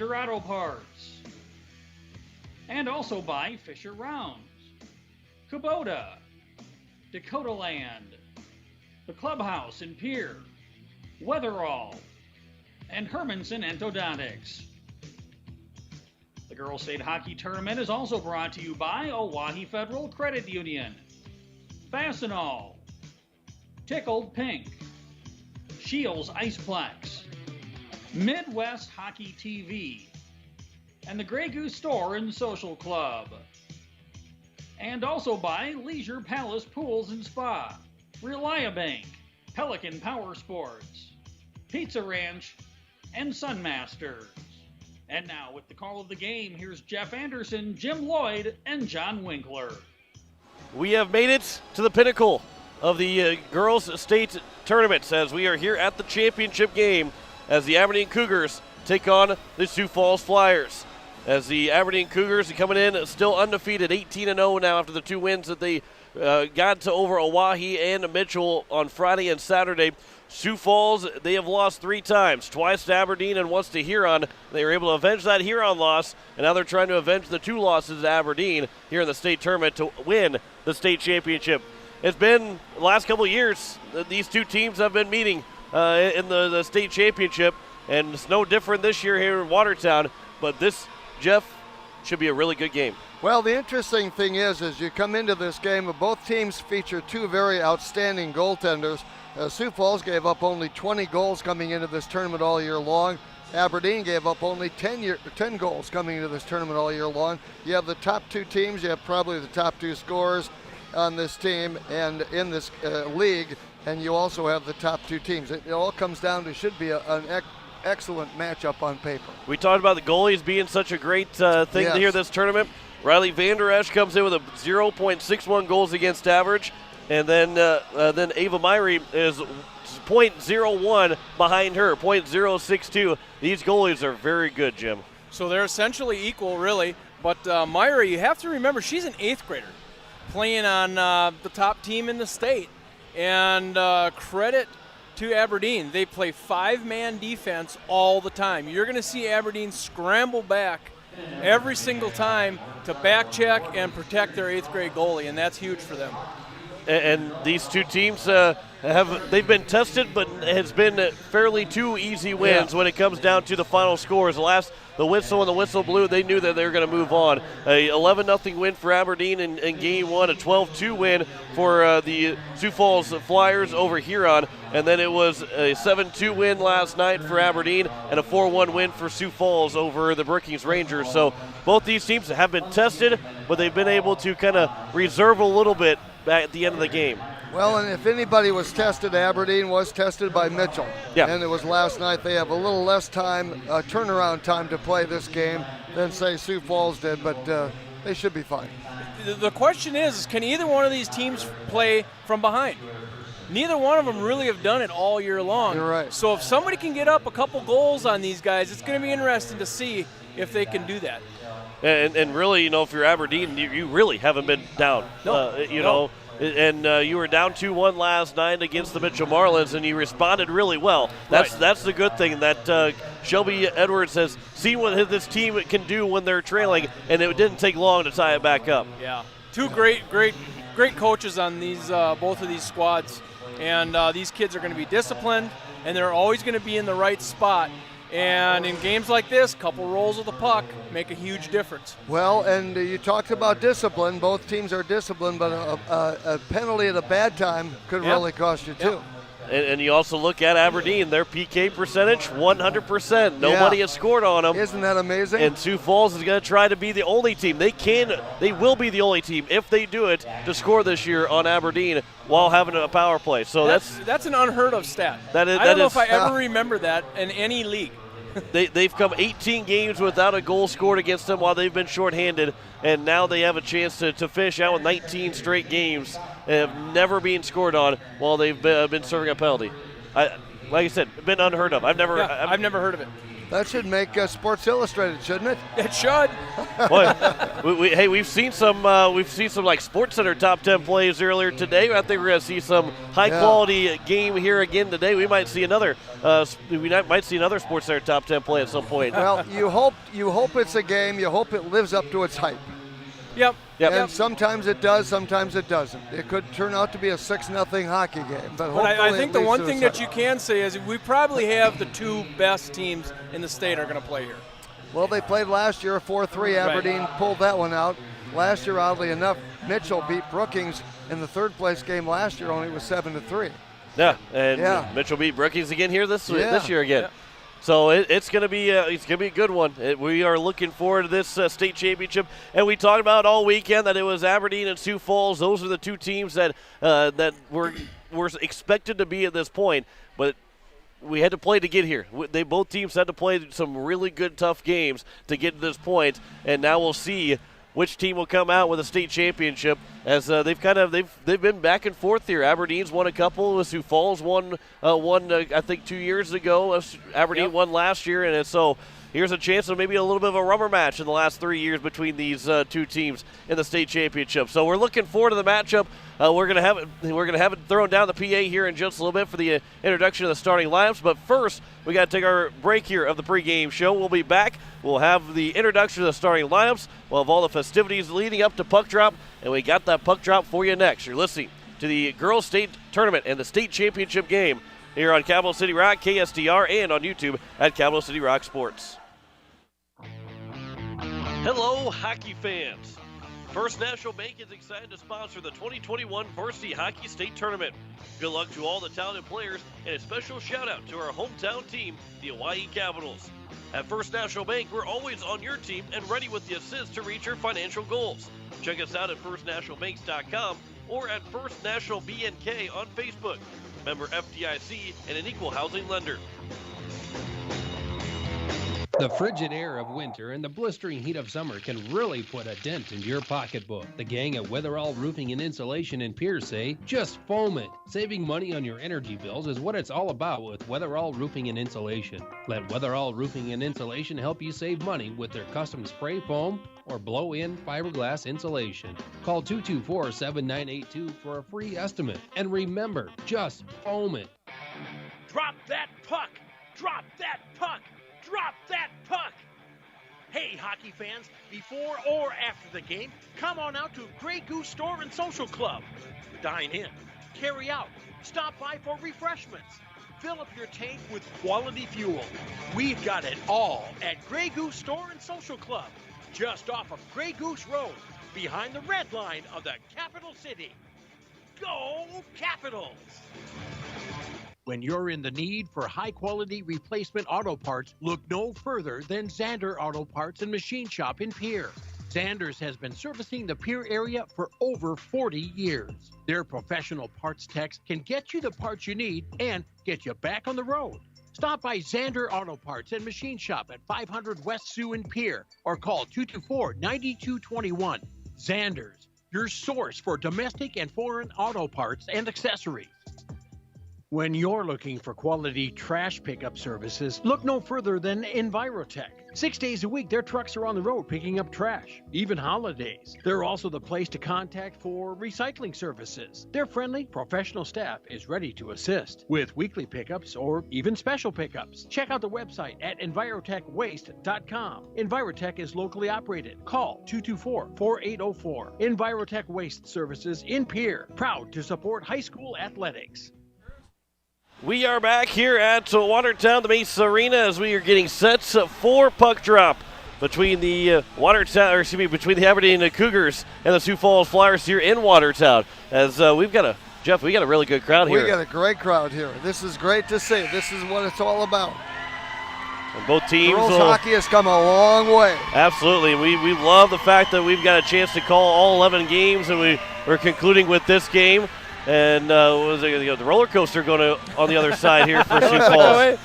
Commander Auto Parts. And also by Fisher Rounds, Kubota, Dakota Land, the Clubhouse in Pier, Weatherall, and Hermanson Endodontics. The Girls State Hockey Tournament is also brought to you by Oahe Federal Credit Union, Fastenal, Tickled Pink, Shields Iceplex, Midwest Hockey TV, and the Grey Goose Store and Social Club. And also by Leisure Palace Pools and Spa, Reliabank, Pelican Power Sports, Pizza Ranch, and Sunmasters. And now, with the call of the game, here's Jeff Anderson, Jim Lloyd, and John Winkler. We have made it to the pinnacle of the Girls State Tournament as we are here at the championship game as the Aberdeen Cougars take on the Sioux Falls Flyers. As the Aberdeen Cougars are coming in still undefeated, 18-0 now after the two wins that they got to over Oahe and Mitchell on Friday and Saturday. Sioux Falls, they have lost 3 times, twice to Aberdeen and once to Huron. They were able to avenge that Huron loss, and now they're trying to avenge the 2 losses to Aberdeen here in the state tournament to win the state championship. It's been the last couple of years that these two teams have been meeting in the state championship, and it's no different this year here in Watertown, but this, Jeff, should be a really good game. Well, the interesting thing is you come into this game, both teams feature 2 very outstanding goaltenders. Sioux Falls gave up only 20 goals coming into this tournament all year long. Aberdeen gave up only 10 goals coming into this tournament all year long. You have the top 2 teams. You have probably the top 2 scorers on this team and in this league, and you also have the top 2 teams. It all comes down to should be an excellent matchup on paper. We talked about the goalies being such a great thing to hear this tournament. Riley Vander Esch comes in with a 0.61 goals against average, and then Ava Myrie is 0.01 behind her, 0.062. These goalies are very good, Jim. So they're essentially equal, really. But Myrie, you have to remember, she's an 8th grader playing on the top team in the state. And credit to Aberdeen. They play 5-man defense all the time. You're going to see Aberdeen scramble back every single time to back check and protect their 8th grade goalie, and that's huge for them. And these two teams they've been tested, but it's been fairly 2 easy wins when it comes down to the final scores. The whistle and the whistle blew, they knew that they were going to move on. A 11-0 win for Aberdeen in Game 1, a 12-2 win for the Sioux Falls Flyers over Huron, and then it was a 7-2 win last night for Aberdeen and a 4-1 win for Sioux Falls over the Brookings Rangers. So both these teams have been tested, but they've been able to kind of reserve a little bit back at the end of the game. Well, and if anybody was tested, Aberdeen was tested by Mitchell. Yeah. And it was last night. They have a little less time, turnaround time to play this game than, say, Sioux Falls did, but they should be fine. The question is, can either one of these teams play from behind? Neither one of them really have done it all year long. You're right. So if somebody can get up a couple goals on these guys, it's going to be interesting to see if they can do that. And really, if you're Aberdeen, you really haven't been down. No. And you were down 2-1 last night against the Mitchell Marlins, and you responded really well. That's the good thing, that Shelby Edwards has seen what this team can do when they're trailing, and it didn't take long to tie it back up. Yeah, 2 great coaches on these both of these squads, and these kids are going to be disciplined, and they're always going to be in the right spot. And in games like this, a couple rolls of the puck make a huge difference. Well, and you talked about discipline. Both teams are disciplined, but a penalty at a bad time could really cost you, too. And you also look at Aberdeen, their PK percentage, 100%. Nobody has scored on them. Isn't that amazing? And Sioux Falls is going to try to be the only team. They will be the only team, if they do it, to score this year on Aberdeen while having a power play. So that's an unheard of stat. I don't know if I ever remember that in any league. They've come 18 games without a goal scored against them while they've been shorthanded, and now they have a chance to finish out with 19 straight games and have never been scored on while they've been serving a penalty. Like I said, been unheard of. I've never heard of it. That should make Sports Illustrated, shouldn't it? It should. Boy, we've seen some like Sports Center top 10 plays earlier today. I think we're going to see some high quality game here again today. We might see another Sports Center top 10 play at some point. Well, you hope it's a game. You hope it lives up to its hype. Yep. And sometimes it does, sometimes it doesn't. It could turn out to be a 6-0 hockey game. But I think the one thing that you can say is we probably have the two best teams in the state are going to play here. Well, they played last year, 4-3. Aberdeen pulled that one out. Last year, oddly enough, Mitchell beat Brookings in the third-place game last year, only was 7-3. Yeah, and Mitchell beat Brookings again here this year again. Yeah. So it's going to be a good one. We are looking forward to this state championship, and we talked about all weekend that it was Aberdeen and Sioux Falls. Those are the two teams that were expected to be at this point, but we had to play to get here. Both teams had to play some really good, tough games to get to this point, and now we'll see which team will come out with a state championship, as they've been back and forth here. Aberdeen's won a couple. Sioux Falls won I think 2 years ago. Aberdeen won last year, and so here's a chance of maybe a little bit of a rubber match in the last 3 years between these two teams in the state championship. So we're looking forward to the matchup. We're gonna have it thrown down the PA here in just a little bit for the introduction of the starting lineups. But first, we got to take our break here of the pregame show. We'll be back. We'll have the introduction of the starting lineups. We'll have all the festivities leading up to puck drop, and we got that puck drop for you next. You're listening to the Girls State Tournament and the state championship game here on Capital City Rock, KSDR, and on YouTube at Capital City Rock Sports. Hello, hockey fans. First National Bank is excited to sponsor the 2021 Varsity Hockey State Tournament. Good luck to all the talented players, and a special shout out to our hometown team, the Hawaii Capitals. At First National Bank, we're always on your team and ready with the assist to reach your financial goals. Check us out at firstnationalbanks.com or at First National BNK on Facebook. Member FDIC and an equal housing lender. The frigid air of winter and the blistering heat of summer can really put a dent into your pocketbook. The gang at Weatherall Roofing and Insulation in Pierce say, just foam it. Saving money on your energy bills is what it's all about with Weatherall Roofing and Insulation. Let Weatherall Roofing and Insulation help you save money with their custom spray foam or blow-in fiberglass insulation. Call 224-7982 for a free estimate. And remember, just foam it. Drop that puck! Drop that puck! Drop that puck! Hey, hockey fans, before or after the game, come on out to Grey Goose Store and Social Club. Dine in, carry out, stop by for refreshments. Fill up your tank with quality fuel. We've got it all at Grey Goose Store and Social Club, just off of Grey Goose Road, behind the red line of the capital city. Go Capitals! When you're in the need for high-quality replacement auto parts, look no further than Zander Auto Parts and Machine Shop in Pierre. Zander's has been servicing the Pierre area for over 40 years. Their professional parts techs can get you the parts you need and get you back on the road. Stop by Zander Auto Parts and Machine Shop at 500 West Sioux in Pierre or call 224-9221. Zander's, your source for domestic and foreign auto parts and accessories. When you're looking for quality trash pickup services, look no further than Envirotech. 6 days a week, their trucks are on the road picking up trash, even holidays. They're also the place to contact for recycling services. Their friendly, professional staff is ready to assist with weekly pickups or even special pickups. Check out the website at envirotechwaste.com. Envirotech is locally operated. Call 224-4804. Envirotech Waste Services in Pierre, proud to support high school athletics. We are back here at Watertown, the Mesa Arena, as we are getting set for puck drop between the between the Aberdeen Cougars and the Sioux Falls Flyers here in Watertown. As we got a really good crowd here. We got a great crowd here. This is great to see. This is what it's all about. And both teams. Girls hockey has come a long way. Absolutely. We love the fact that we've got a chance to call all 11 games, and we're concluding with this game. And the roller coaster going on the other side here for Sioux Falls.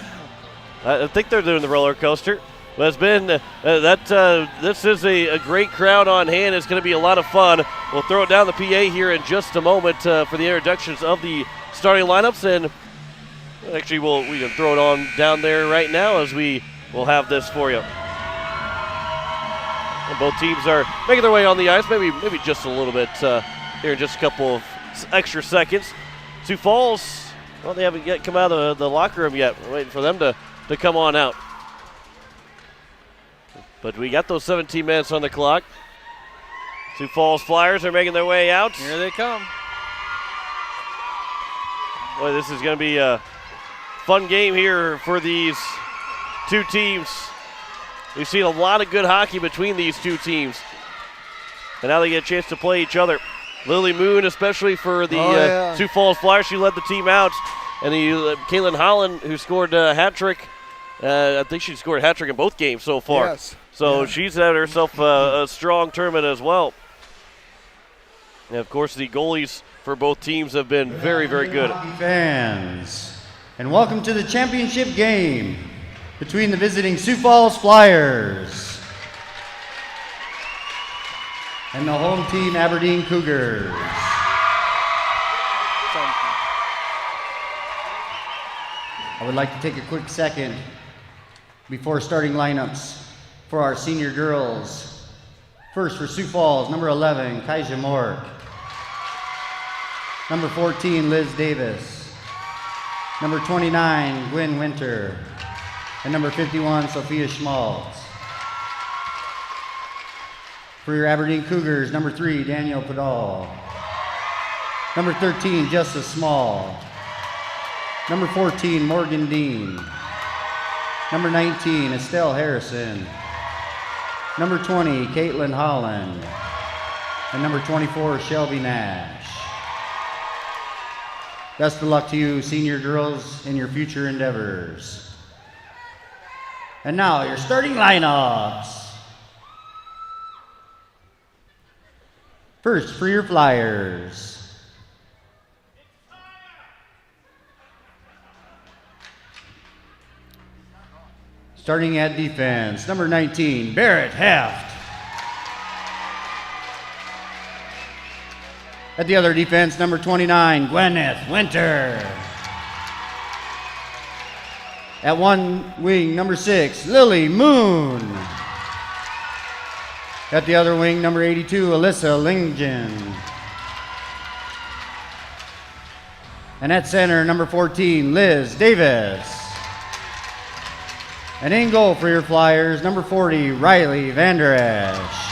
I think they're doing the roller coaster. But it's been this is a great crowd on hand. It's going to be a lot of fun. We'll throw it down the PA here in just a moment for the introductions of the starting lineups. And actually, we can throw it on down there right now as we we'll have this for you. And both teams are making their way on the ice, maybe just a little bit here in just a couple of extra seconds. Sioux Falls, well, they haven't yet come out of the locker room yet. We're waiting for them to come on out. But we got those 17 minutes on the clock. Sioux Falls Flyers are making their way out. Here they come. Boy, this is going to be a fun game here for these two teams. We've seen a lot of good hockey between these two teams. And now they get a chance to play each other. Lily Moon, especially for the Sioux Falls Flyers, she led the team out. And Kaitlyn Holland, who scored a hat trick. I think she scored a hat trick in both games so far. Yes. So she's had herself a strong tournament as well. And, of course, the goalies for both teams have been very, very good. Fans, and welcome to the championship game between the visiting Sioux Falls Flyers and the home team Aberdeen Cougars. I would like to take a quick second before starting lineups for our senior girls. First for Sioux Falls, number 11, Kaija Mork. Number 14, Liz Davis. Number 29, Gwen Winter. And number 51, Sophia Schmaltz. For your Aberdeen Cougars, number 3, Danielle Padal. Number 13, Justice Small. Number 14, Morgan Dean. Number 19, Estelle Harrison. Number 20, Kaitlyn Holland. And number 24, Shelby Nash. Best of luck to you, senior girls, in your future endeavors. And now, your starting lineups. First, for your Flyers. Starting at defense, number 19, Barrett Heft. At the other defense, number 29, Gwyneth Winter. At one wing, number 6, Lily Moon. At the other wing, number 82, Alyssa Lingen. And at center, number 14, Liz Davis. And in goal for your Flyers, number 40, Riley Vander Esch.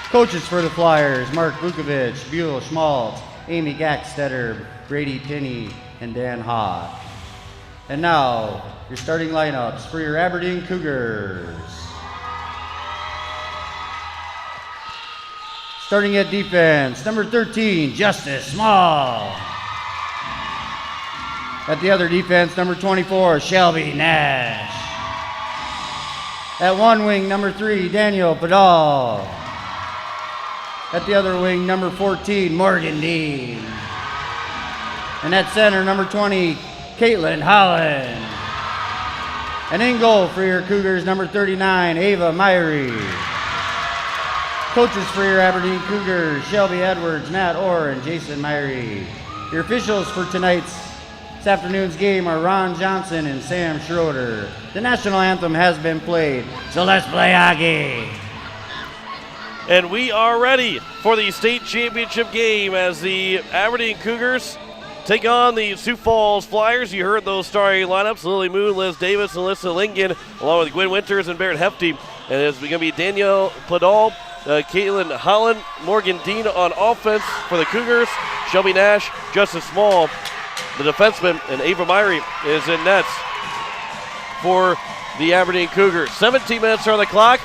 Coaches for the Flyers, Mark Vukovic, Buell Schmaltz, Amy Gackstetter, Brady Pinney, and Dan Hott. And now, your starting lineups for your Aberdeen Cougars. Starting at defense, number 13, Justice Small. At the other defense, number 24, Shelby Nash. At one wing, number 3, Daniel Padal. At the other wing, number 14, Morgan Dean. And at center, number 20, Kaitlyn Holland. And in goal for your Cougars, number 39, Ava Myrie. Coaches for your Aberdeen Cougars, Shelby Edwards, Matt Orr, and Jason Myrie. Your officials for this afternoon's game are Ron Johnson and Sam Schroeder. The national anthem has been played, so let's play hockey. And we are ready for the state championship game as the Aberdeen Cougars take on the Sioux Falls Flyers. You heard those starting lineups: Lily Moon, Liz Davis, Alyssa Lingen, along with Gwen Winters and Barrett Hefty. And it's going to be Danielle Padal, Kaitlyn Holland, Morgan Dean on offense for the Cougars, Shelby Nash, Justice Small, the defenseman, and Ava Myrie is in nets for the Aberdeen Cougars. 17 minutes are on the clock.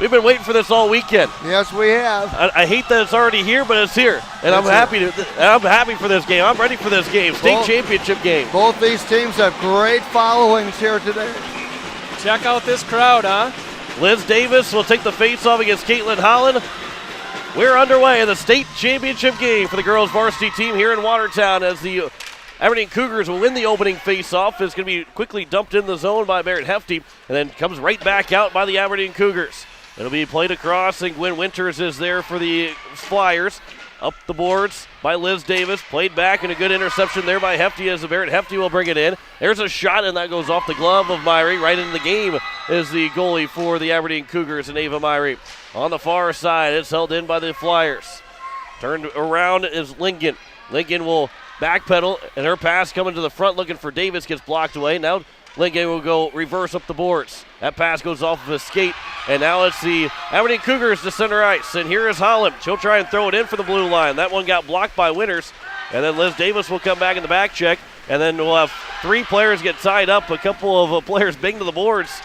We've been waiting for this all weekend. Yes, we have. I hate that it's already here, but it's here, and I'm happy for this game. I'm ready for this game, state championship game. Both these teams have great followings here today. Check out this crowd, huh? Liz Davis will take the face-off against Kaitlyn Holland. We're underway in the state championship game for the girls varsity team here in Watertown as the Aberdeen Cougars will win the opening face-off. It's going to be quickly dumped in the zone by Barrett Hefty and then comes right back out by the Aberdeen Cougars. It'll be played across, and Gwen Winters is there for the Flyers. Up the boards by Liz Davis. Played back and a good interception there by Hefty as Barrett Hefty will bring it in. There's a shot and that goes off the glove of Myrie. Right into the game is the goalie for the Aberdeen Cougars and Ava Myrie. On the far side, it's held in by the Flyers. Turned around is Lincoln. Lincoln will backpedal and her pass coming to the front looking for Davis gets blocked away. Now Lincoln will go reverse up the boards. That pass goes off of a skate, and now it's the Aberdeen Cougars to center ice. And here is Holland. She'll try and throw it in for the blue line. That one got blocked by Winters, and then Liz Davis will come back in the back check, and then we'll have 3 players get tied up, a couple of players bang to the boards,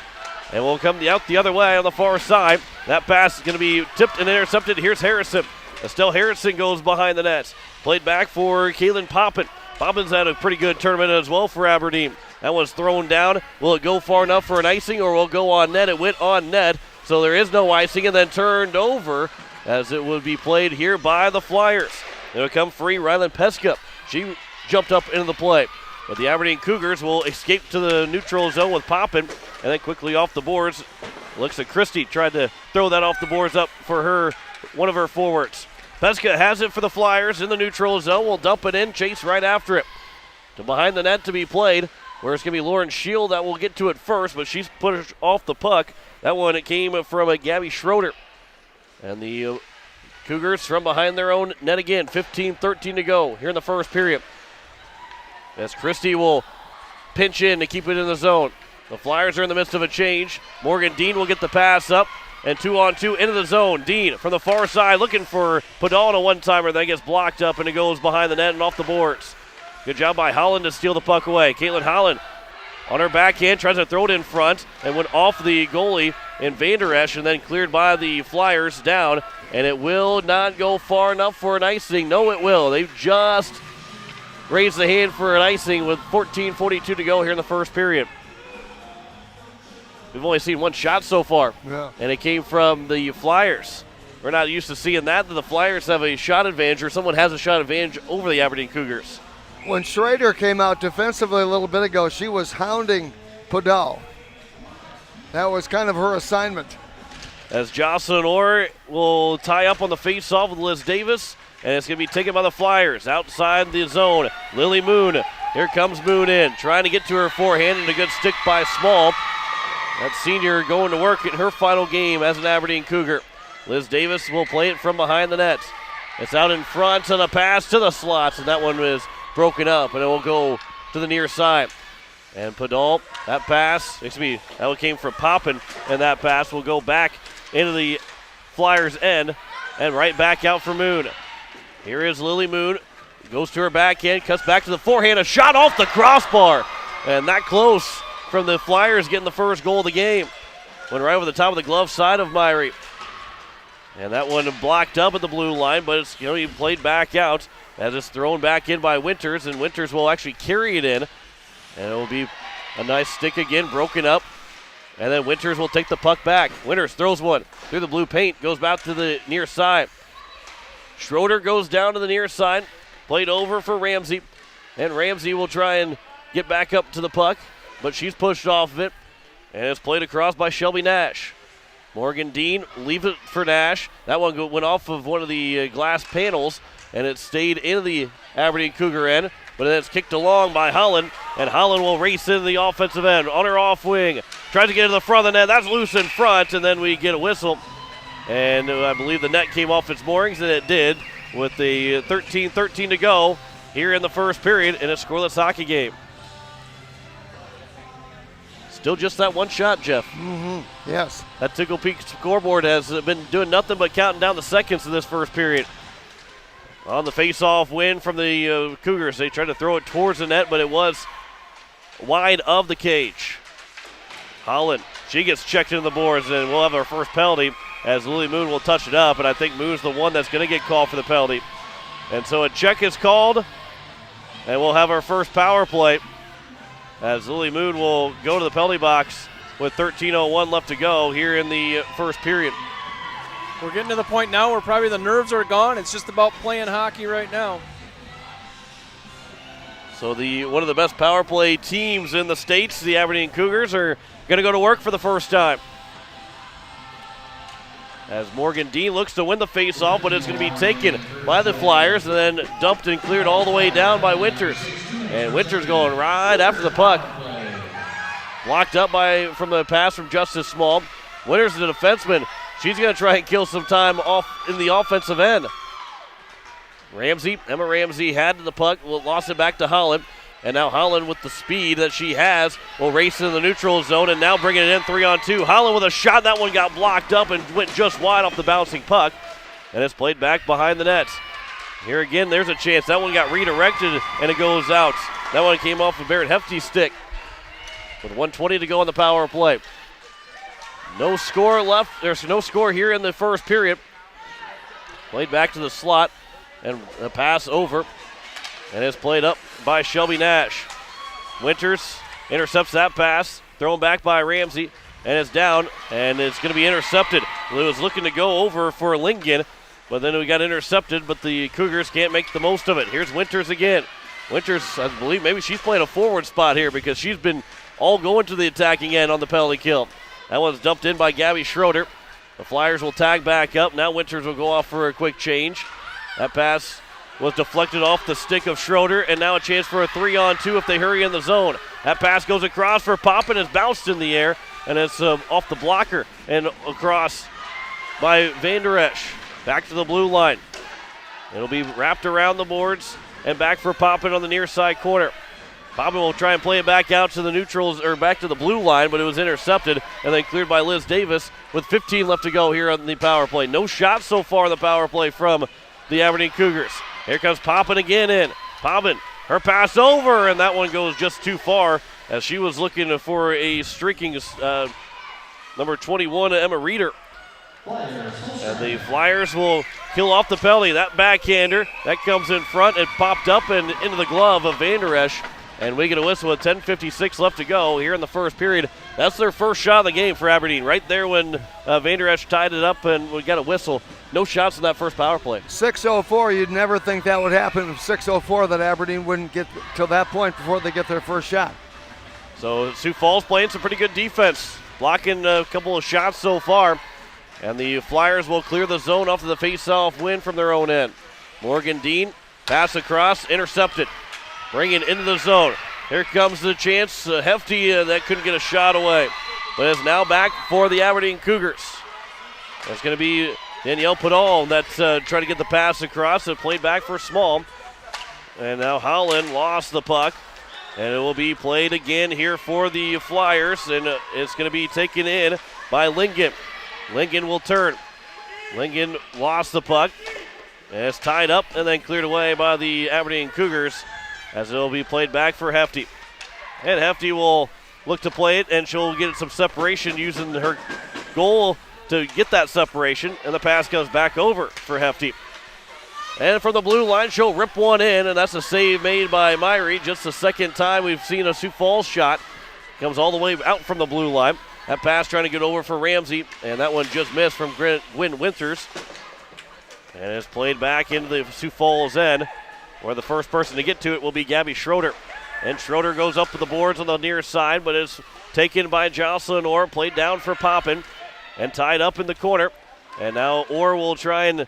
and we'll come out the other way on the far side. That pass is going to be tipped and intercepted. Here's Harrison. Estelle Harrison goes behind the net. Played back for Kaitlyn Poppin. Poppin's had a pretty good tournament as well for Aberdeen. That one's thrown down. Will it go far enough for an icing or will it go on net? It went on net, so there is no icing and then turned over as it would be played here by the Flyers. It'll come free, Rylan Peska. She jumped up into the play. But the Aberdeen Cougars will escape to the neutral zone with Poppin and then quickly off the boards. Looks like Christie tried to throw that off the boards up for her, one of her forwards. Peska has it for the Flyers in the neutral zone. Will dump it in, chase right after it. To behind the net to be played, where it's going to be Lauren Shield that will get to it first, but she's pushed off the puck. That one, it came from Gabby Schroeder. And the Cougars from behind their own net again. 15-13 to go here in the first period. As Christie will pinch in to keep it in the zone. The Flyers are in the midst of a change. Morgan Dean will get the pass up. And 2-on-2 into the zone. Dean from the far side looking for Padal on a one-timer. That gets blocked up and it goes behind the net and off the boards. Good job by Holland to steal the puck away. Kaitlyn Holland on her backhand tries to throw it in front and went off the goalie in Vander Esch and then cleared by the Flyers down. And it will not go far enough for an icing. No, it will. They've just raised the hand for an icing with 14:42 to go here in the first period. We've only seen one shot so far, and it came from the Flyers. We're not used to seeing that the Flyers have a shot advantage or someone has a shot advantage over the Aberdeen Cougars. When Schrader came out defensively a little bit ago, she was hounding Podal. That was kind of her assignment. As Jocelyn Orr will tie up on the face-off with Liz Davis, and it's going to be taken by the Flyers outside the zone. Lily Moon, here comes Moon in, trying to get to her forehand, and a good stick by Small. That senior going to work in her final game as an Aberdeen Cougar. Liz Davis will play it from behind the net. It's out in front on a pass to the slots, and that one is broken up, and it will go to the near side. And Padal, that pass, that one came from Poppin, and that pass will go back into the Flyers' end and right back out for Moon. Here is Lily Moon, goes to her backhand, cuts back to the forehand, a shot off the crossbar, and that close from the Flyers getting the first goal of the game. Went right over the top of the glove side of Myrie. And that one blocked up at the blue line, but it's he played back out as it's thrown back in by Winters, and Winters will actually carry it in. And it will be a nice stick again, broken up. And then Winters will take the puck back. Winters throws one through the blue paint, goes back to the near side. Schroeder goes down to the near side, played over for Ramsey. And Ramsey will try and get back up to the puck, but she's pushed off of it, and it's played across by Shelby Nash. Morgan Dean leaves it for Nash. That one went off of one of the glass panels, and it stayed into the Aberdeen Cougar end, but then it's kicked along by Holland, and Holland will race into the offensive end on her off wing. Tries to get to the front of the net. That's loose in front, and then we get a whistle. And I believe the net came off its moorings, and it did, with the 13-13 to go here in the first period in a scoreless hockey game. Still just that one shot, Jeff. Yes. That Tickle Peak scoreboard has been doing nothing but counting down the seconds in this first period. On the face-off win from the Cougars. They tried to throw it towards the net, but it was wide of the cage. Holland, she gets checked into the boards, and we'll have our first penalty as Lily Moon will touch it up, and I think Moon's the one that's going to get called for the penalty. And so a check is called, and we'll have our first power play as Lily Moon will go to the penalty box with 13:01 left to go here in the first period. We're getting to the point now where probably the nerves are gone. It's just about playing hockey right now. So one of the best power play teams in the States, the Aberdeen Cougars, are going to go to work for the first time. as Morgan Dean looks to win the face-off, but it's going to be taken by the Flyers and then dumped and cleared all the way down by Winters. And Winters going right after the puck. Blocked up from the pass from Justice Small. Winters is a defenseman. She's going to try and kill some time off in the offensive end. Emma Ramsey had the puck, lost it back to Holland. And now Holland, with the speed that she has, will race in the neutral zone and now bringing it in 3-on-2. Holland with a shot. That one got blocked up and went just wide off the bouncing puck. And it's played back behind the net. Here again, there's a chance. That one got redirected and it goes out. That one came off of Barrett Hefty's stick. With 1:20 to go on the power play. No score left. There's no score here in the first period. Played back to the slot and a pass over. And it's played up by Shelby Nash. Winters intercepts that pass. Thrown back by Ramsey. And it's down. And it's going to be intercepted. It was looking to go over for Lingen. But then we got intercepted. But the Cougars can't make the most of it. Here's Winters again. Winters, I believe maybe she's playing a forward spot here because she's been all going to the attacking end on the penalty kill. That one's dumped in by Gabby Schroeder. The Flyers will tag back up. Now Winters will go off for a quick change. That pass was deflected off the stick of Schroeder, and now a chance for a 3-on-2 if they hurry in the zone. That pass goes across for Poppin, it's bounced in the air, and it's off the blocker and across by Van Der Esch. Back to the blue line. It'll be wrapped around the boards and back for Poppin on the near side corner. Poppin will try and play it back out to the neutrals, or back to the blue line, but it was intercepted and then cleared by Liz Davis with 15 left to go here on the power play. No shots so far in the power play from the Aberdeen Cougars. Here comes Poppin again in. Poppin, her pass over, and that one goes just too far as she was looking for a streaking number 21, Emma Reeder. And the Flyers will kill off the penalty. That backhander, that comes in front and popped up and into the glove of Van Der Esch. And we get a whistle with 10:56 left to go here in the first period. That's their first shot of the game for Aberdeen. Right there when Van Der Esch tied it up and we got a whistle. No shots in that first power play. 6:04, you'd never think that would happen. 6:04 that Aberdeen wouldn't get to that point before they get their first shot. So Sioux Falls playing some pretty good defense. Blocking a couple of shots so far. And the Flyers will clear the zone off of the face-off win from their own end. Morgan Dean, pass across, intercepted. Bringing into the zone. Here comes the chance. Hefty, that couldn't get a shot away. But it's now back for the Aberdeen Cougars. That's going to be Danielle Padal that's trying to get the pass across. It played back for Small. And now Holland lost the puck. And it will be played again here for the Flyers. And it's going to be taken in by Lingen. Lingen will turn. Lingen lost the puck. And it's tied up and then cleared away by the Aberdeen Cougars, as it will be played back for Hefty. And Hefty will look to play it, and she'll get some separation using her goal to get that separation, and the pass comes back over for Hefty. And from the blue line, she'll rip one in, and that's a save made by Myrie. Just the second time we've seen a Sioux Falls shot. Comes all the way out from the blue line. That pass trying to get over for Ramsey, and that one just missed from Gwyn Winters. And it's played back into the Sioux Falls end, where the first person to get to it will be Gabby Schroeder. And Schroeder goes up to the boards on the near side, but is taken by Jocelyn Orr, played down for Poppin, and tied up in the corner. And now Orr will try and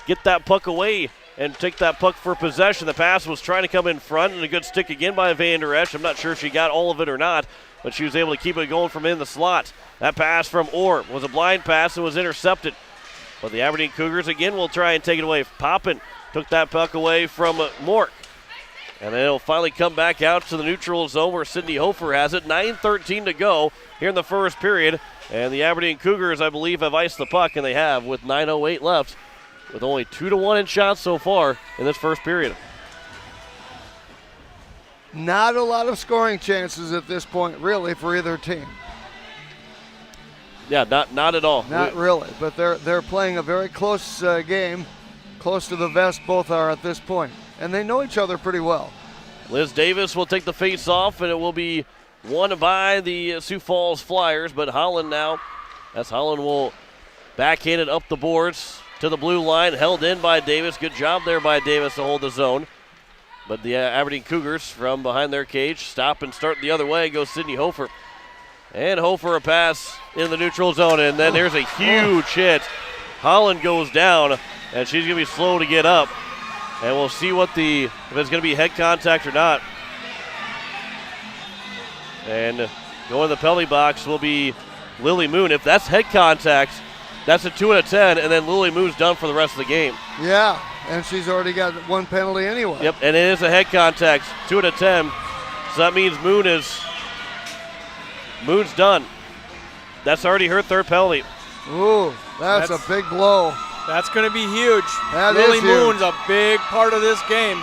get that puck away and take that puck for possession. The pass was trying to come in front, and a good stick again by Van Der Esch. I'm not sure if she got all of it or not, but she was able to keep it going from in the slot. That pass from Orr was a blind pass and was intercepted. But the Aberdeen Cougars again will try and take it away. Poppin took that puck away from Mork. And then it'll finally come back out to the neutral zone where Sydney Hofer has it. 9:13 to go here in the first period. And the Aberdeen Cougars, I believe, have iced the puck, and they have with 9:08 left, with only 2-1 in shots so far in this first period. Not a lot of scoring chances at this point, really, for either team. Yeah, not at all. Not really, but they're playing a very close game. Close to the vest, both are at this point. And they know each other pretty well. Liz Davis will take the face off, and it will be won by the Sioux Falls Flyers. But Holland now, as Holland will backhand it up the boards to the blue line, held in by Davis. Good job there by Davis to hold the zone. But the Aberdeen Cougars from behind their cage stop and start the other way. Goes Sydney Hofer. And Hofer a pass in the neutral zone, and then there's a huge hit Holland goes down, and she's going to be slow to get up. And we'll see if it's going to be head contact or not. And going to the penalty box will be Lily Moon. If that's head contact, that's a 2 out of 10, and then Lily Moon's done for the rest of the game. Yeah, and she's already got one penalty anyway. Yep, and it is a head contact, 2 out of 10. So that means Moon's done. That's already her third penalty. Ooh, that's a big blow. That's going to be huge. Lily Moon's a big part of this game.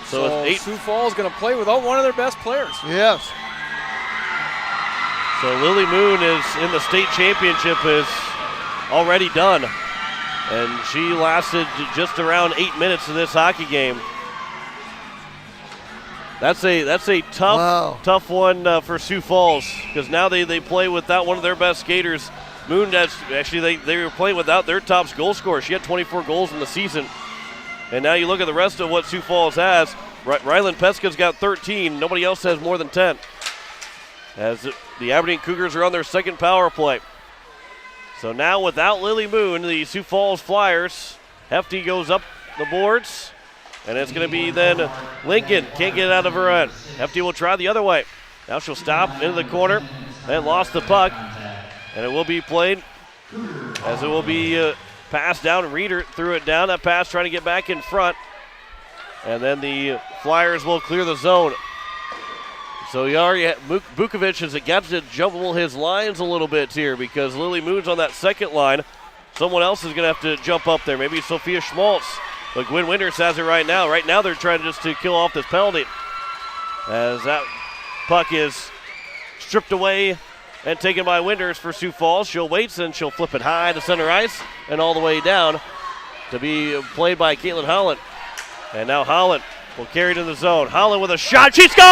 So Sioux Falls going to play without one of their best players. Yes. So Lily Moon is in the state championship, is already done. And she lasted just around 8 minutes in this hockey game. That's a tough one for Sioux Falls, because now they play without one of their best skaters. Moon, they were playing without their top goal scorer. She had 24 goals in the season. And now you look at the rest of what Sioux Falls has. Ryland Peska's got 13. Nobody else has more than 10. As the Aberdeen Cougars are on their second power play. So now without Lily Moon, the Sioux Falls Flyers, Hefty goes up the boards. And it's going to be then Lincoln. Can't get it out of her end. Hefty will try the other way. Now she'll stop into the corner. And lost the puck. And it will be played as it will be passed down. Reeder threw it down. That pass trying to get back in front. And then the Flyers will clear the zone. So Bukovic has got to jumble his lines a little bit here, because Lily Moon's on that second line. Someone else is going to have to jump up there. Maybe Sophia Schmaltz. But Gwen Winters has it right now. Right now they're trying just to kill off this penalty. As that puck is stripped away and taken by Winters for Sioux Falls. She'll wait, and she'll flip it high to center ice and all the way down to be played by Kaitlyn Holland. And now Holland will carry it in the zone. Holland with a shot. She scores!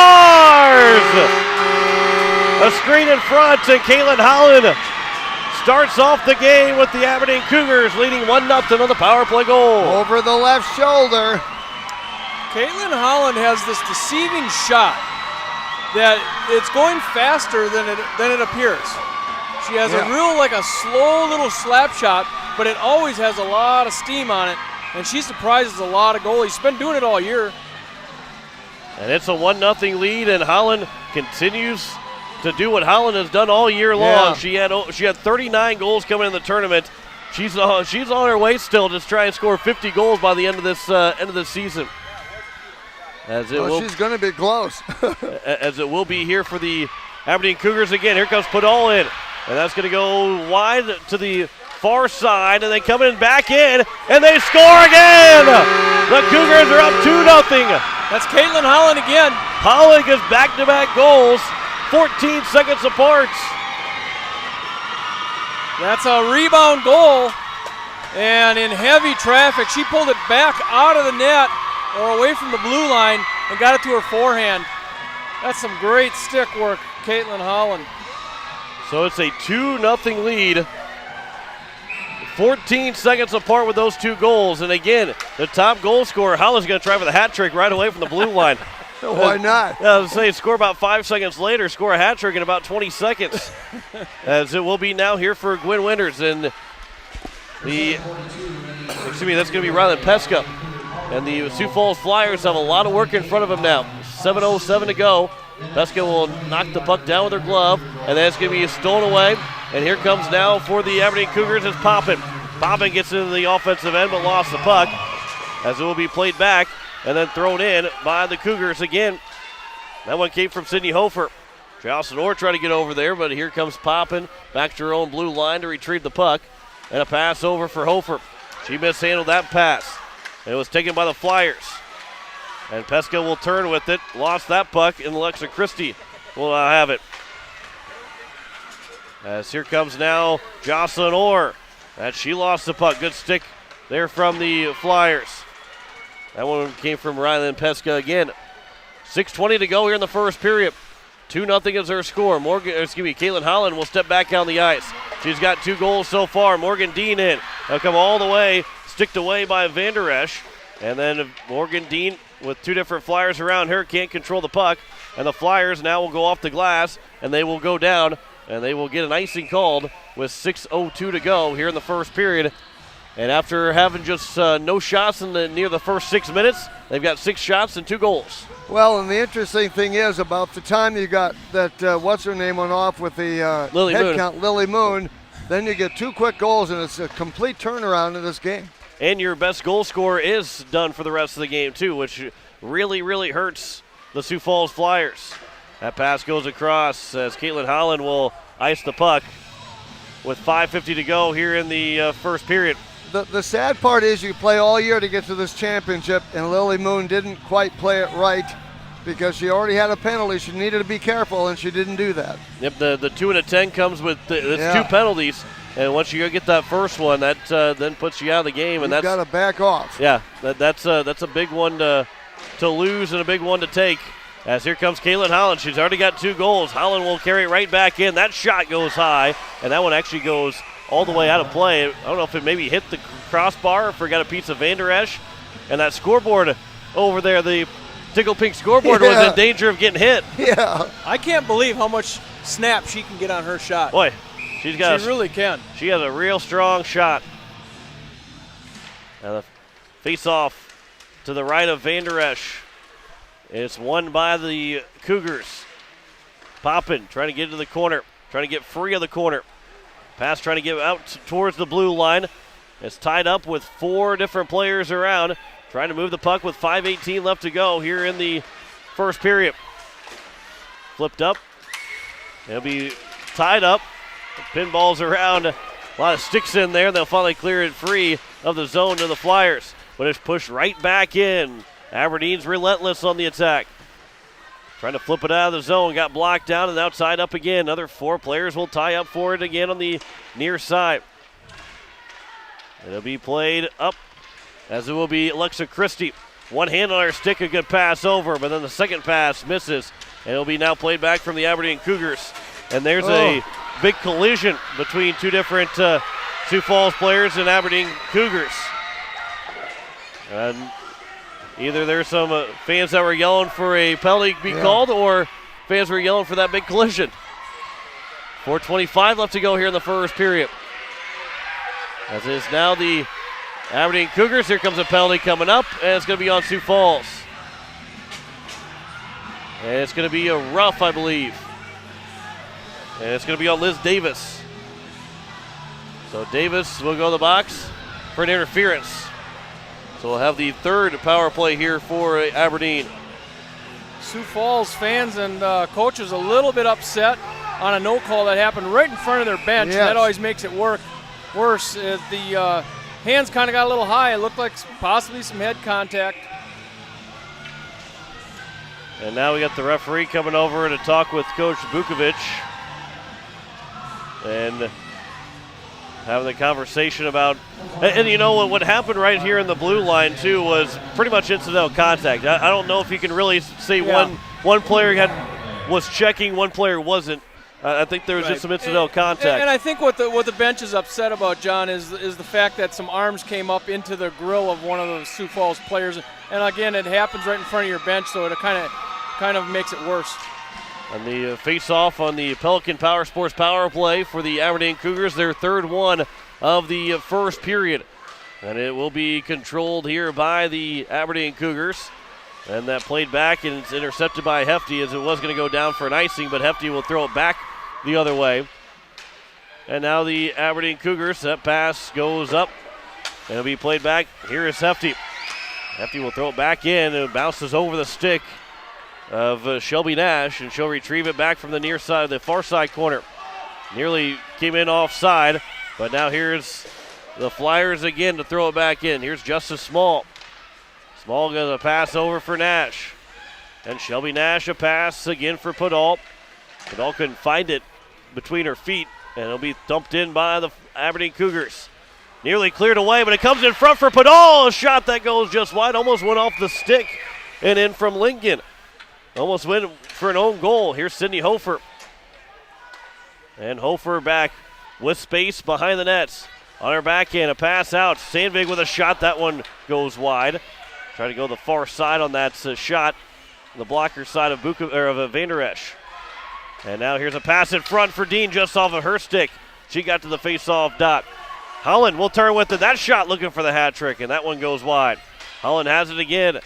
A screen in front, and Kaitlyn Holland starts off the game with the Aberdeen Cougars leading 1-0 on the power play goal. Over the left shoulder. Kaitlyn Holland has this deceiving shot that it's going faster than it appears. She has a slow little slap shot, but it always has a lot of steam on it, and she surprises a lot of goalies. She's been doing it all year. And it's a 1-0 lead, and Holland continues to do what Holland has done all year long. Yeah. She had 39 goals coming in the tournament. She's on her way still to try and score 50 goals by the end of this season. She's going to be close. As it will be here for the Aberdeen Cougars again. Here comes Padal in, and that's going to go wide to the far side, and they come in back in, and they score again. The Cougars are up 2-0. That's Kaitlyn Holland again. Holland gets back-to-back goals, 14 seconds apart. That's a rebound goal, and in heavy traffic, she pulled it back out of the net or away from the blue line and got it to her forehand. That's some great stick work, Kaitlyn Holland. So it's a 2-0 lead. 14 seconds apart with those two goals. And again, the top goal scorer, Holland's going to try for the hat trick right away from the blue line. Why not? I was going to say, score about 5 seconds later, score a hat trick in about 20 seconds. As it will be now here for Gwen Winters. And that's going to be Ryland Peska. And the Sioux Falls Flyers have a lot of work in front of them now. 7:07 to go. Peska will knock the puck down with her glove, and then it's going to be stolen away. And here comes now for the Aberdeen Cougars is Poppin. Poppin gets into the offensive end but lost the puck, as it will be played back and then thrown in by the Cougars again. That one came from Sydney Hofer. Jocelyn Orr tried to get over there, but here comes Poppin back to her own blue line to retrieve the puck. And a pass over for Hofer. She mishandled that pass. And it was taken by the Flyers. And Peska will turn with it. Lost that puck, and Alexa Christie will now have it. As here comes now Jocelyn Orr. And she lost the puck. Good stick there from the Flyers. That one came from Ryland Peska again. 6:20 to go here in the first period. 2-0 is her score. Kaitlyn Holland will step back on the ice. She's got 2 goals so far. Morgan Dean in. They'll come all the way. Sticked away by Van Der Esch. And then Morgan Dean with 2 different Flyers around her can't control the puck. And the Flyers now will go off the glass, and they will go down. and they will get an icing called with 6:02 to go here in the first period. And after having just no shots near the first 6 minutes, they've got 6 shots and 2 goals. Well, and the interesting thing is about the time you got that, what's her name went off with the Lily head Moon. count, Lily Moon, then you get 2 quick goals, and it's a complete turnaround in this game. And your best goal scorer is done for the rest of the game, too, which really, really hurts the Sioux Falls Flyers. That pass goes across as Kaitlyn Holland will ice the puck with 5:50 to go here in the first period. The sad part is you play all year to get to this championship, and Lily Moon didn't quite play it right because she already had a penalty. She needed to be careful, and she didn't do that. Yep, the 2 and a 10 comes with 2 penalties, and once you go get that first one, that then puts you out of the game. And You've got to back off. Yeah, that's a big one to lose and a big one to take. As here comes Kaitlyn Holland. She's already got 2 goals. Holland will carry it right back in. That shot goes high, and that one actually goes all the way out of play. I don't know if it maybe hit the crossbar or forgot a piece of Van Der Esch. And that scoreboard over there, the Tickle Pink scoreboard, was in danger of getting hit. Yeah. I can't believe how much snap she can get on her shot. Boy, she really can. She has a real strong shot. And the face-off to the right of Van Der Esch. It's won by the Cougars. Poppin, trying to get to the corner, trying to get free of the corner. Pass trying to get out towards the blue line. It's tied up with 4 different players around. Trying to move the puck with 5:18 left to go here in the first period. Flipped up. It'll be tied up. The pinball's around. A lot of sticks in there. They'll finally clear it free of the zone to the Flyers. But it's pushed right back in. Aberdeen's relentless on the attack. Trying to flip it out of the zone. Got blocked down and now tied up again. Another 4 players will tie up for it again on the near side. It'll be played up as it will be Alexa Christie. One hand on her stick, a good pass over, but then the second pass misses. And it'll be now played back from the Aberdeen Cougars. And there's a big collision between 2 different Sioux Falls players and Aberdeen Cougars. And either there's some fans that were yelling for a penalty to be called, or fans were yelling for that big collision. 4:25 left to go here in the first period. As is now the Aberdeen Cougars. Here comes a penalty coming up, and it's going to be on Sioux Falls. And it's going to be a rough, I believe. And it's going to be on Liz Davis. So Davis will go to the box for an interference. So we'll have the 3rd power play here for Aberdeen. Sioux Falls fans and coaches a little bit upset on a no call that happened right in front of their bench. Yes. That always makes it worse. The hands kind of got a little high. It looked like possibly some head contact. And now we got the referee coming over to talk with Coach Bukovic. And having the conversation about, and you know what happened right here in the blue line too was pretty much incidental contact. I don't know if you can really say one player was checking, one player wasn't. I think there was just some incidental contact. And I think what the bench is upset about, John, is the fact that some arms came up into the grill of one of the Sioux Falls players. And again, it happens right in front of your bench, so it kind of makes it worse. And the face-off on the Pelican Power Sports power play for the Aberdeen Cougars, their 3rd one of the first period. And it will be controlled here by the Aberdeen Cougars. And that played back, and it's intercepted by Hefty as it was going to go down for an icing, but Hefty will throw it back the other way. And now the Aberdeen Cougars, that pass goes up. And it'll be played back. Here is Hefty. Hefty will throw it back in, and it bounces over the stick of Shelby Nash, and she'll retrieve it back from the near side, the far side corner. Nearly came in offside, but now here's the Flyers again to throw it back in. Here's Justice Small. Small going to pass over for Nash. And Shelby Nash a pass again for Podol. Podol couldn't find it between her feet, and it'll be dumped in by the Aberdeen Cougars. Nearly cleared away, but it comes in front for Podol. A shot that goes just wide, almost went off the stick and in from Lincoln. Almost went for an own goal. Here's Sydney Hofer. And Hofer back with space behind the nets. On her backhand, a pass out. Sandvig with a shot. That one goes wide. Trying to go the far side on that shot. The blocker side of Van Der Esch. And now here's a pass in front for Dean just off of her stick. She got to the face-off dot. Holland will turn with it. That shot looking for the hat trick, and that one goes wide. Holland has it again.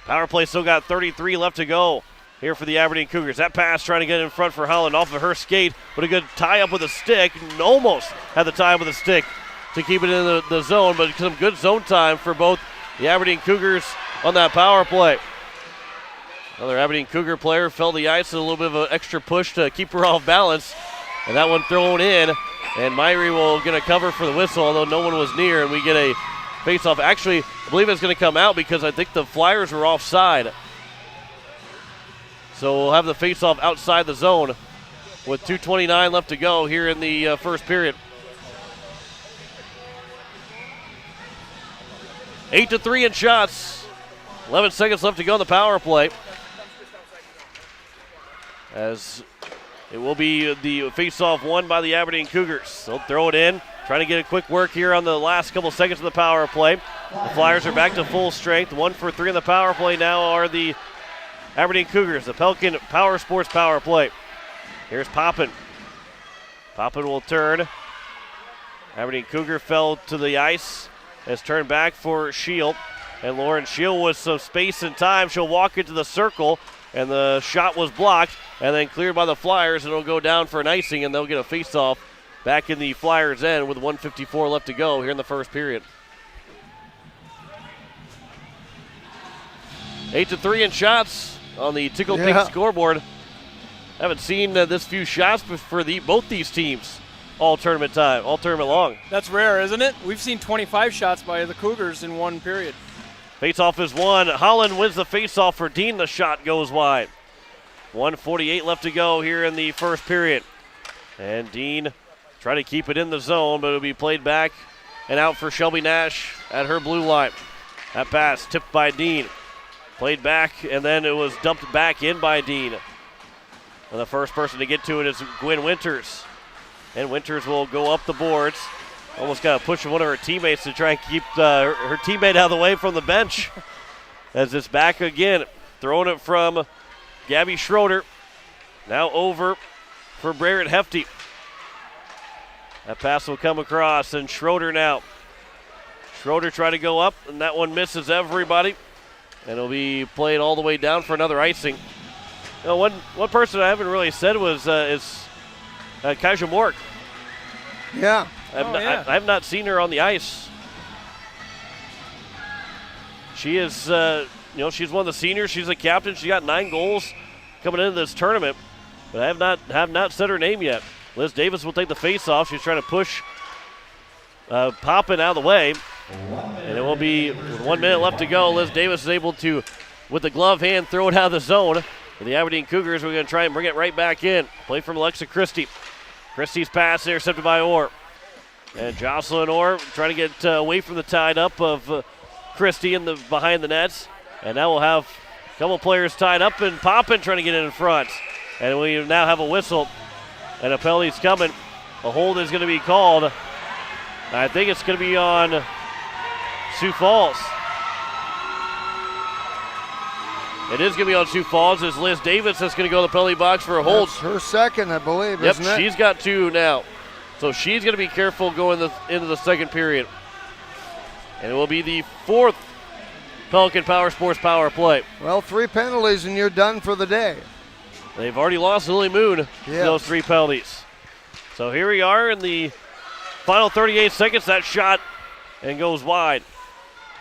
Power play still got 33 left to go here for the Aberdeen Cougars. That pass trying to get in front for Holland off of her skate, but a good tie-up with a stick. Almost had the tie-up with a stick to keep it in the zone, but some good zone time for both the Aberdeen Cougars on that power play. Another Aberdeen Cougar player fell the ice, a little bit of an extra push to keep her off balance. And that one thrown in, and Myrie will get a cover for the whistle, although no one was near, and we get a face-off. Actually, I believe it's going to come out because I think the Flyers were offside. So we'll have the face-off outside the zone with 2:29 left to go here in the first period. 8-3 in shots. 11 seconds left to go in the power play. As it will be the face-off won by the Aberdeen Cougars. They'll throw it in, trying to get a quick work here on the last couple seconds of the power play. The Flyers are back to full strength. 1 for 3 in the power play now are the Aberdeen Cougars, the Pelican Power Sports power play. Here's Poppin. Poppin will turn. Aberdeen Cougar fell to the ice. Has turned back for Shield. And Lauren Shield with some space and time. She'll walk into the circle, and the shot was blocked and then cleared by the Flyers, and it'll go down for an icing, and they'll get a face-off back in the Flyers' end with 1:54 left to go here in the first period. 8-3 in shots on the Tickle Pink scoreboard. Haven't seen this few shots for both these teams all tournament long. That's rare, isn't it? We've seen 25 shots by the Cougars in one period. Face-off is won. Holland wins the face-off for Dean. The shot goes wide. 1:48 left to go here in the first period. And Dean trying to keep it in the zone, but it'll be played back and out for Shelby Nash at her blue line. That pass tipped by Dean. Played back, and then it was dumped back in by Dean. And the first person to get to it is Gwen Winters. And Winters will go up the boards. Almost got to push one of her teammates to try and keep her teammate out of the way from the bench. As it's back again. Throwing it from Gabby Schroeder. Now over for Barrett Hefty. That pass will come across, and Schroeder now. Schroeder trying to go up, and that one misses everybody. And it'll be played all the way down for another icing. You know, one person I haven't really said was is Kaja Mork. Yeah. I have not seen her on the ice. She is, she's one of the seniors. She's a captain. She got 9 goals coming into this tournament, but I have not said her name yet. Liz Davis will take the face-off. She's trying to push Poppin out of the way, and it will be with 1 minute left to go. Liz Davis is able to, with the glove hand, throw it out of the zone. For the Aberdeen Cougars, we're going to try and bring it right back in. Play from Alexa Christie. Christie's pass intercepted by Orr. And Jocelyn Orr trying to get away from the tied up of Christie behind the nets. And now we'll have a couple players tied up, and Poppin trying to get in front. And we now have a whistle, and a penalty's coming. A hold is going to be called. I think it's going to be on Sioux Falls. It is going to be on Sioux Falls as Liz Davis is going to go to the penalty box for a hold. That's her second, I believe, isn't it? Yep, she's got 2 now. So she's going to be careful going into the second period. And it will be the 4th Pelican Power Sports power play. Well, 3 penalties and you're done for the day. They've already lost Lily Moon those 3 penalties. So here we are in the final 38 seconds. That shot and goes wide.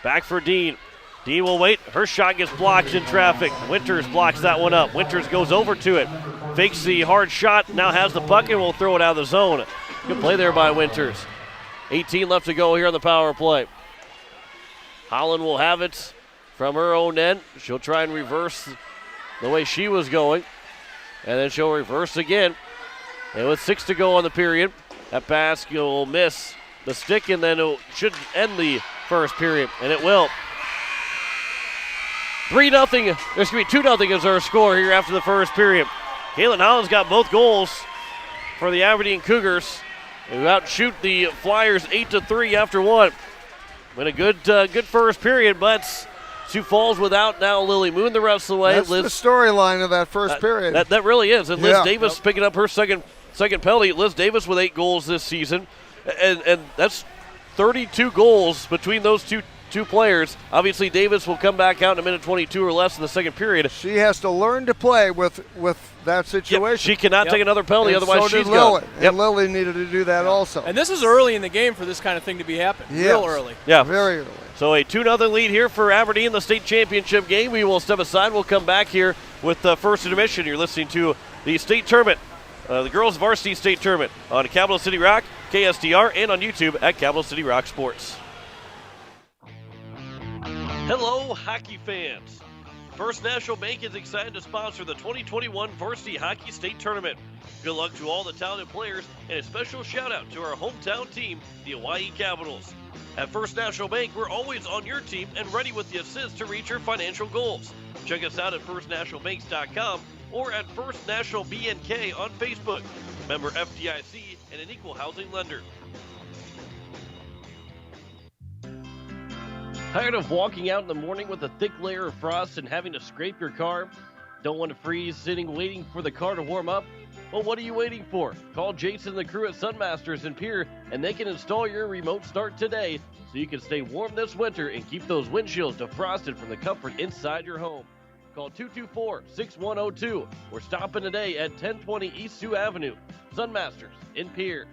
Back for Dean. Dean will wait. Her shot gets blocked in traffic. Winters blocks that one up. Winters goes over to it. Fakes the hard shot. Now has the puck and will throw it out of the zone. Good play there by Winters. 18 left to go here on the power play. Holland will have it from her own end. She'll try and reverse the way she was going. And then she'll reverse again. And with 6 to go on the period, that pass will miss the stick, and then it should end the first period, and it will. 3-0. There's going to be 2-0 as our score here after the first period. Kaitlyn Holland's got both goals for the Aberdeen Cougars, who outshoot the Flyers 8-3 after one. Been a good first period, but Sioux Falls without now Lily Moon the rest of the way. That's the storyline of that first period. That really is. And Liz Yeah. Davis picking up her second penalty. Liz Davis with 8 goals this season. And that's 32 goals between those two players. Obviously, Davis will come back out in a minute 22 or less in the second period. She has to learn to play with that situation. Yep, she cannot take another penalty, and otherwise so she's did Lily. gone. And Lily needed to do that also. And this is early in the game for this kind of thing to be happening. Yes. Real early. Yeah. Very early. So a 2-0 lead here for Aberdeen in the state championship game. We will step aside. We'll come back here with first intermission. You're listening to the state tournament, the girls varsity state tournament on Capital City Rock, KSTR, and on YouTube at Capital City Rock Sports. Hello, hockey fans. First National Bank is excited to sponsor the 2021 Varsity Hockey State Tournament. Good luck to all the talented players, and a special shout out to our hometown team, the Hawaii Capitals. At First National Bank, we're always on your team and ready with the assist to reach your financial goals. Check us out at firstnationalbanks.com or at First National BNK on Facebook. Member FDIC and an equal housing lender. Tired of walking out in the morning with a thick layer of frost and having to scrape your car? Don't want to freeze sitting waiting for the car to warm up? Well, what are you waiting for? Call Jason and the crew at Sunmasters in Pierre, and they can install your remote start today so you can stay warm this winter and keep those windshields defrosted from the comfort inside your home. Call 224-6102 or stop in today at 1020 East Sioux Avenue. Sunmasters in Pierre.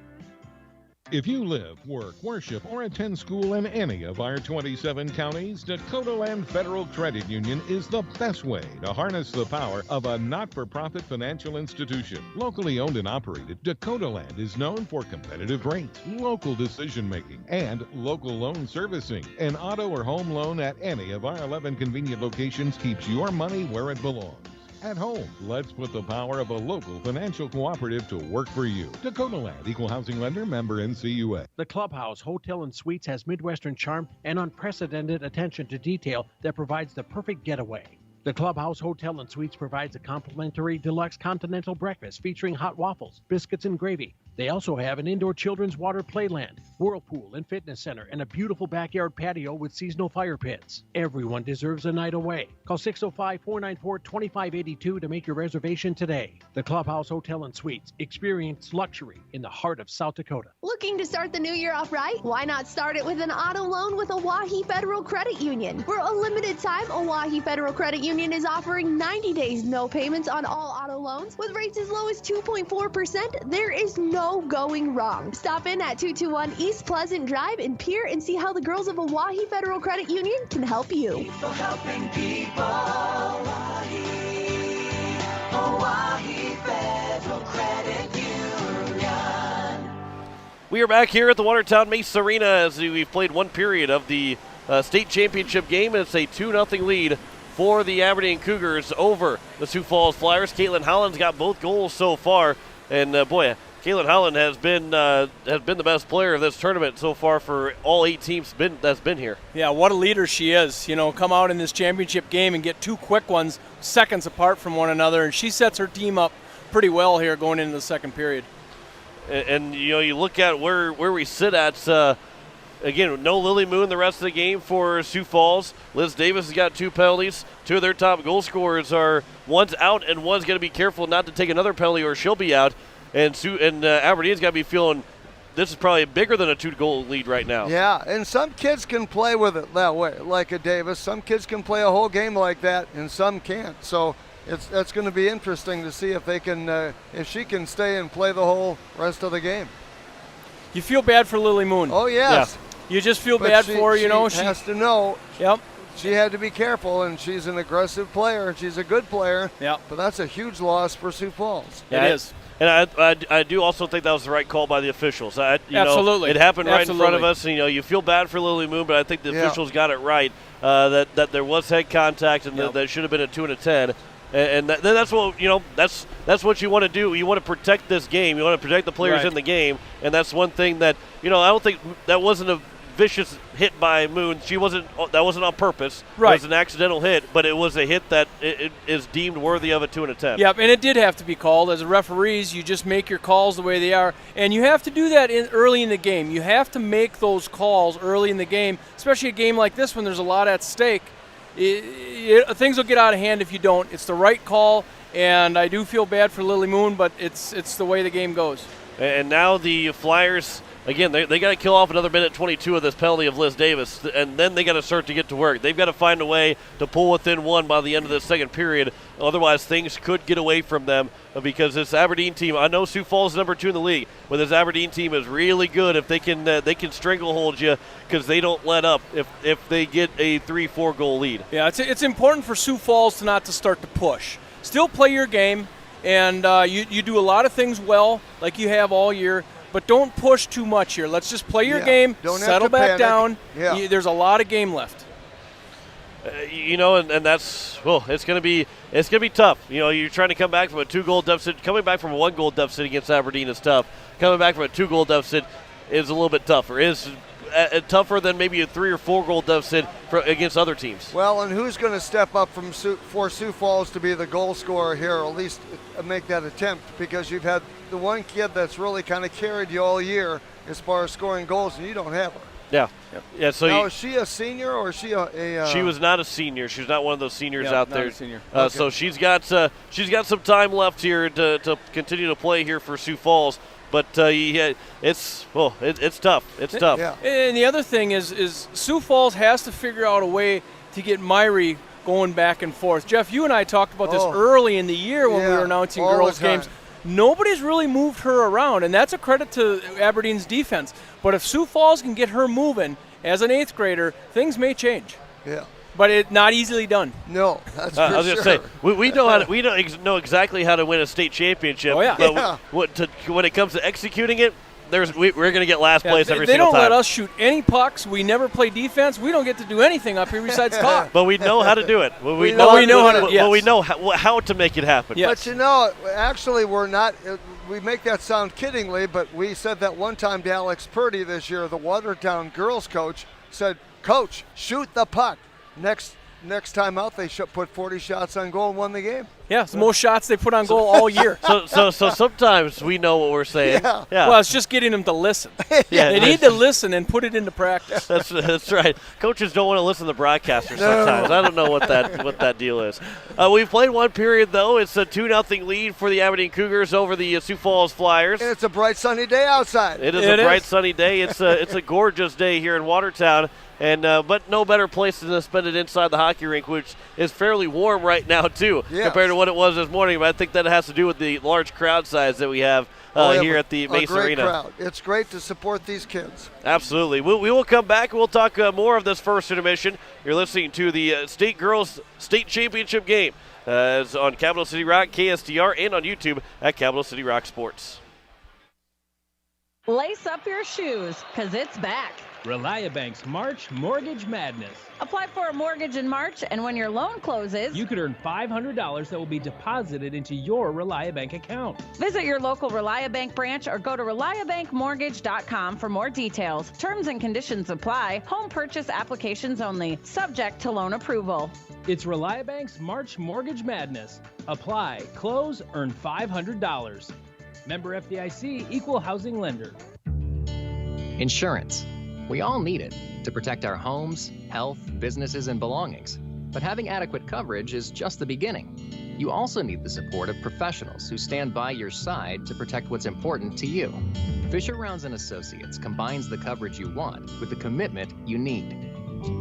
If you live, work, worship, or attend school in any of our 27 counties, Dakota Land Federal Credit Union is the best way to harness the power of a not-for-profit financial institution. Locally owned and operated, Dakota Land is known for competitive rates, local decision-making, and local loan servicing. An auto or home loan at any of our 11 convenient locations keeps your money where it belongs. At home, let's put the power of a local financial cooperative to work for you. Dakota Land, Equal Housing Lender, member NCUA. The Clubhouse Hotel and Suites has Midwestern charm and unprecedented attention to detail that provides the perfect getaway. The Clubhouse Hotel and Suites provides a complimentary deluxe continental breakfast featuring hot waffles, biscuits, and gravy. They also have an indoor children's water playland, whirlpool and fitness center, and a beautiful backyard patio with seasonal fire pits. Everyone deserves a night away. Call 605-494-2582 to make your reservation today. The Clubhouse Hotel and Suites. Experience luxury in the heart of South Dakota. Looking to start the new year off right? Why not start it with an auto loan with Oahe Federal Credit Union? For a limited time, Oahe Federal Credit Union is offering 90 days no payments on all auto loans with rates as low as 2.4%. There is no going wrong. Stop in at 221 East Pleasant Drive in Pierre and see how the girls of Oahe Federal Credit Union can help you. People helping people. Oahe Federal Credit Union. We are back here at the Watertown Mace Arena as we've played one period of the state championship game, and it's a 2-0 lead for the Aberdeen Cougars over the Sioux Falls Flyers. Kaitlyn Holland's got both goals so far, and boy, Kaitlyn Holland has been the best player of this tournament so far for all 8 teams that's been here. Yeah, what a leader she is. You know, come out in this championship game and get 2 quick ones seconds apart from one another, and she sets her team up pretty well here going into the second period. And you know, you look at where we sit at. Again, no Lily Moon the rest of the game for Sioux Falls. Liz Davis has got 2 penalties. 2 of their top goal scorers are one's out and one's got to be careful not to take another penalty or she'll be out. And Aberdeen's got to be feeling this is probably bigger than a 2-goal lead right now. Yeah, and some kids can play with it that way, like a Davis. Some kids can play a whole game like that, and some can't. So that's going to be interesting to see if they can, if she can stay and play the whole rest of the game. You feel bad for Lily Moon. Oh yes. Yeah. You just feel bad for her. You know, she has to know. Yep. She had to be careful, and she's an aggressive player, and she's a good player. Yeah. But that's a huge loss for Sioux Falls. Yeah, it is. And I do also think that was the right call by the officials. Absolutely. It happened right Absolutely. in front of us. And, you feel bad for Lily Moon, but I think the officials got it right, that there was head contact and that should have been a 2 and a 10. And that's what that's what you want to do. You want to protect this game. You want to protect the players in the game, and that's one thing that I don't think that wasn't a vicious hit by Moon. That wasn't on purpose. Right. It was an accidental hit, but it was a hit that it is deemed worthy of a 2 and a 10. Yep, and it did have to be called. As referees, you just make your calls the way they are, and you have to do that early in the game. You have to make those calls early in the game, especially a game like this when there's a lot at stake. things will get out of hand if you don't. It's the right call, and I do feel bad for Lily Moon, but it's the way the game goes. And now the Flyers, again, they got to kill off another minute 22 of this penalty of Liz Davis, and then they got to start to get to work. They've got to find a way to pull within one by the end of the second period. Otherwise, things could get away from them because this Aberdeen team, I know Sioux Falls is number 2 in the league, but this Aberdeen team is really good if they can stranglehold you because they don't let up if they get a 3-4 goal lead. Yeah, it's important for Sioux Falls not to start to push. Still play your game, and you do a lot of things well, like you have all year, but don't push too much here. Let's just play your game, settle back down. Yeah. There's a lot of game left. And that's it's going to be tough. You're trying to come back from a 2-goal deficit. Coming back from a 1-goal deficit against Aberdeen is tough. Coming back from a 2-goal deficit is a little bit tougher. Is tougher than maybe a 3 or 4 goal deficit against other teams. Well, and who's going to step up for Sioux Falls to be the goal scorer here, or at least make that attempt? Because you've had the one kid that's really kind of carried you all year as far as scoring goals, and you don't have her. Yeah. So now, is she a senior or is she a She was not a senior. She's not one of those seniors out not there. A senior. Okay. So she's got some time left here to continue to play here for Sioux Falls. But it's tough. It's tough. Yeah. And the other thing is Sioux Falls has to figure out a way to get Myrie going back and forth. Jeff, you and I talked about this early in the year when we were announcing girls' games. Nobody's really moved her around, and that's a credit to Aberdeen's defense. But if Sioux Falls can get her moving as an 8th grader, things may change. Yeah. But it's not easily done. No, that's for I was going to say we know exactly how to win a state championship. Oh, yeah. But when it comes to executing it, we're going to get last place every single time. They don't let us shoot any pucks. We never play defense. We don't get to do anything up here besides talk. But we know how to do it. We know how to make it happen. Yes. But actually we're not. We make that sound kiddingly, but we said that one time to Alex Purdy this year, the Watertown girls coach, said, "Coach, shoot the puck." Next time out, they put 40 shots on goal and won the game. Yeah, it's the most shots they put on goal all year. So sometimes we know what we're saying. Yeah. Well, it's just getting them to listen. They need to listen and put it into practice. That's right. Coaches don't want to listen to broadcasters sometimes. I don't know what that deal is. We've played one period, though. It's a 2-0 lead for the Aberdeen Cougars over the Sioux Falls Flyers. And it's a bright, sunny day outside. It is a bright, sunny day. It's a gorgeous day here in Watertown. And but no better place than to spend it inside the hockey rink, which is fairly warm right now, too, compared to what it was this morning. But I think that has to do with the large crowd size that we have here at the Mace Arena. A great crowd. It's great to support these kids. Absolutely. We will come back and we'll talk more of this first intermission. You're listening to the State Girls State Championship game. It's on Capital City Rock, KSTR, and on YouTube at Capital City Rock Sports. Lace up your shoes, because it's back. ReliaBank's March Mortgage Madness. Apply for a mortgage in March, and when your loan closes, you could earn $500 that will be deposited into your ReliaBank account. Visit your local ReliaBank branch or go to ReliaBankMortgage.com for more details. Terms and conditions apply. Home purchase applications only. Subject to loan approval. It's ReliaBank's March Mortgage Madness. Apply, close, earn $500. Member FDIC, Equal Housing Lender. Insurance. We all need it to protect our homes, health, businesses, and belongings. But having adequate coverage is just the beginning. You also need the support of professionals who stand by your side to protect what's important to you. Fisher Rounds & Associates combines the coverage you want with the commitment you need.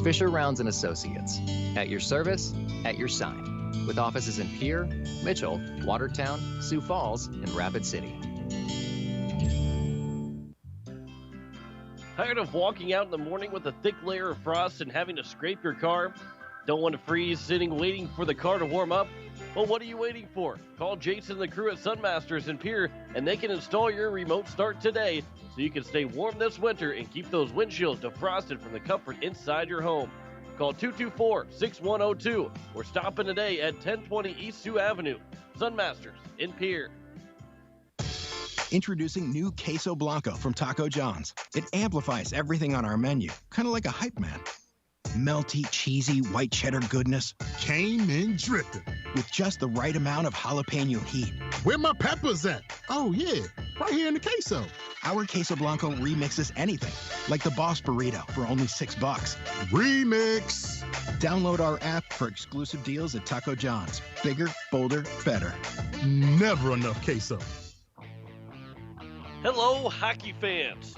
Fisher Rounds & Associates. At your service, at your side. With offices in Pierre, Mitchell, Watertown, Sioux Falls, and Rapid City. Tired of walking out in the morning with a thick layer of frost and having to scrape your car? Don't want to freeze sitting waiting for the car to warm up? Well, what are you waiting for? Call Jason and the crew at Sunmasters in Pierre, and they can install your remote start today so you can stay warm this winter and keep those windshields defrosted from the comfort inside your home. Call 224-6102 or stop in today at 1020 East Sioux Avenue. Sunmasters in Pierre. Introducing new Queso Blanco from Taco John's. It amplifies everything on our menu, kind of like a hype man. Melty, cheesy, white cheddar goodness. Came in dripping. With just the right amount of jalapeno heat. Where my peppers at? Oh, yeah. right here in the queso. Our Queso Blanco remixes anything, like the Boss Burrito for only $6. Remix. Download our app for exclusive deals at Taco John's. Bigger, bolder, better. Never enough queso. Hello, hockey fans.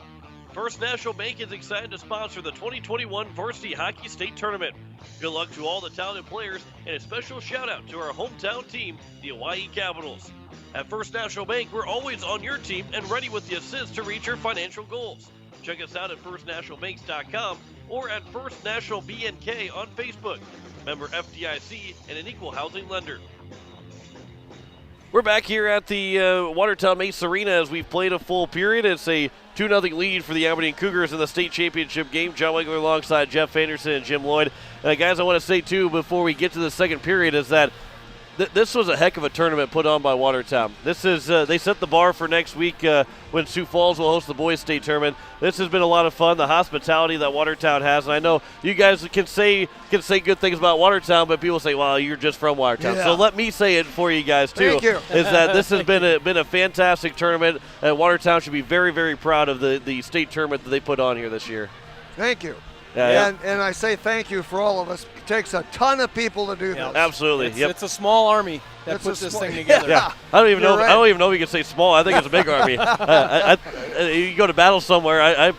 First National Bank is excited to sponsor the 2021 Varsity Hockey State Tournament. Good luck to all the talented players, and a special shout out to our hometown team, the Hawaii Capitals. At First National Bank, we're always on your team and ready with the assist to reach your financial goals. Check us out at firstnationalbanks.com or at First National BNK on Facebook. Member FDIC and an equal housing lender. We're back here at the Watertown Mace Arena as we've played a full period. It's a 2-0 lead for the Aberdeen Cougars in the state championship game. John Wegler alongside Jeff Anderson and Jim Lloyd. Guys, I want to say, too, before we get to the second period, is that this was a heck of a tournament put on by Watertown. This is they set the bar for next week when Sioux Falls will host the boys' state tournament. This has been a lot of fun. The hospitality that Watertown has, and I know you guys can say good things about Watertown, but people say, "Well, you're just from Watertown." Yeah. So let me say it for you guys too. Thank you. Is that this has been a fantastic tournament, and Watertown should be very, very proud of the state tournament that they put on here this year. Thank you. Yeah. And I say thank you for all of us. It takes a ton of people to do this. Absolutely. It's a small army that puts this thing together. Yeah. I don't even know if we can say small. I think it's a big army. You go to battle somewhere, I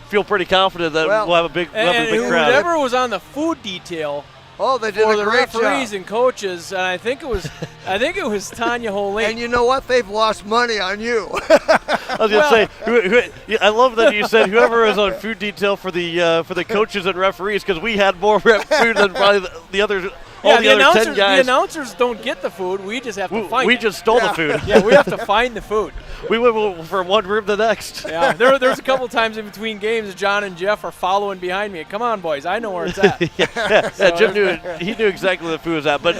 feel pretty confident that we'll have a big crowd. Whoever was on the food detail. Oh, they did for a the great referees job. and coaches, and I think it was Tanya Holland. And you know what? They've lost money on you. I was going to say, I love that you said whoever was on food detail for the coaches and referees, because we had more food than probably the other. All the other 10 guys. The announcers don't get the food. We just have to find it. We just stole the food. Yeah, we have to find the food. We went from one room to the next. Yeah, there's a couple times in between games John and Jeff are following behind me. Come on, boys. I know where it's at. Jim knew exactly where the food was at. But,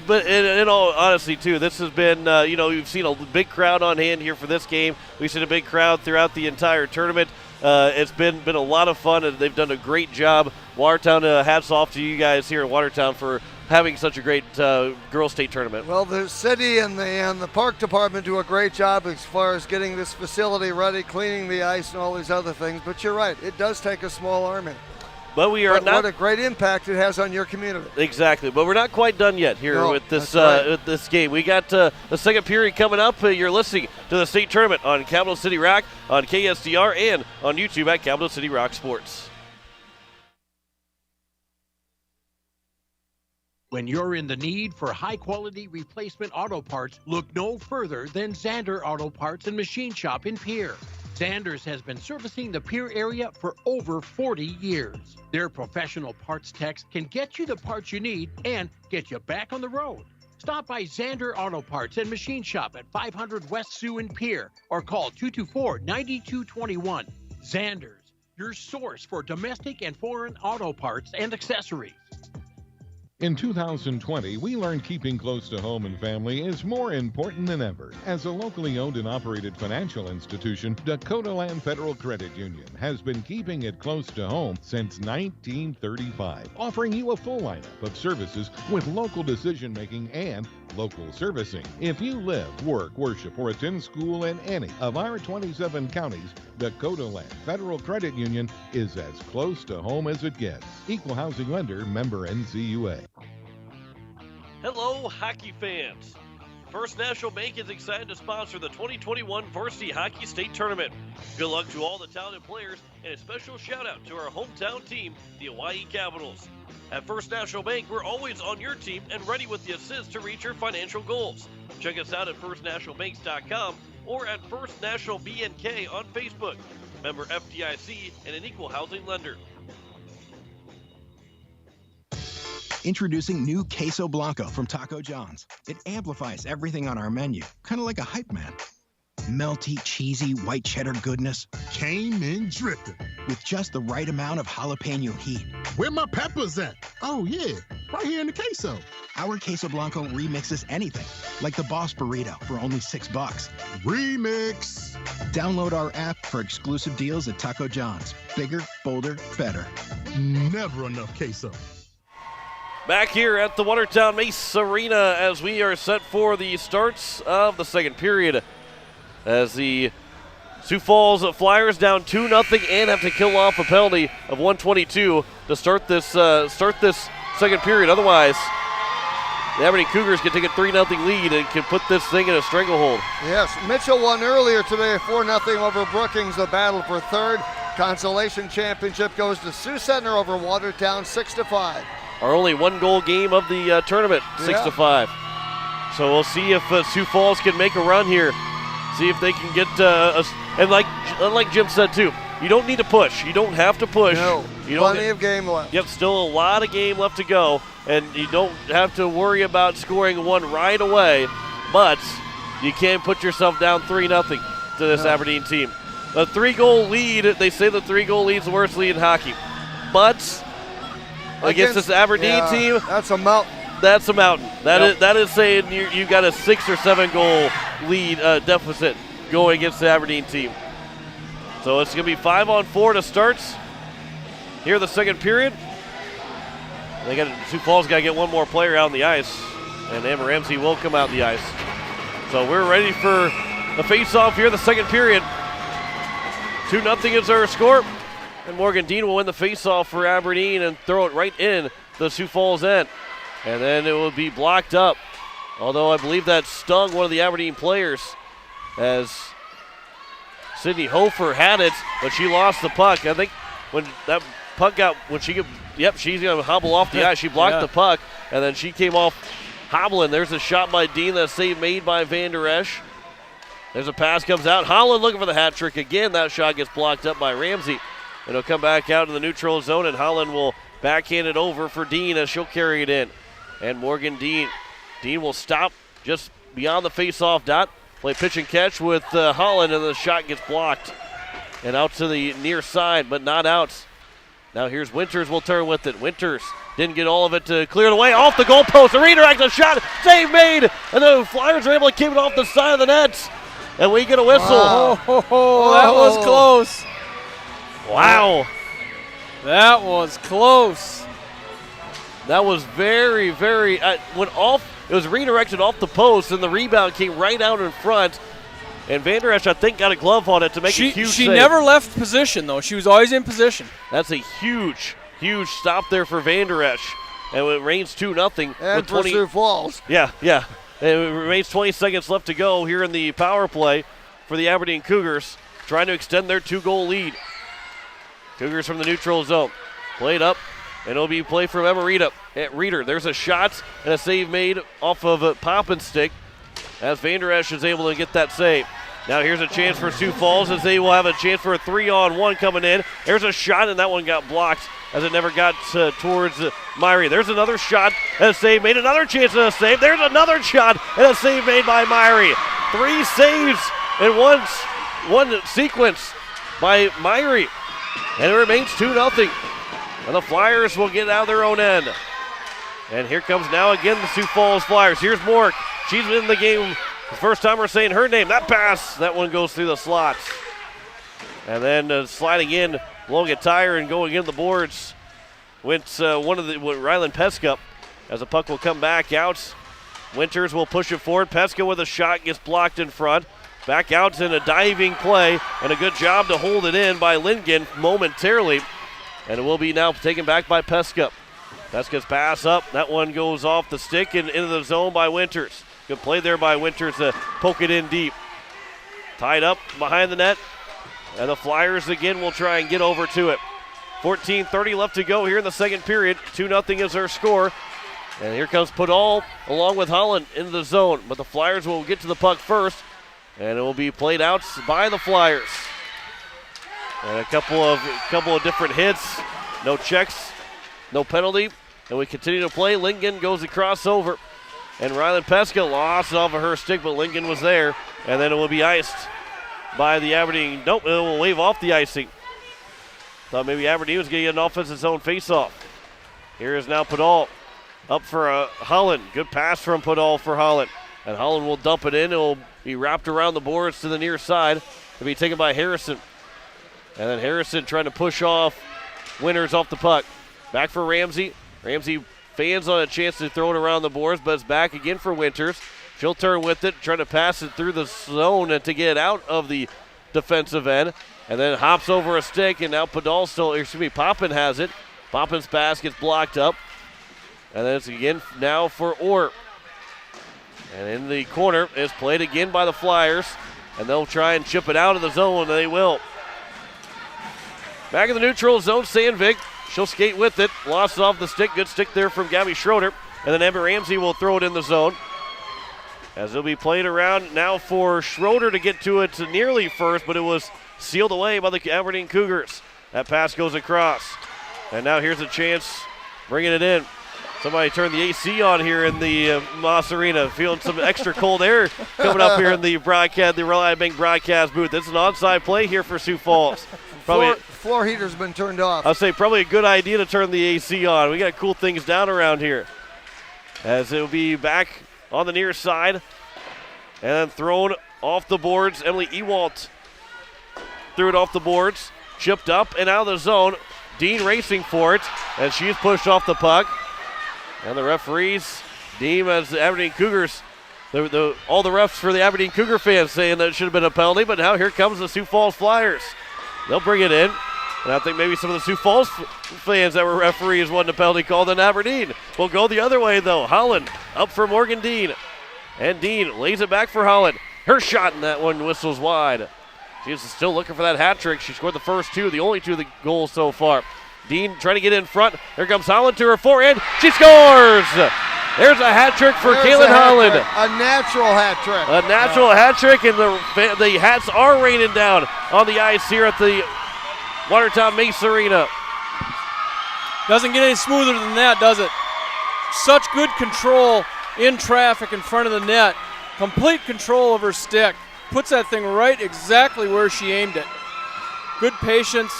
but in all honesty, too, this has been, we've seen a big crowd on hand here for this game. We've seen a big crowd throughout the entire tournament. It's been a lot of fun, and they've done a great job. Watertown, hats off to you guys here in Watertown for having such a great girls' state tournament. Well, the city and the park department do a great job as far as getting this facility ready, cleaning the ice and all these other things. But you're right, it does take a small army. But what a great impact it has on your community. Exactly. But we're not quite done yet here with this game. We got the second period coming up. You're listening to the state tournament on Capital City Rock, on KSDR, and on YouTube at Capital City Rock Sports. When you're in the need for high-quality replacement auto parts, look no further than Zander Auto Parts and Machine Shop in Pierre. Zanders has been servicing the Pierre area for over 40 years. Their professional parts techs can get you the parts you need and get you back on the road. Stop by Zander Auto Parts and Machine Shop at 500 West Sioux in Pierre or call 224-9221. Zanders, your source for domestic and foreign auto parts and accessories. In 2020, we learned keeping close to home and family is more important than ever. As a locally owned and operated financial institution, Dakota Land Federal Credit Union has been keeping it close to home since 1935, offering you a full lineup of services with local decision-making and local servicing. If you live, work, worship, or attend school in any of our 27 counties, Dakota Land Federal Credit Union is as close to home as it gets. Equal housing lender, member NCUA. Hello, hockey fans. First National Bank is excited to sponsor the 2021 Varsity Hockey State Tournament. Good luck to all the talented players, and a special shout out to our hometown team, the Hawaii Capitals. At First National Bank, we're always on your team and ready with the assist to reach your financial goals. Check us out at firstnationalbanks.com or at First National BNK on Facebook. Member FDIC and an equal housing lender. Introducing new Queso Blanco from Taco John's. It amplifies everything on our menu, kind of like a hype man. Melty, cheesy, white cheddar goodness Came in dripping. with just the right amount of jalapeno heat. Where my peppers at? Oh, yeah, right here in the queso. Our Queso Blanco remixes anything, like the Boss Burrito for only $6. Remix. Download our app for exclusive deals at Taco John's. Bigger, bolder, better. Never enough queso. Back here at the Watertown Mace Arena as we are set for the starts of the second period. as the Sioux Falls Flyers down 2-0 and have to kill off a penalty of 1:22 to start this second period. Otherwise, the Aberdeen Cougars can take a 3-0 lead and can put this thing in a stranglehold. Yes, Mitchell won earlier today 4-0 over Brookings, the battle for third. Consolation championship goes to Sioux Center over Watertown 6-5. Our only 1-goal game of the tournament, 6-5. So we'll see if Sioux Falls can make a run here. See if they can get and like Jim said too, you don't need to push. You don't have to push. No, plenty of game left. Yep, still a lot of game left to go, and you don't have to worry about scoring one right away, but you can't put yourself down 3-0 to this Aberdeen team. A 3-goal lead, they say the 3-goal lead is the worst lead in hockey, but against this Aberdeen team, that's a mountain. That's a mountain. That is saying you got a 6 or 7 goal lead deficit going against the Aberdeen team. So it's going to be 5-on-4 to start here the second period. Sioux Falls got to get one more player out on the ice, and Amber Ramsey will come out on the ice. So we're ready for the face-off here the second period. 2-0 is our score, and Morgan Dean will win the face-off for Aberdeen and throw it right in the Sioux Falls end. And then it will be blocked up. Although I believe that stung one of the Aberdeen players as Sydney Hofer had it, but she lost the puck. I think when that puck she's going to hobble off the ice. She blocked the puck, and then she came off hobbling. There's a shot by Dean, that save made by Van Der Esch. There's a pass comes out. Holland looking for the hat trick again. That shot gets blocked up by Ramsey. And it'll come back out in the neutral zone, and Holland will backhand it over for Dean as she'll carry it in. And Morgan Dean will stop just beyond the face-off dot. Play pitch and catch with Holland, and the shot gets blocked. And out to the near side, but not out. Now here's Winters will turn with it. Winters didn't get all of it to clear the way. Off the goalpost, a redirect, a shot, save made. And the Flyers are able to keep it off the side of the net. And we get a whistle. Oh, that was close. Wow. That was close. That was very, very, went off. It was redirected off the post, and the rebound came right out in front. And Van Der Esch, I think, got a glove on it to make a huge She save. never left position, though. She was always in position. That's a huge, huge stop there for Van Der Esch. And it remains 2-0. And for Sioux Falls. Yeah. And it remains 20 seconds left to go here in the power play for the Aberdeen Cougars, trying to extend their 2-goal lead. Cougars from the neutral zone. Played up. And it'll be play from Emma Reeder. There's a shot and a save made off of a pop and stick as Van Der Esch is able to get that save. Now here's a chance for Sioux Falls as they will have a chance for a 3-on-1 coming in. There's a shot, and that one got blocked as it never got towards Myrie. There's another shot and a save made. Another chance and a save. There's another shot and a save made by Myrie. 3 saves in one sequence by Myrie. And it remains 2-0. And the Flyers will get out of their own end. And here comes now again the Sioux Falls Flyers. Here's Mork. She's been in the game the first time we're saying her name. That pass, that one goes through the slots. And then sliding in, blowing a tire and going in the boards went Rylan Peska as the puck will come back out. Winters will push it forward. Peska with a shot gets blocked in front. Back out in a diving play, and a good job to hold it in by Lindgren momentarily. And it will be now taken back by Peska. Peska's pass up. That one goes off the stick and into the zone by Winters. Good play there by Winters to poke it in deep. Tied up behind the net. And the Flyers again will try and get over to it. 14:30 left to go here in the second period. 2-0 is our score. And here comes Podol along with Holland into the zone. But the Flyers will get to the puck first. And it will be played out by the Flyers. And a couple of different hits. No checks, no penalty. And we continue to play. Lingen goes across over. And Rylan Peska lost it off of her stick, but Lingen was there. And then it will be iced by the Aberdeen. Nope, it will wave off the icing. Thought maybe Aberdeen was going to get an offensive zone faceoff. Here is now Podol up for Holland. Good pass from Podol for Holland. And Holland will dump it in. It will be wrapped around the boards to the near side. It'll be taken by Harrison. And then Harrison trying to push off Winters off the puck. Back for Ramsey. Ramsey fans on a chance to throw it around the boards, but it's back again for Winters. She'll turn with it, trying to pass it through the zone and to get out of the defensive end. And then hops over a stick, and now Poppin has it. Poppin's pass gets blocked up. And then it's again now for Orr. And in the corner is played again by the Flyers. And they'll try and chip it out of the zone, and they will. Back in the neutral zone, Sandvik. She'll skate with it. Lost off the stick. Good stick there from Gabby Schroeder. And then Emma Ramsey will throw it in the zone. As it'll be played around now for Schroeder to get to it nearly first, but it was sealed away by the Aberdeen Cougars. That pass goes across. And now here's a chance, bringing it in. Somebody turned the AC on here in the Moss Arena, feeling some extra cold air coming up here in the Reliant Bank broadcast booth. This is an onside play here for Sioux Falls. Floor heater's been turned off. I'll say probably a good idea to turn the AC on. We got to cool things down around here. As it will be back on the near side and then thrown off the boards. Emily Ewalt threw it off the boards, chipped up and out of the zone. Dean racing for it, and she's pushed off the puck. And the referees deem as the Aberdeen Cougars, all the refs for the Aberdeen Cougar fans saying that it should have been a penalty, but now here comes the Sioux Falls Flyers. They'll bring it in. And I think maybe some of the Sioux Falls fans that were referees wanted a penalty call than Aberdeen. We'll go the other way, though. Holland up for Morgan Dean. And Dean lays it back for Holland. Her shot in that one whistles wide. She's still looking for that hat trick. She scored the first two, the only two of the goals so far. Dean trying to get in front. Here comes Holland to her forehand. She scores! There's a hat trick for Kaitlyn Holland. A natural hat trick. A natural hat trick, and the hats are raining down on the ice here at the Watertown Mace Arena. Doesn't get any smoother than that, does it? Such good control in traffic in front of the net. Complete control of her stick. Puts that thing right exactly where she aimed it. Good patience.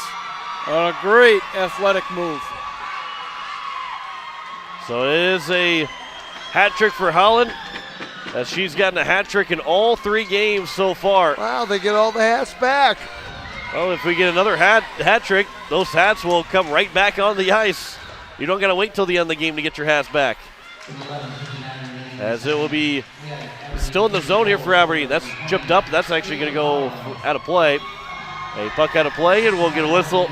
A great athletic move. So it is a hat trick for Holland, as she's gotten a hat trick in all 3 games so far. Wow, they get all the hats back. Well, if we get another hat trick, those hats will come right back on the ice. You don't got to wait till the end of the game to get your hats back. As it will be still in the zone here for Aberdeen. That's chipped up. That's actually going to go out of play. A puck out of play, and we'll get a whistle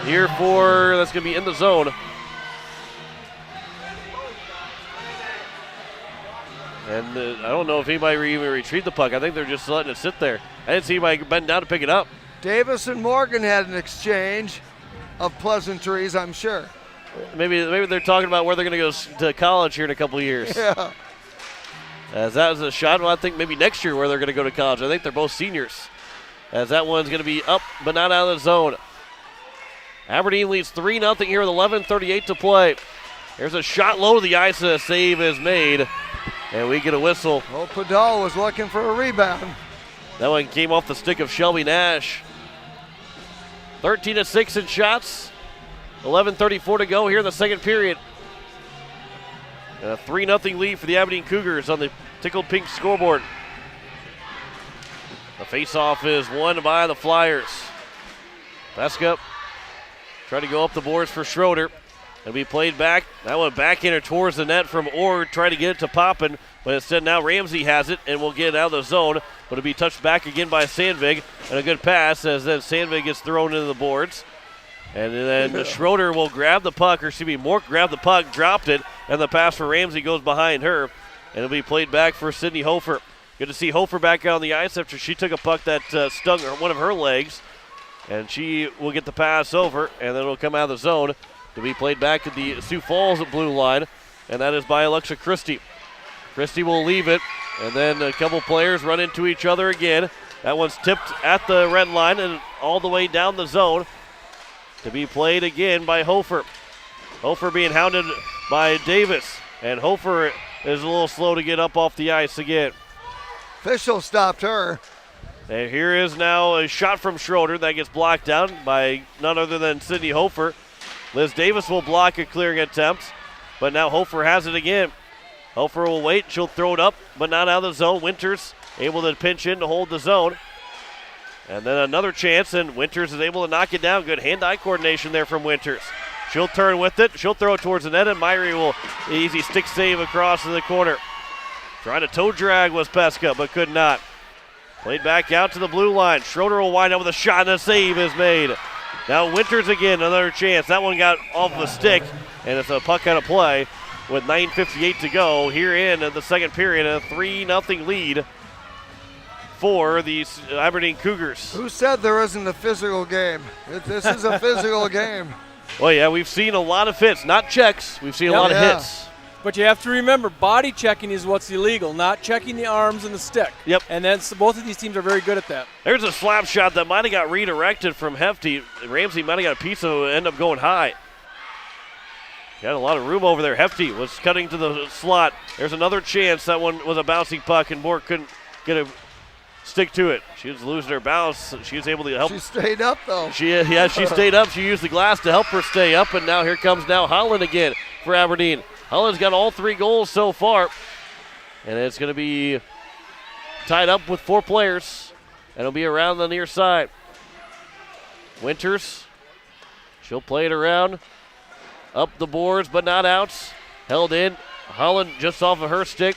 here that's going to be in the zone. And I don't know if anybody even retrieved the puck. I think they're just letting it sit there. I didn't see anybody bend down to pick it up. Davis and Morgan had an exchange of pleasantries, I'm sure. Maybe they're talking about where they're going to go to college here in a couple of years. Yeah. As that was a shot, well, I think maybe next year where they're going to go to college. I think they're both seniors. As that one's going to be up but not out of the zone. Aberdeen leads 3-0 here with 11:38 to play. There's a shot low to the ice, and a save is made. And we get a whistle. Oh, Padal was looking for a rebound. That one came off the stick of Shelby Nash. 13-6 in shots. 11:34 to go here in the second period. And a 3-0 lead for the Aberdeen Cougars on the tickled pink scoreboard. The faceoff is won by the Flyers. Peska trying to go up the boards for Schroeder. It'll be played back. That one backhander towards the net from Orr, trying to get it to Poppin, but instead now Ramsey has it and will get it out of the zone, but it'll be touched back again by Sandvig, and a good pass as then Sandvig gets thrown into the boards. And then Schroeder will grab the puck, Mork grabbed the puck, dropped it, and the pass for Ramsey goes behind her, and it'll be played back for Sydney Hofer. Good to see Hofer back out on the ice after she took a puck that stung one of her legs, and she will get the pass over, and then it'll come out of the zone to be played back to the Sioux Falls blue line, and that is by Alexa Christie. Christie will leave it, and then a couple players run into each other again. That one's tipped at the red line and all the way down the zone to be played again by Hofer. Hofer being hounded by Davis, and Hofer is a little slow to get up off the ice again. Official stopped her. And here is now a shot from Schroeder that gets blocked down by none other than Sydney Hofer. Liz Davis will block a clearing attempt, but now Hofer has it again. Hofer will wait. She'll throw it up, but not out of the zone. Winters able to pinch in to hold the zone. And then another chance, and Winters is able to knock it down. Good hand-eye coordination there from Winters. She'll turn with it. She'll throw it towards the net, and Myrie will easy stick save across to the corner. Trying to toe drag was Peska, but could not. Played back out to the blue line. Schroeder will wind up with a shot, and a save is made. Now Winters again, another chance. That one got off the stick, and it's a puck out of play with 9:58 to go here in the second period. A 3-0 lead for the Aberdeen Cougars. Who said there isn't a physical game? This is a physical game. Well, yeah, we've seen a lot of hits, not checks. We've seen a lot of hits. But you have to remember, body checking is what's illegal, not checking the arms and the stick. Yep. And that's both of these teams are very good at that. There's a slap shot that might have got redirected from Hefty. Ramsey might have got a piece of it, end up going high. Got a lot of room over there. Hefty was cutting to the slot. There's another chance. That one was a bouncing puck, and Bork couldn't get a stick to it. She was losing her balance. She was able to help. She stayed up, though. She stayed up. She used the glass to help her stay up, and now here comes Holland again for Aberdeen. Holland's got all 3 goals so far, and it's going to be tied up with 4 players, and it'll be around the near side. Winters, she'll play it around, up the boards, but not outs. Held in. Holland just off of her stick,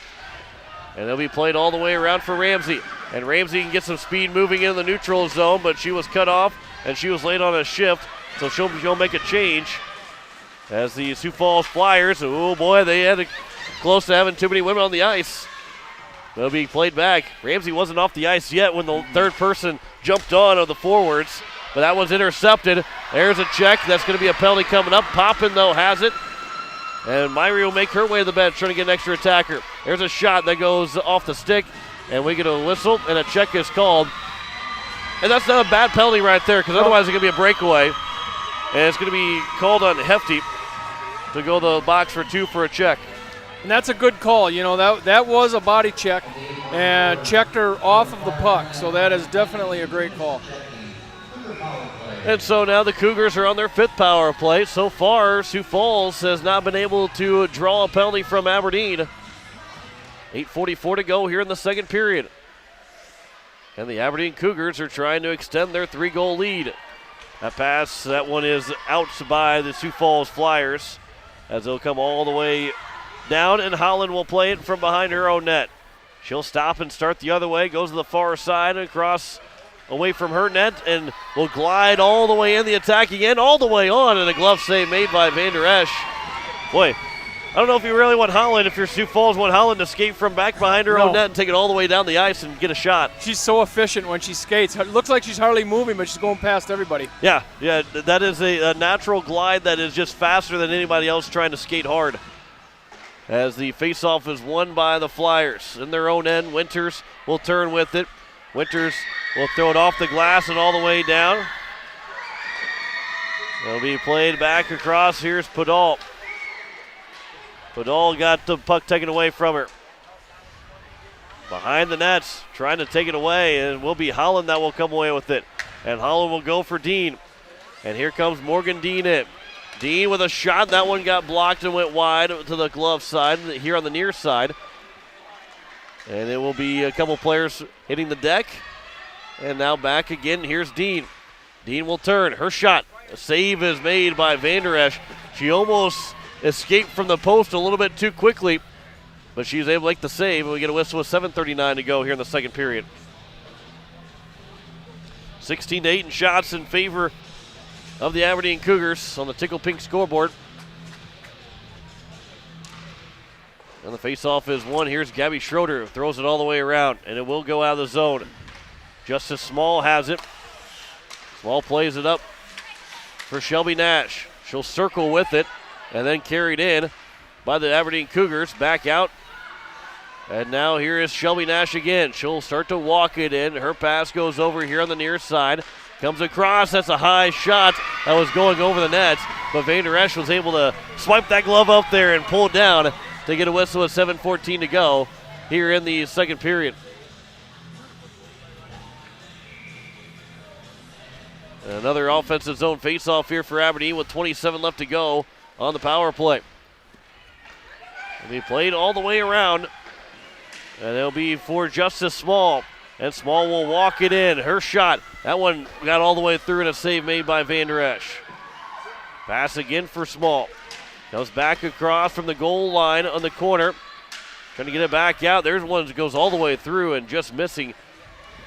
and it'll be played all the way around for Ramsey. And Ramsey can get some speed moving in the neutral zone, but she was cut off, and she was late on a shift, so she'll make a change. As the Sioux Falls Flyers, oh boy, they had close to having too many women on the ice. They'll be played back. Ramsey wasn't off the ice yet when the third person jumped on of the forwards, but that one's intercepted. There's a check. That's going to be a penalty coming up. Poppin, though, has it. And Myrie will make her way to the bench, trying to get an extra attacker. There's a shot that goes off the stick, and we get a whistle, and a check is called. And that's not a bad penalty right there, because otherwise it's going to be a breakaway. And it's going to be called on Hefty to go to the box for 2 for a check. And that's a good call. You know, that was a body check and checked her off of the puck. So that is definitely a great call. And so now the Cougars are on their 5th power play. So far, Sioux Falls has not been able to draw a penalty from Aberdeen. 8:44 to go here in the second period. And the Aberdeen Cougars are trying to extend their 3-goal lead. That pass, that one is out by the Sioux Falls Flyers, as they'll come all the way down, and Holland will play it from behind her own net. She'll stop and start the other way, goes to the far side and across away from her net, and will glide all the way in the attack again, all the way on, and a glove save made by Van Der Esch. Boy, I don't know if you really want Holland, if you're Sioux Falls, want Holland to skate from back behind her own net and take it all the way down the ice and get a shot. She's so efficient when she skates. It looks like she's hardly moving, but she's going past everybody. Yeah, that is a natural glide that is just faster than anybody else trying to skate hard. As the faceoff is won by the Flyers. In their own end, Winters will turn with it. Winters will throw it off the glass and all the way down. It'll be played back across. Here's Podol. Podol got the puck taken away from her. Behind the nets, trying to take it away, and it will be Holland that will come away with it. And Holland will go for Dean. And here comes Morgan Dean in. Dean with a shot. That one got blocked and went wide to the glove side here on the near side. And it will be a couple players hitting the deck. And now back again. Here's Dean. Dean will turn. Her shot. A save is made by Van Der Esch. She almost escaped from the post a little bit too quickly, but she's able to make the save, and we get a whistle with 7:39 to go here in the second period. 16-8 in shots in favor of the Aberdeen Cougars on the Tickle Pink scoreboard. And the faceoff is won. Here's Gabby Schroeder, throws it all the way around, and it will go out of the zone. Justice Small has it. Small plays it up for Shelby Nash. She'll circle with it, and then carried in by the Aberdeen Cougars. Back out. And now here is Shelby Nash again. She'll start to walk it in. Her pass goes over here on the near side. Comes across. That's a high shot that was going over the net. But Van Der Esch was able to swipe that glove up there and pull it down to get a whistle with 7:14 to go here in the second period. Another offensive zone faceoff here for Aberdeen with 27 left to go on the power play. And he played all the way around. And it'll be for Justice Small. And Small will walk it in. Her shot. That one got all the way through, and a save made by Van Der Esch. Pass again for Small. Goes back across from the goal line on the corner. Trying to get it back out. There's one that goes all the way through and just missing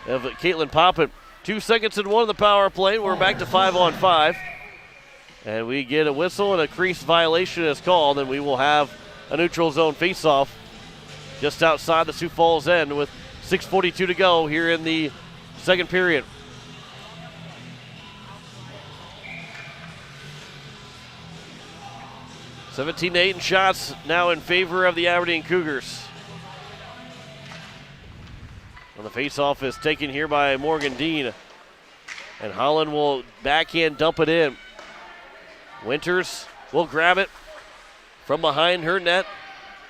of Kaitlyn Poppin. 2 seconds and 1 of the power play. We're back to 5-on-5. And we get a whistle and a crease violation is called, and we will have a neutral zone faceoff just outside the Sioux Falls end with 6:42 to go here in the second period. (17-8) shots now in favor of the Aberdeen Cougars. And the faceoff is taken here by Morgan Dean. And Holland will backhand dump it in. Winters will grab it from behind her net.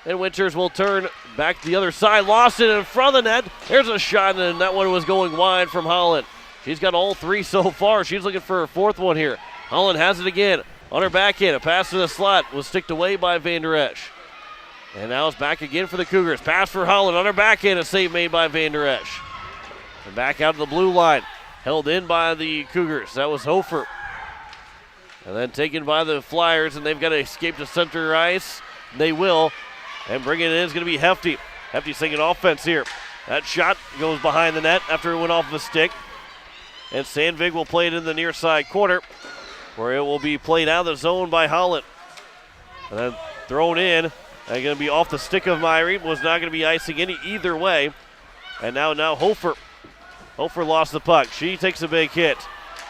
And Winters will turn back to the other side. Lost it in front of the net. There's a shot, and that one was going wide from Holland. She's got all 3 so far. She's looking for her 4th one here. Holland has it again. On her backhand, a pass to the slot was sticked away by Van Der Esch. And now it's back again for the Cougars. Pass for Holland on her backhand, a save made by Van Der Esch. And back out to the blue line, held in by the Cougars. That was Hofer. And then taken by the Flyers, and they've got to escape to center ice. They will. And bringing it in is going to be Hefty. Hefty's thinking offense here. That shot goes behind the net after it went off the stick. And Sandvig will play it in the near side corner, where it will be played out of the zone by Holland. And then thrown in. And going to be off the stick of Myrie. Was not going to be icing either way. And now Hofer. Hofer lost the puck. She takes a big hit.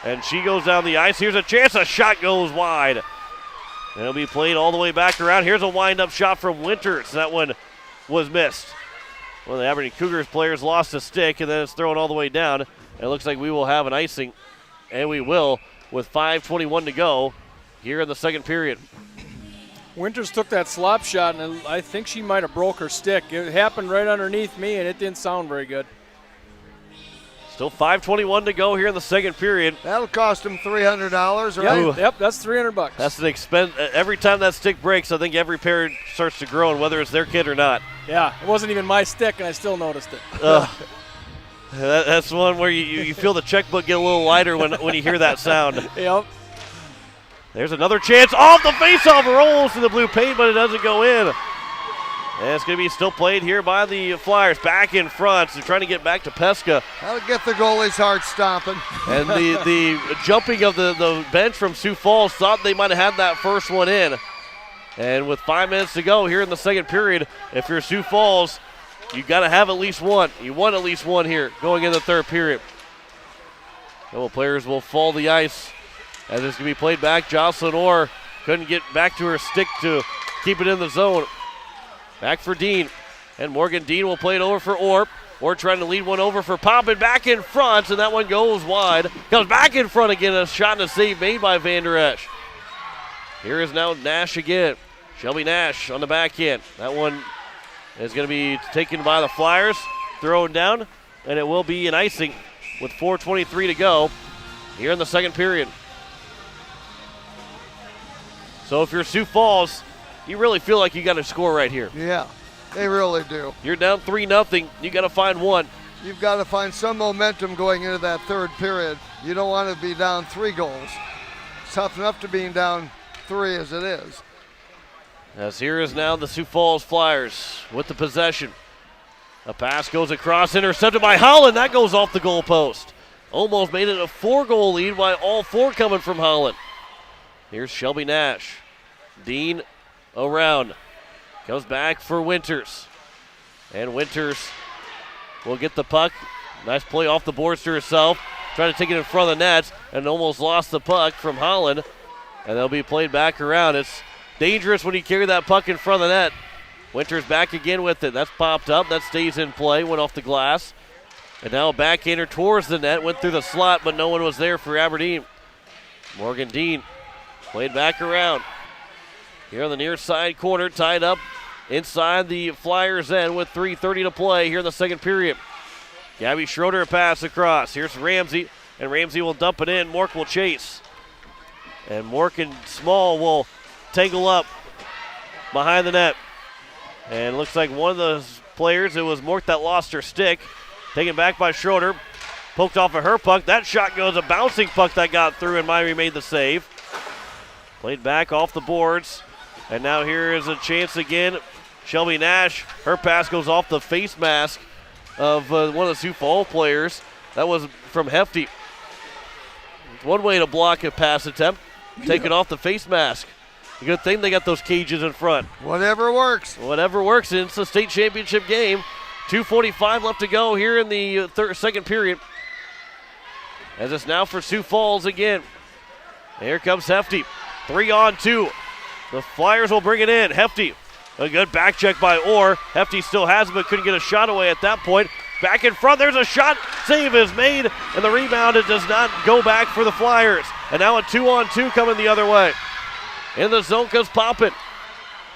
And she goes down the ice. Here's a chance. A shot goes wide. And it'll be played all the way back around. Here's a wind-up shot from Winters. That one was missed. One of the Aberdeen Cougars players lost a stick, and then it's thrown all the way down. And it looks like we will have an icing. And we will, with 5:21 to go here in the second period. Winters took that slop shot, and I think she might have broke her stick. It happened right underneath me, and it didn't sound very good. Still 5:21 to go here in the second period. That'll cost him $300, right? Yep, that's $300. That's an expense. Every time that stick breaks, I think every pair starts to groan, whether it's their kid or not. Yeah, it wasn't even my stick, and I still noticed it. That's one where you feel the checkbook get a little lighter when you hear that sound. Yep. There's another chance. Off the faceoff, rolls to the blue paint, but it doesn't go in. And it's going to be still played here by the Flyers. Back in front. They're trying to get back to Pesca. That'll get the goalie's heart stomping. And the jumping of the bench from Sioux Falls thought they might have had that first one in. And with 5 minutes to go here in the second period, if you're Sioux Falls, you've got to have at least one. You want at least one here going in the third period. Couple players will fall the ice as it's going to be played back. Jocelyn Orr couldn't get back to her stick to keep it in the zone. Back for Dean. And Morgan Dean will play it over for Orr. Orr trying to lead one over for Poppin. Back in front, and that one goes wide. Comes back in front again. A shot and a save made by Van Der Esch. Here is now Nash again. Shelby Nash on the backhand. That one is going to be taken by the Flyers. Thrown down, and it will be an icing with 4:23 to go here in the second period. So if you're Sioux Falls, you really feel like you got to score right here. Yeah, they really do. You're down 3-0. You got to find one. You've got to find some momentum going into that third period. You don't want to be down 3 goals. It's tough enough to being down 3 as it is. As here is now the Sioux Falls Flyers with the possession. A pass goes across, intercepted by Holland. That goes off the goal post. Almost made it a 4-goal lead by all 4 coming from Holland. Here's Shelby Nash. Dean around. Goes back for Winters. And Winters will get the puck. Nice play off the boards to herself. Trying to take it in front of the net and almost lost the puck from Holland. And they'll be played back around. It's dangerous when you carry that puck in front of the net. Winters back again with it. That's popped up. That stays in play. Went off the glass. And now a backhander towards the net. Went through the slot, but no one was there for Aberdeen. Morgan Dean played back around. Here on the near side corner, tied up inside the Flyers end with 3:30 to play here in the second period. Gabby Schroeder a pass across. Here's Ramsey, and Ramsey will dump it in. Mork will chase. And Mork and Small will tangle up behind the net. And it looks like one of the players, it was Mork that lost her stick. Taken back by Schroeder. Poked off of her puck. That shot goes a bouncing puck that got through, and Myrie made the save. Played back off the boards. And now here is a chance again Shelby Nash, her pass goes off the face mask of one of the Sioux Falls players. That was from Hefty. One way to block a pass attempt, take it off the face mask. A good thing they got those cages in front. Whatever works. Whatever works. It's a state championship game. 2:45 left to go here in the second period. As it's now for Sioux Falls again. Here comes Hefty. 3-on-2. The Flyers will bring it in. Hefty. A good back check by Orr. Hefty still has it, but couldn't get a shot away at that point. Back in front, there's a shot. Save is made, and the rebound, it does not go back for the Flyers. And now a 2-on-2 coming the other way. In the zone comes Poppin.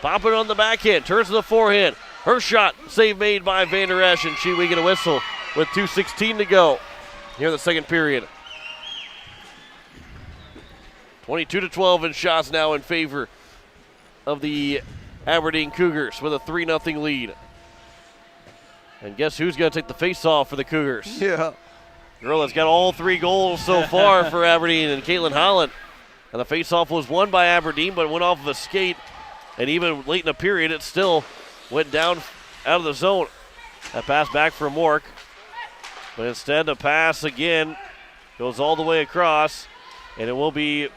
Poppin on the backhand, turns to the forehand. Her shot, save made by Van Der Esch, and we get a whistle with 2:16 to go here in the second period. 22-12 in shots now in favor of the Aberdeen Cougars with a 3-0 lead. And guess who's going to take the face-off for the Cougars? Yeah. Girl that's got all 3 goals so far for Aberdeen, and Kaitlyn Holland. And the face-off was won by Aberdeen, but it went off of a skate. And even late in the period, it still went down out of the zone. That pass back for Mork. But instead, the pass again goes all the way across. And it will be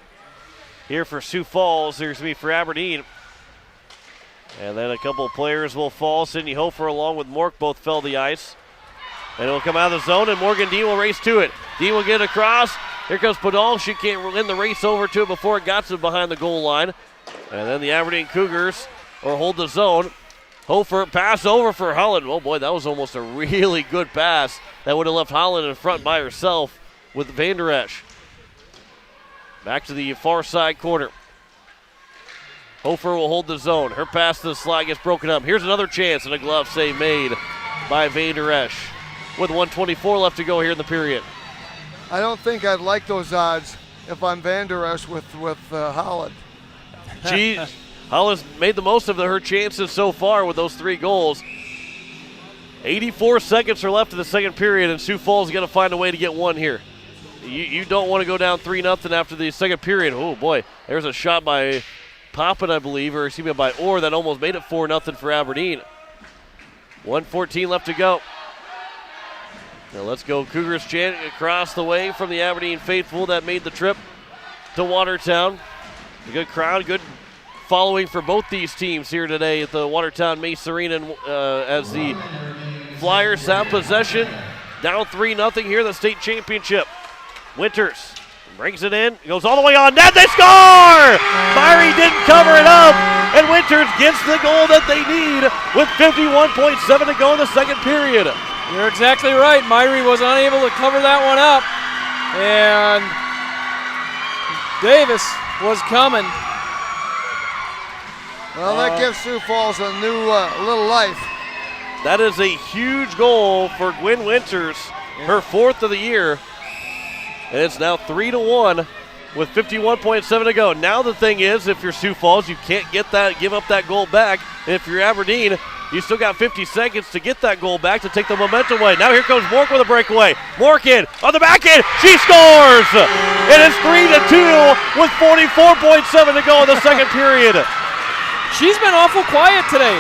here for Sioux Falls. There's going to be for Aberdeen. And then a couple of players will fall. Sydney Hofer along with Mork both fell the ice. And it will come out of the zone, and Morgan Dean will race to it. Dean will get across. Here comes Padal. She can't win the race over to it before it got to behind the goal line. And then the Aberdeen Cougars will hold the zone. Hofer pass over for Holland. Oh boy, that was almost a really good pass. That would have left Holland in front by herself with Van Der Esch. Back to the far side corner. Hofer will hold the zone. Her pass to the slide gets broken up. Here's another chance, and a glove save made by Van Der Esch with 1:24 left to go here in the period. I don't think I'd like those odds if I'm Van Der Esch with Holland. Holland's made the most of her chances so far with those 3 goals. 84 seconds are left in the second period, and Sioux Falls got to find a way to get one here. You don't want to go down 3-0 after the second period. Oh boy, there's a shot by Poppin, I believe, or excuse me, by Orr that almost made it 4-0 for Aberdeen. 1:14 left to go. Now let's go Cougars chant across the way from the Aberdeen faithful that made the trip to Watertown. A good crowd, good following for both these teams here today at the Watertown Mace Arena as the Flyers have possession. Down 3-0 here in the state championship. Winters brings it in, goes all the way on net, they score! Myrie didn't cover it up, and Winters gets the goal that they need with 51.7 to go in the second period. You're exactly right. Myrie was unable to cover that one up, and Davis was coming. Well, that gives Sioux Falls a new little life. That is a huge goal for Gwen Winters, her 4th of the year. And it's now 3-1 with 51.7 to go. Now the thing is, if you're Sioux Falls, you can't give up that goal back. And if you're Aberdeen, you still got 50 seconds to get that goal back to take the momentum away. Now here comes Mork with a breakaway. Mork in on the back end. She scores! It is 3-2 with 44.7 to go in the second period. She's been awful quiet today.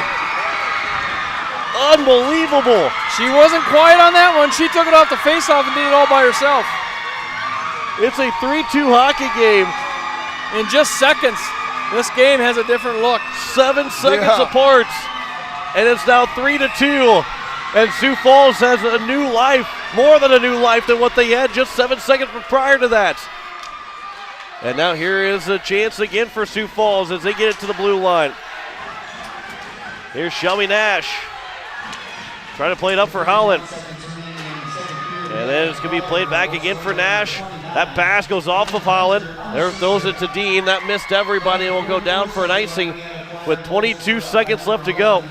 Unbelievable. She wasn't quiet on that one. She took it off the faceoff and did it all by herself. It's a 3-2 hockey game. In just seconds, this game has a different look. 7 seconds apart. And it's now 3-2. And Sioux Falls has a new life, more than a new life than what they had just 7 seconds prior to that. And now here is a chance again for Sioux Falls as they get it to the blue line. Here's Shelby Nash. Trying to play it up for Holland. And then it's going to be played back again for Nash. That pass goes off of Holland. There throws it to Dean. That missed everybody and will go down for an icing with 22 seconds left to go.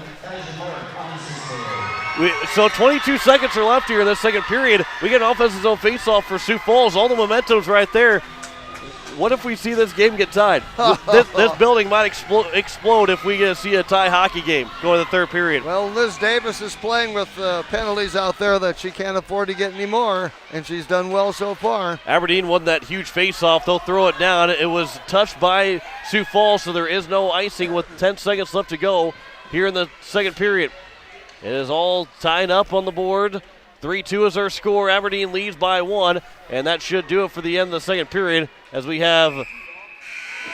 So 22 seconds are left here in this second period. We get an offensive zone faceoff for Sioux Falls. All the momentum's right there. What if we see this game get tied? This building might explode if we see a tie hockey game going to the third period. Well, Liz Davis is playing with penalties out there that she can't afford to get anymore, and she's done well so far. Aberdeen won that huge faceoff. They'll throw it down. It was touched by Sioux Falls, so there is no icing with 10 seconds left to go here in the second period. It is all tied up on the board. 3-2 is our score. Aberdeen leads by 1, and that should do it for the end of the second period as we have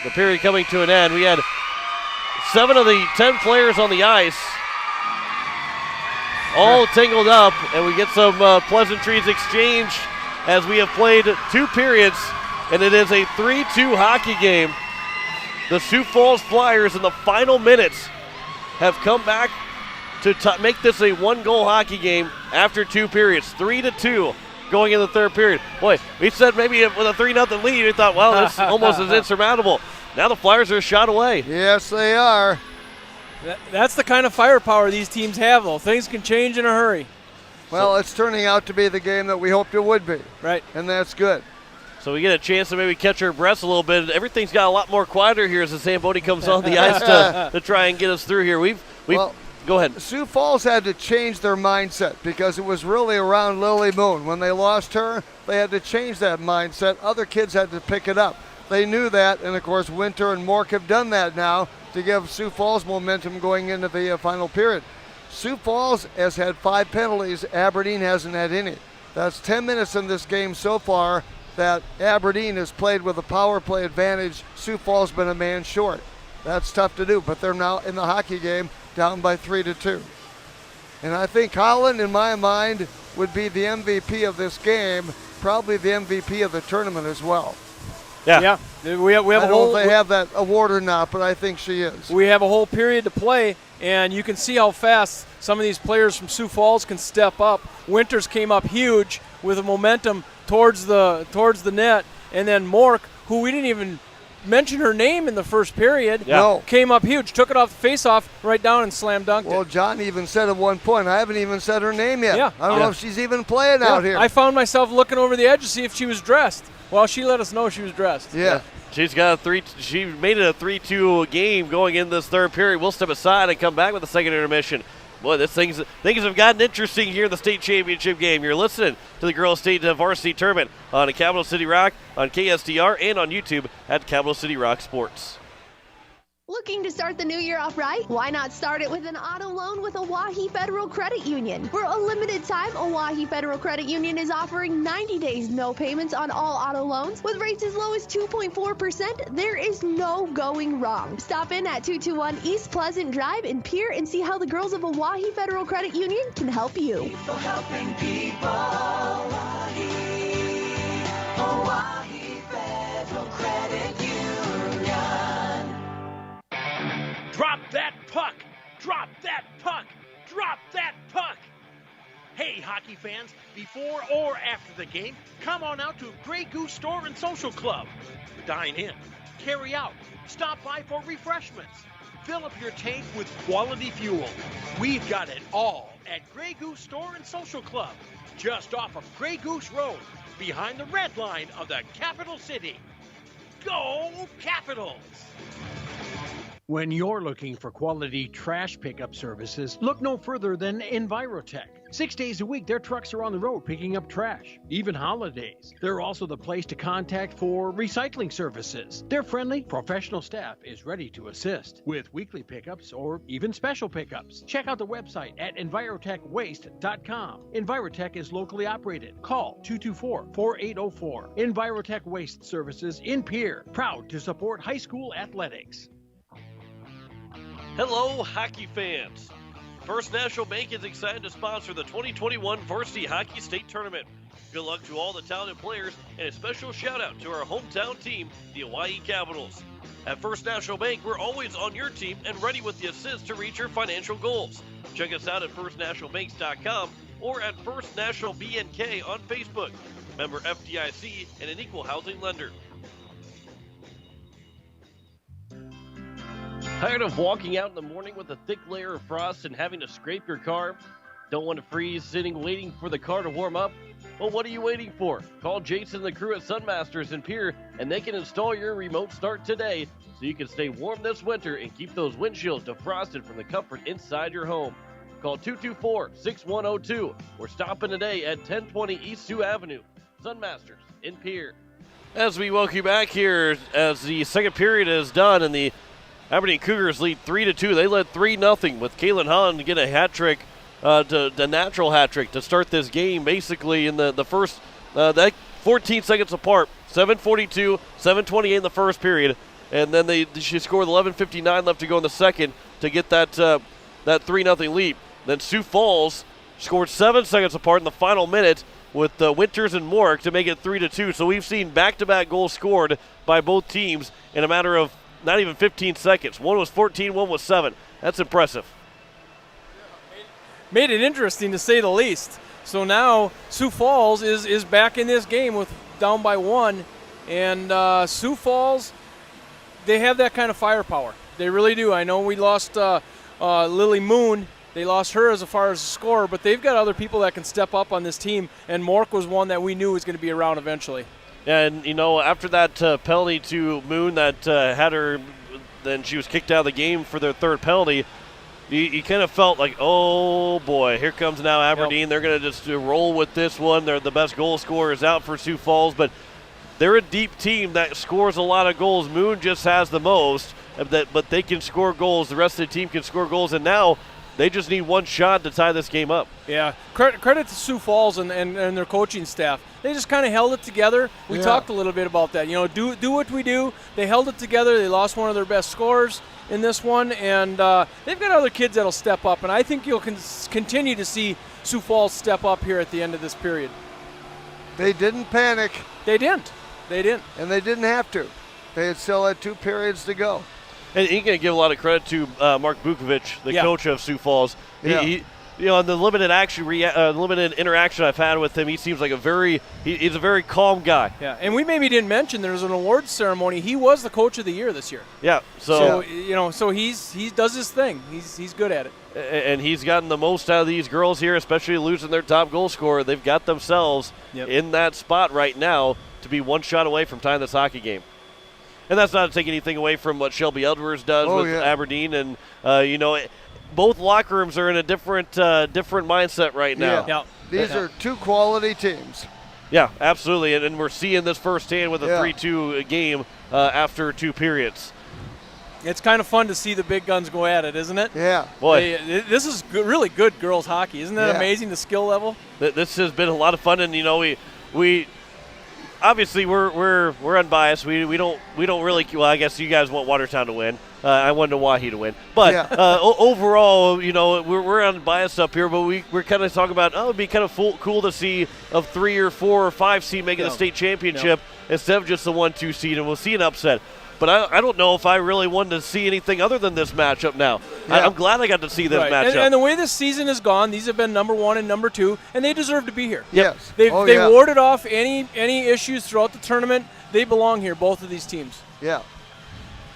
the period coming to an end. We had 7 of the 10 players on the ice all tangled up, and we get some pleasantries exchanged as we have played 2 periods, and it is a 3-2 hockey game. The Sioux Falls Flyers in the final minutes have come back to make this a 1-goal hockey game after 2 periods, 3-2 going in the third period. Boy, we said maybe with a 3-0 lead, we thought, well, that's almost as insurmountable. Now the Flyers are a shot away. Yes, they are. That's the kind of firepower these teams have, though. Things can change in a hurry. Well, it's turning out to be the game that we hoped it would be. Right. And that's good. So we get a chance to maybe catch our breaths a little bit. Everything's got a lot more quieter here as the Zamboni comes on the ice to try and get us through here. Well, go ahead. Sioux Falls had to change their mindset because it was really around Lily Moon. When they lost her, they had to change that mindset. Other kids had to pick it up. They knew that, and of course Winter and Mork have done that now to give Sioux Falls momentum going into the final period. Sioux Falls has had 5 penalties. Aberdeen hasn't had any. That's 10 minutes in this game so far that Aberdeen has played with a power play advantage. Sioux Falls been a man short. That's tough to do, but they're now in the hockey game down by 3-2. And I think Holland, in my mind, would be the MVP of this game, probably the MVP of the tournament as well. Yeah. We have I don't know if they have that award or not, but I think she is. We have a whole period to play, and you can see how fast some of these players from Sioux Falls can step up. Winters came up huge with a momentum towards the net, and then Mork, who we didn't even mention her name in the first period, came up huge, took it off the face-off right down and slam dunked Well, it. John even said at one point, I haven't even said her name yet. Yeah. I don't know if she's even playing out here. I found myself looking over the edge to see if she was dressed. Well, she let us know she was dressed. Yeah. She's got she made it a 3-2 game going in this third period. We'll step aside and come back with the second intermission. Boy, things have gotten interesting here in the state championship game. You're listening to the Girls State Varsity Tournament on Capital City Rock, on KSTR, and on YouTube at Capital City Rock Sports. Looking to start the new year off right? Why not start it with an auto loan with Owyhee Federal Credit Union? For a limited time, Owyhee Federal Credit Union is offering 90 days no payments on all auto loans with rates as low as 2.4%. There is no going wrong. Stop in at 221 East Pleasant Drive in Pierre and see how the girls of Owyhee Federal Credit Union can help you. People helping people. Owyhee Federal Credit Union. Drop that puck! Drop that puck! Drop that puck! Hey, hockey fans, before or after the game, come on out to Grey Goose Store and Social Club. Dine in, carry out, stop by for refreshments. Fill up your tank with quality fuel. We've got it all at Grey Goose Store and Social Club, just off of Grey Goose Road, behind the red line of the capital city. Go Capitals! When you're looking for quality trash pickup services, look no further than Envirotech. 6 days a week, their trucks are on the road picking up trash, even holidays. They're also the place to contact for recycling services. Their friendly, professional staff is ready to assist with weekly pickups or even special pickups. Check out the website at EnvirotechWaste.com. Envirotech is locally operated. Call 224-4804. Envirotech Waste Services in Pierre, proud to support high school athletics. Hello, hockey fans. First National Bank is excited to sponsor the 2021 Varsity Hockey State Tournament. Good luck to all the talented players, and a special shout out to our hometown team, the Owyhee Capitals. At First National Bank, we're always on your team and ready with the assist to reach your financial goals. Check us out at firstnationalbanks.com or at First National BNK on Facebook. Member FDIC and an equal housing lender. Tired of walking out in the morning with a thick layer of frost and having to scrape your car? Don't want to freeze sitting waiting for the car to warm up? Well, what are you waiting for? Call Jason and the crew at Sunmasters in Pierre, and they can install your remote start today so you can stay warm this winter and keep those windshields defrosted from the comfort inside your home. Call 224-6102 or stop in today at 1020 East Sioux Avenue. Sunmasters in Pierre. As we welcome you back here as the second period is done and the Aberdeen Cougars lead 3-2. They led 3-0 with Kaitlyn Holland to get a hat trick, the natural hat trick to start this game. Basically, in the first, that 14 seconds apart, 7:42, 7:28 in the first period, and then she scored 11:59 left to go in the second to get that 3-0 lead. Then Sioux Falls scored 7 seconds apart in the final minute with Winters and Mork to make it 3-2. So we've seen back-to-back goals scored by both teams in a matter of not even 15 seconds. One was 14, one was 7. That's impressive. Made it interesting, to say the least. So now Sioux Falls is back in this game with down by 1. And Sioux Falls, they have that kind of firepower. They really do. I know we lost Lily Moon. They lost her as far as a scorer, but they've got other people that can step up on this team, and Mork was one that we knew was going to be around eventually. And, after that penalty to Moon that had her, then she was kicked out of the game for their third penalty, you kind of felt like, oh, boy, here comes now Aberdeen. Yep. They're going to just roll with this one. They're the best goal scorers out for Sioux Falls, but they're a deep team that scores a lot of goals. Moon just has the most, but they can score goals. The rest of the team can score goals, and now they just need one shot to tie this game up. Yeah, credit to Sioux Falls and their coaching staff. They just kind of held it together. We talked a little bit about that. Do what we do. They held it together. They lost one of their best scorers in this one, and they've got other kids that'll step up, and I think you'll continue to see Sioux Falls step up here at the end of this period. They didn't panic. They didn't. And they didn't have to. They still had 2 periods to go. And you can give a lot of credit to Mark Bukovic, the coach of Sioux Falls. He in the limited interaction I've had with him, he seems like he's a very calm guy. Yeah, and we maybe didn't mention there's an awards ceremony. He was the coach of the year this year. Yeah, so he does his thing. He's good at it. And he's gotten the most out of these girls here, especially losing their top goal scorer. They've got themselves in that spot right now to be one shot away from tying this hockey game. And that's not to take anything away from what Shelby Edwards does with Aberdeen. And, both locker rooms are in a different mindset right now. Yeah. These are 2 quality teams. Yeah, absolutely. And we're seeing this firsthand with a 3-2 game after 2 periods. It's kind of fun to see the big guns go at it, isn't it? Yeah. Boy. This is really good girls hockey. Isn't that amazing, the skill level? This has been a lot of fun. And, we obviously we're unbiased. We don't really. Well, I guess you guys want Watertown to win. I wanted Owyhee to win, but overall, we're unbiased up here. But we're kind of talking about it'd be kind of cool to see a 3 or 4 or 5 seed making the state championship instead of just the 1-2 seed, and we'll see an upset. But I don't know if I really wanted to see anything other than this matchup now. Yeah. I'm glad I got to see this matchup. And the way this season has gone, these have been number 1 and number 2, and they deserve to be here. Yes. They warded off any issues throughout the tournament. They belong here, both of these teams. Yeah.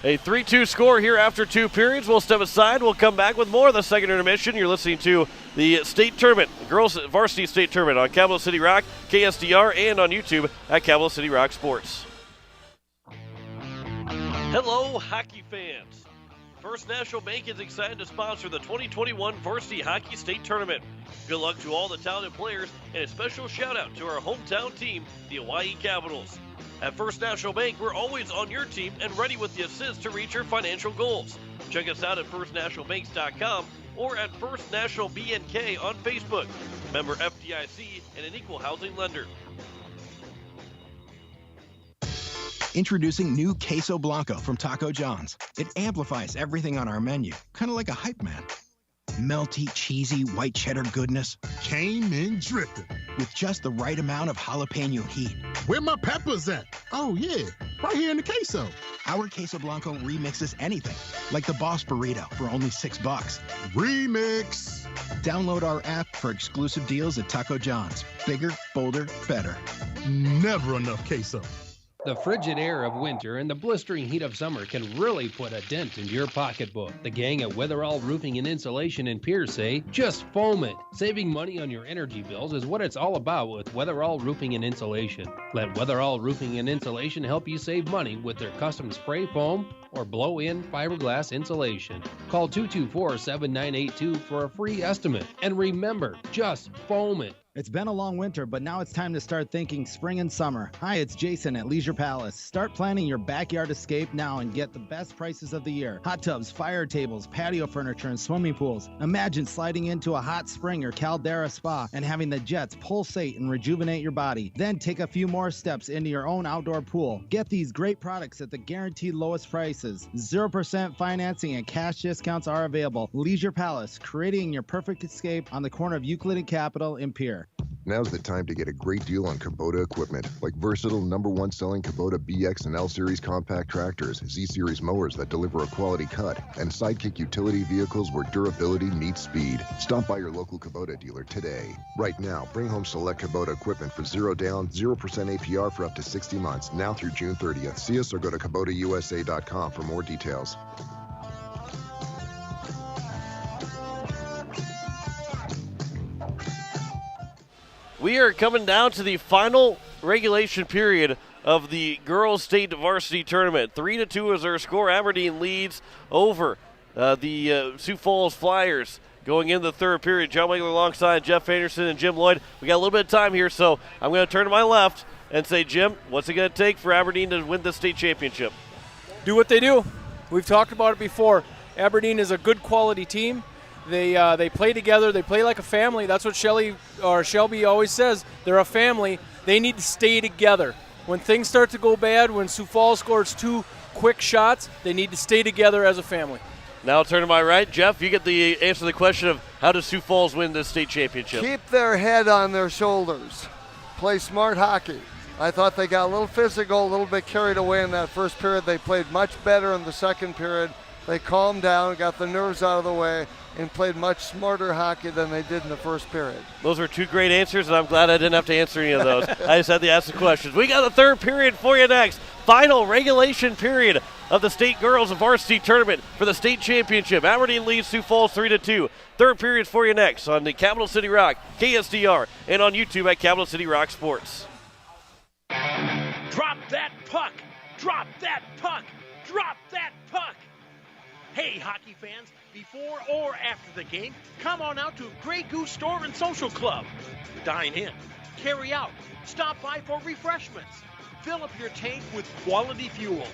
A 3-2 score here after 2 periods. We'll step aside. We'll come back with more of the second intermission. You're listening to the state tournament, girls varsity state tournament on Capital City Rock, KSDR, and on YouTube at Capital City Rock Sports. Hello, hockey fans. First National Bank is excited to sponsor the 2021 Varsity Hockey State Tournament. Good luck to all the talented players, and a special shout-out to our hometown team, the Hawaii Capitals. At First National Bank, we're always on your team and ready with the assist to reach your financial goals. Check us out at firstnationalbanks.com or at First National BNK on Facebook. Member FDIC and an equal housing lender. Introducing new Queso Blanco from Taco John's. It amplifies everything on our menu, kind of like a hype man. Melty, cheesy, white cheddar goodness. Came in drifting. With just the right amount of jalapeno heat. Where my peppers at? Oh, yeah, right here in the queso. Our Queso Blanco remixes anything, like the Boss Burrito for only $6. Remix. Download our app for exclusive deals at Taco John's. Bigger, bolder, better. Never enough queso. The frigid air of winter and the blistering heat of summer can really put a dent into your pocketbook. The gang at Weatherall Roofing and Insulation in Pierce say, just foam it. Saving money on your energy bills is what it's all about with Weatherall Roofing and Insulation. Let Weatherall Roofing and Insulation help you save money with their custom spray foam or blow-in fiberglass insulation. Call 224-7982 for a free estimate. And remember, just foam it. It's been a long winter, but now it's time to start thinking spring and summer. Hi, it's Jason at Leisure Palace. Start planning your backyard escape now and get the best prices of the year. Hot tubs, fire tables, patio furniture, and swimming pools. Imagine sliding into a hot spring or caldera spa and having the jets pulsate and rejuvenate your body. Then take a few more steps into your own outdoor pool. Get these great products at the guaranteed lowest prices. 0% financing and cash discounts are available. Leisure Palace, creating your perfect escape on the corner of Euclid and Capitol in Pierre. Now's the time to get a great deal on Kubota equipment, like versatile #1 selling Kubota BX and L Series compact tractors, Z Series mowers that deliver a quality cut, and Sidekick utility vehicles where durability meets speed. Stop by your local Kubota dealer today. Right now, bring home select Kubota equipment for 0 down, 0% APR for up to 60 months, now through June 30th. See us or go to KubotaUSA.com for more details. We are coming down to the final regulation period of the girls' state varsity tournament. 3-2 is our score. Aberdeen leads over the Sioux Falls Flyers going into the third period. John Wigler alongside Jeff Anderson and Jim Lloyd. We got a little bit of time here, so I'm going to turn to my left and say, Jim, what's it going to take for Aberdeen to win the state championship? Do what they do. We've talked about it before. Aberdeen is a good quality team. They play together. They play like a family. That's what Shelby always says. They're a family. They need to stay together. When things start to go bad, when Sioux Falls scores 2 quick shots, they need to stay together as a family. Now I'll turn to my right. Jeff, you get the answer to the question of how does Sioux Falls win this state championship? Keep their head on their shoulders. Play smart hockey. I thought they got a little physical, a little bit carried away in that first period. They played much better in the second period. They calmed down, got the nerves out of the way, and played much smarter hockey than they did in the first period. Those were 2 great answers, and I'm glad I didn't have to answer any of those. I just had to ask the questions. We got the third period for you next. Final regulation period of the state girls varsity tournament for the state championship. Aberdeen leads Sioux Falls 3-2. Third period for you next on the Capital City Rock, KSDR, and on YouTube at Capital City Rock Sports. Drop that puck! Drop that puck! Drop that puck! Hey, hockey fans, before or after the game, come on out to Grey Goose Store and Social Club. Dine in, carry out, stop by for refreshments. Fill up your tank with quality fuel.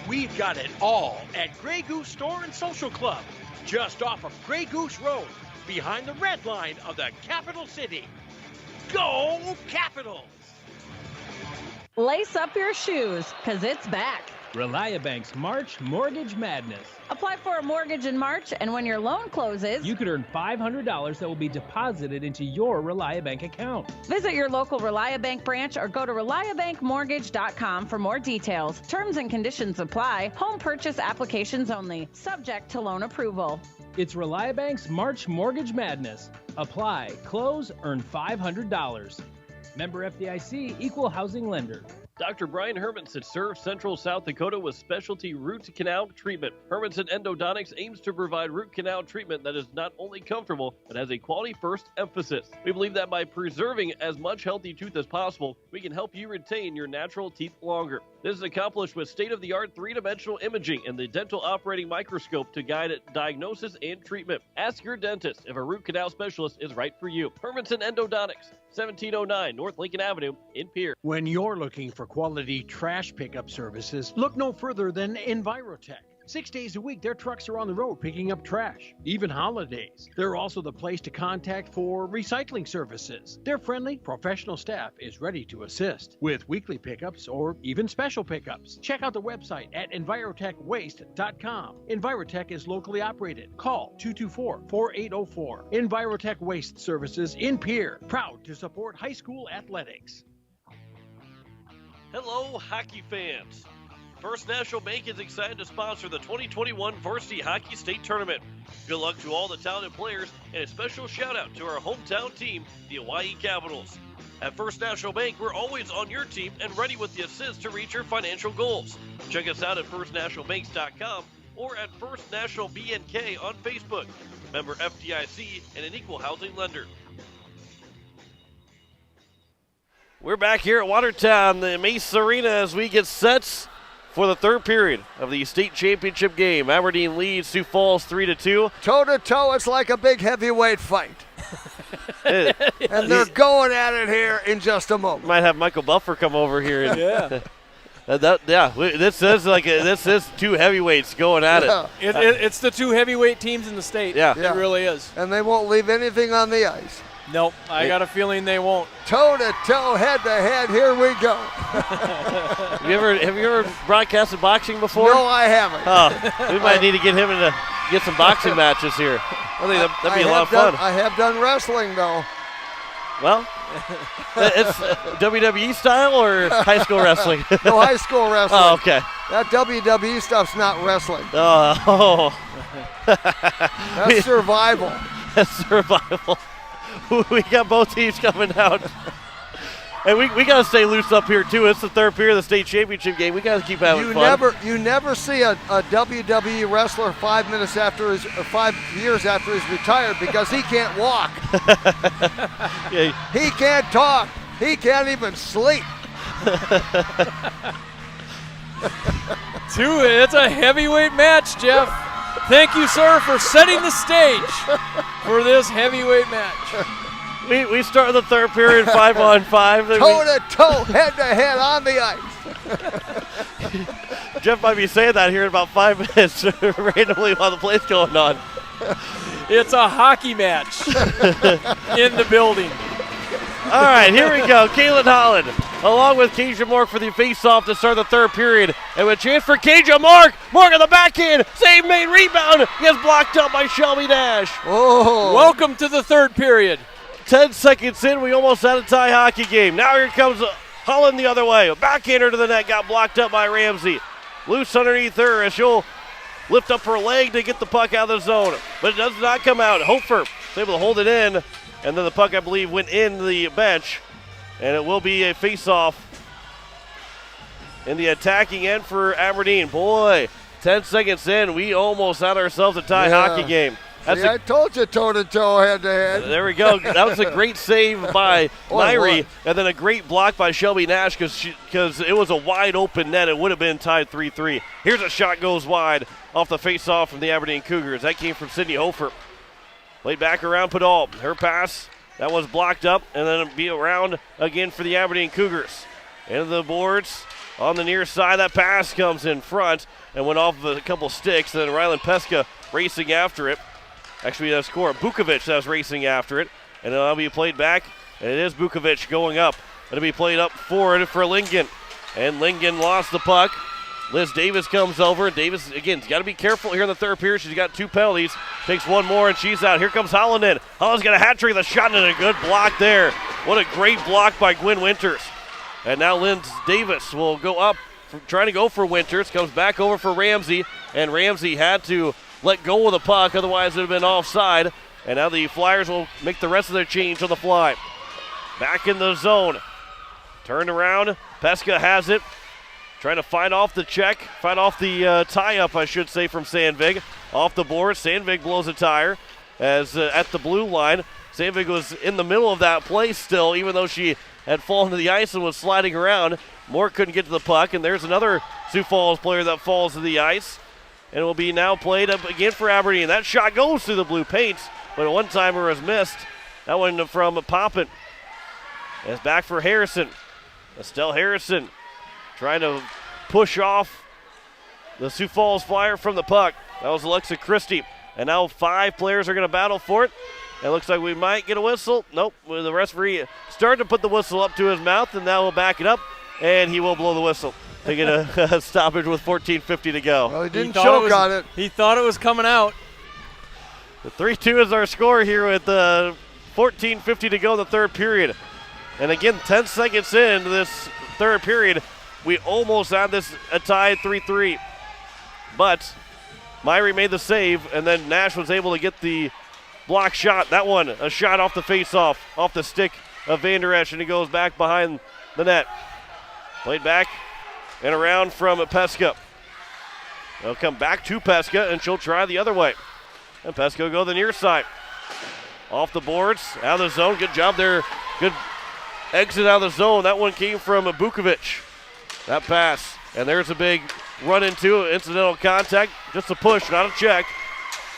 We've got it all at Grey Goose Store and Social Club, just off of Grey Goose Road, behind the red line of the capital city. Go Capitals! Lace up your shoes, because it's back. ReliaBank's March Mortgage Madness. Apply for a mortgage in March, and when your loan closes, you could earn $500 that will be deposited into your ReliaBank account. Visit your local ReliaBank branch or go to ReliaBankMortgage.com for more details. Terms and conditions apply. Home purchase applications only. Subject to loan approval. It's ReliaBank's March Mortgage Madness. Apply, close, earn $500. Member FDIC, Equal Housing Lender. Dr. Brian Hermanson serves Central South Dakota with specialty root canal treatment. Hermanson Endodontics aims to provide root canal treatment that is not only comfortable, but has a quality-first emphasis. We believe that by preserving as much healthy tooth as possible, we can help you retain your natural teeth longer. This is accomplished with state-of-the-art 3-dimensional imaging and the dental operating microscope to guide diagnosis and treatment. Ask your dentist if a root canal specialist is right for you. Hermanson Endodontics, 1709 North Lincoln Avenue in Pierre. When you're looking for quality trash pickup services, look no further than Envirotech. 6 days a week, their trucks are on the road picking up trash, even holidays. They're also the place to contact for recycling services. Their friendly, professional staff is ready to assist with weekly pickups or even special pickups. Check out the website at EnvirotechWaste.com. Envirotech is locally operated. Call 224-4804. Envirotech Waste Services in Pierre, proud to support high school athletics. Hello, hockey fans. First National Bank is excited to sponsor the 2021 Varsity Hockey State Tournament. Good luck to all the talented players, and a special shout-out to our hometown team, the Hawaii Capitals. At First National Bank, we're always on your team and ready with the assist to reach your financial goals. Check us out at firstnationalbanks.com or at First National BNK on Facebook. Member FDIC and an equal housing lender. We're back here at Watertown, the Mace Arena, as we get set for the third period of the state championship game. Aberdeen leads Sioux Falls 3-2. Toe-to-toe, it's like a big heavyweight fight. And they're going at it here in just a moment. Might have Michael Buffer come over here. And Yeah. this is two heavyweights going at it. It's the two heavyweight teams in the state. Yeah. It really is. And they won't leave anything on the ice. Nope, I got a feeling they won't. Toe to toe, head to head, here we go. Have you ever broadcasted boxing before? No, I haven't. Oh, we might need to get him to get some boxing matches here. I think that'd be a lot of fun. I have done wrestling, though. Well, it's WWE style or high school wrestling? No, high school wrestling. Oh, okay. That WWE stuff's not wrestling. Oh. That's survival. That's survival. We got both teams coming out. And we got to stay loose up here, too. It's the third period of the state championship game. We got to keep having fun. You never see a WWE wrestler 5 years after he's retired because he can't walk. Yeah. He can't talk. He can't even sleep. It's a heavyweight match, Jeff. Thank you, sir, for setting the stage for this heavyweight match. We start the third period 5-on-5. Toe to toe, head to head on the ice. Jeff might be saying that here in about 5 minutes randomly while the play's going on. It's a hockey match in the building. All right, here we go. Kaitlyn Holland along with Kasia Mork for the face-off to start the third period. And with a chance for Kasia Mork. Mork on the backhand. Save made, rebound. Gets blocked up by Shelby Nash. Oh. Welcome to the third period. 10 seconds in, we almost had a tie hockey game. Now here comes Holland the other way. A backhander to the net, got blocked up by Ramsey. Loose underneath her as she'll lift up her leg to get the puck out of the zone. But it does not come out. Hofer is able to hold it in. And then the puck, I believe, went in the bench. And it will be a face-off in the attacking end for Aberdeen. Boy, 10 seconds in, we almost had ourselves a tie hockey game. I told you toe-to-toe, head-to-head. There we go. That was a great save by Myrie, and then a great block by Shelby Nash because it was a wide-open net. It would have been tied 3-3. Here's a shot goes wide off the face-off from the Aberdeen Cougars. That came from Sydney Hofer. Laid back around Padal. Her pass, that was blocked up, and then it'll be around again for the Aberdeen Cougars. Into the boards on the near side. That pass comes in front and went off of a couple sticks. Then Rylan Peska racing after it. Actually, that score, Bukovic that was racing after it. And it'll be played back, and it is Bukovic going up. It'll be played up forward for Lingen. And Lingen lost the puck. Liz Davis comes over, and Davis, again, got to be careful here in the third period. She's got 2 penalties. Takes one more, and she's out. Here comes Holland in. Holland's got a hat trick of the shot, and a good block there. What a great block by Gwen Winters. And now Liz Davis will go up, trying to go for Winters. Comes back over for Ramsey, and Ramsey had to let go of the puck, otherwise it would have been offside. And now the Flyers will make the rest of their change on the fly. Back in the zone. Turned around. Peska has it. Trying to fight off the check. Fight off the tie-up, I should say, from Sandvig. Off the board. Sandvig blows a tire as at the blue line. Sandvig was in the middle of that play still, even though she had fallen to the ice and was sliding around. Moore couldn't get to the puck, and there's another Sioux Falls player that falls to the ice. And it will be now played up again for Aberdeen. That shot goes through the blue paints, but a one-timer was missed. That one from Poppin. And it's back for Harrison. Estelle Harrison trying to push off the Sioux Falls Flyer from the puck. That was Alexa Christie. And now 5 players are going to battle for it. It looks like we might get a whistle. Nope, the referee started to put the whistle up to his mouth, and now we'll back it up, and he will blow the whistle to get a stoppage with 14:50 to go. Well, he didn't choke on it. He thought it was coming out. The 3-2 is our score here with 14:50 to go in the third period. And again, 10 seconds into this third period, we almost had this a tie 3-3. But Myrie made the save, and then Nash was able to get the block shot. That one, a shot off the face-off, off the stick of Van Der Esch, and he goes back behind the net. Played back and around from Peska. They'll come back to Peska, and she'll try the other way. And Peska will go the near side. Off the boards, out of the zone. Good job there. Good exit out of the zone. That one came from Bukovic. That pass. And there's a big run into incidental contact. Just a push, not a check.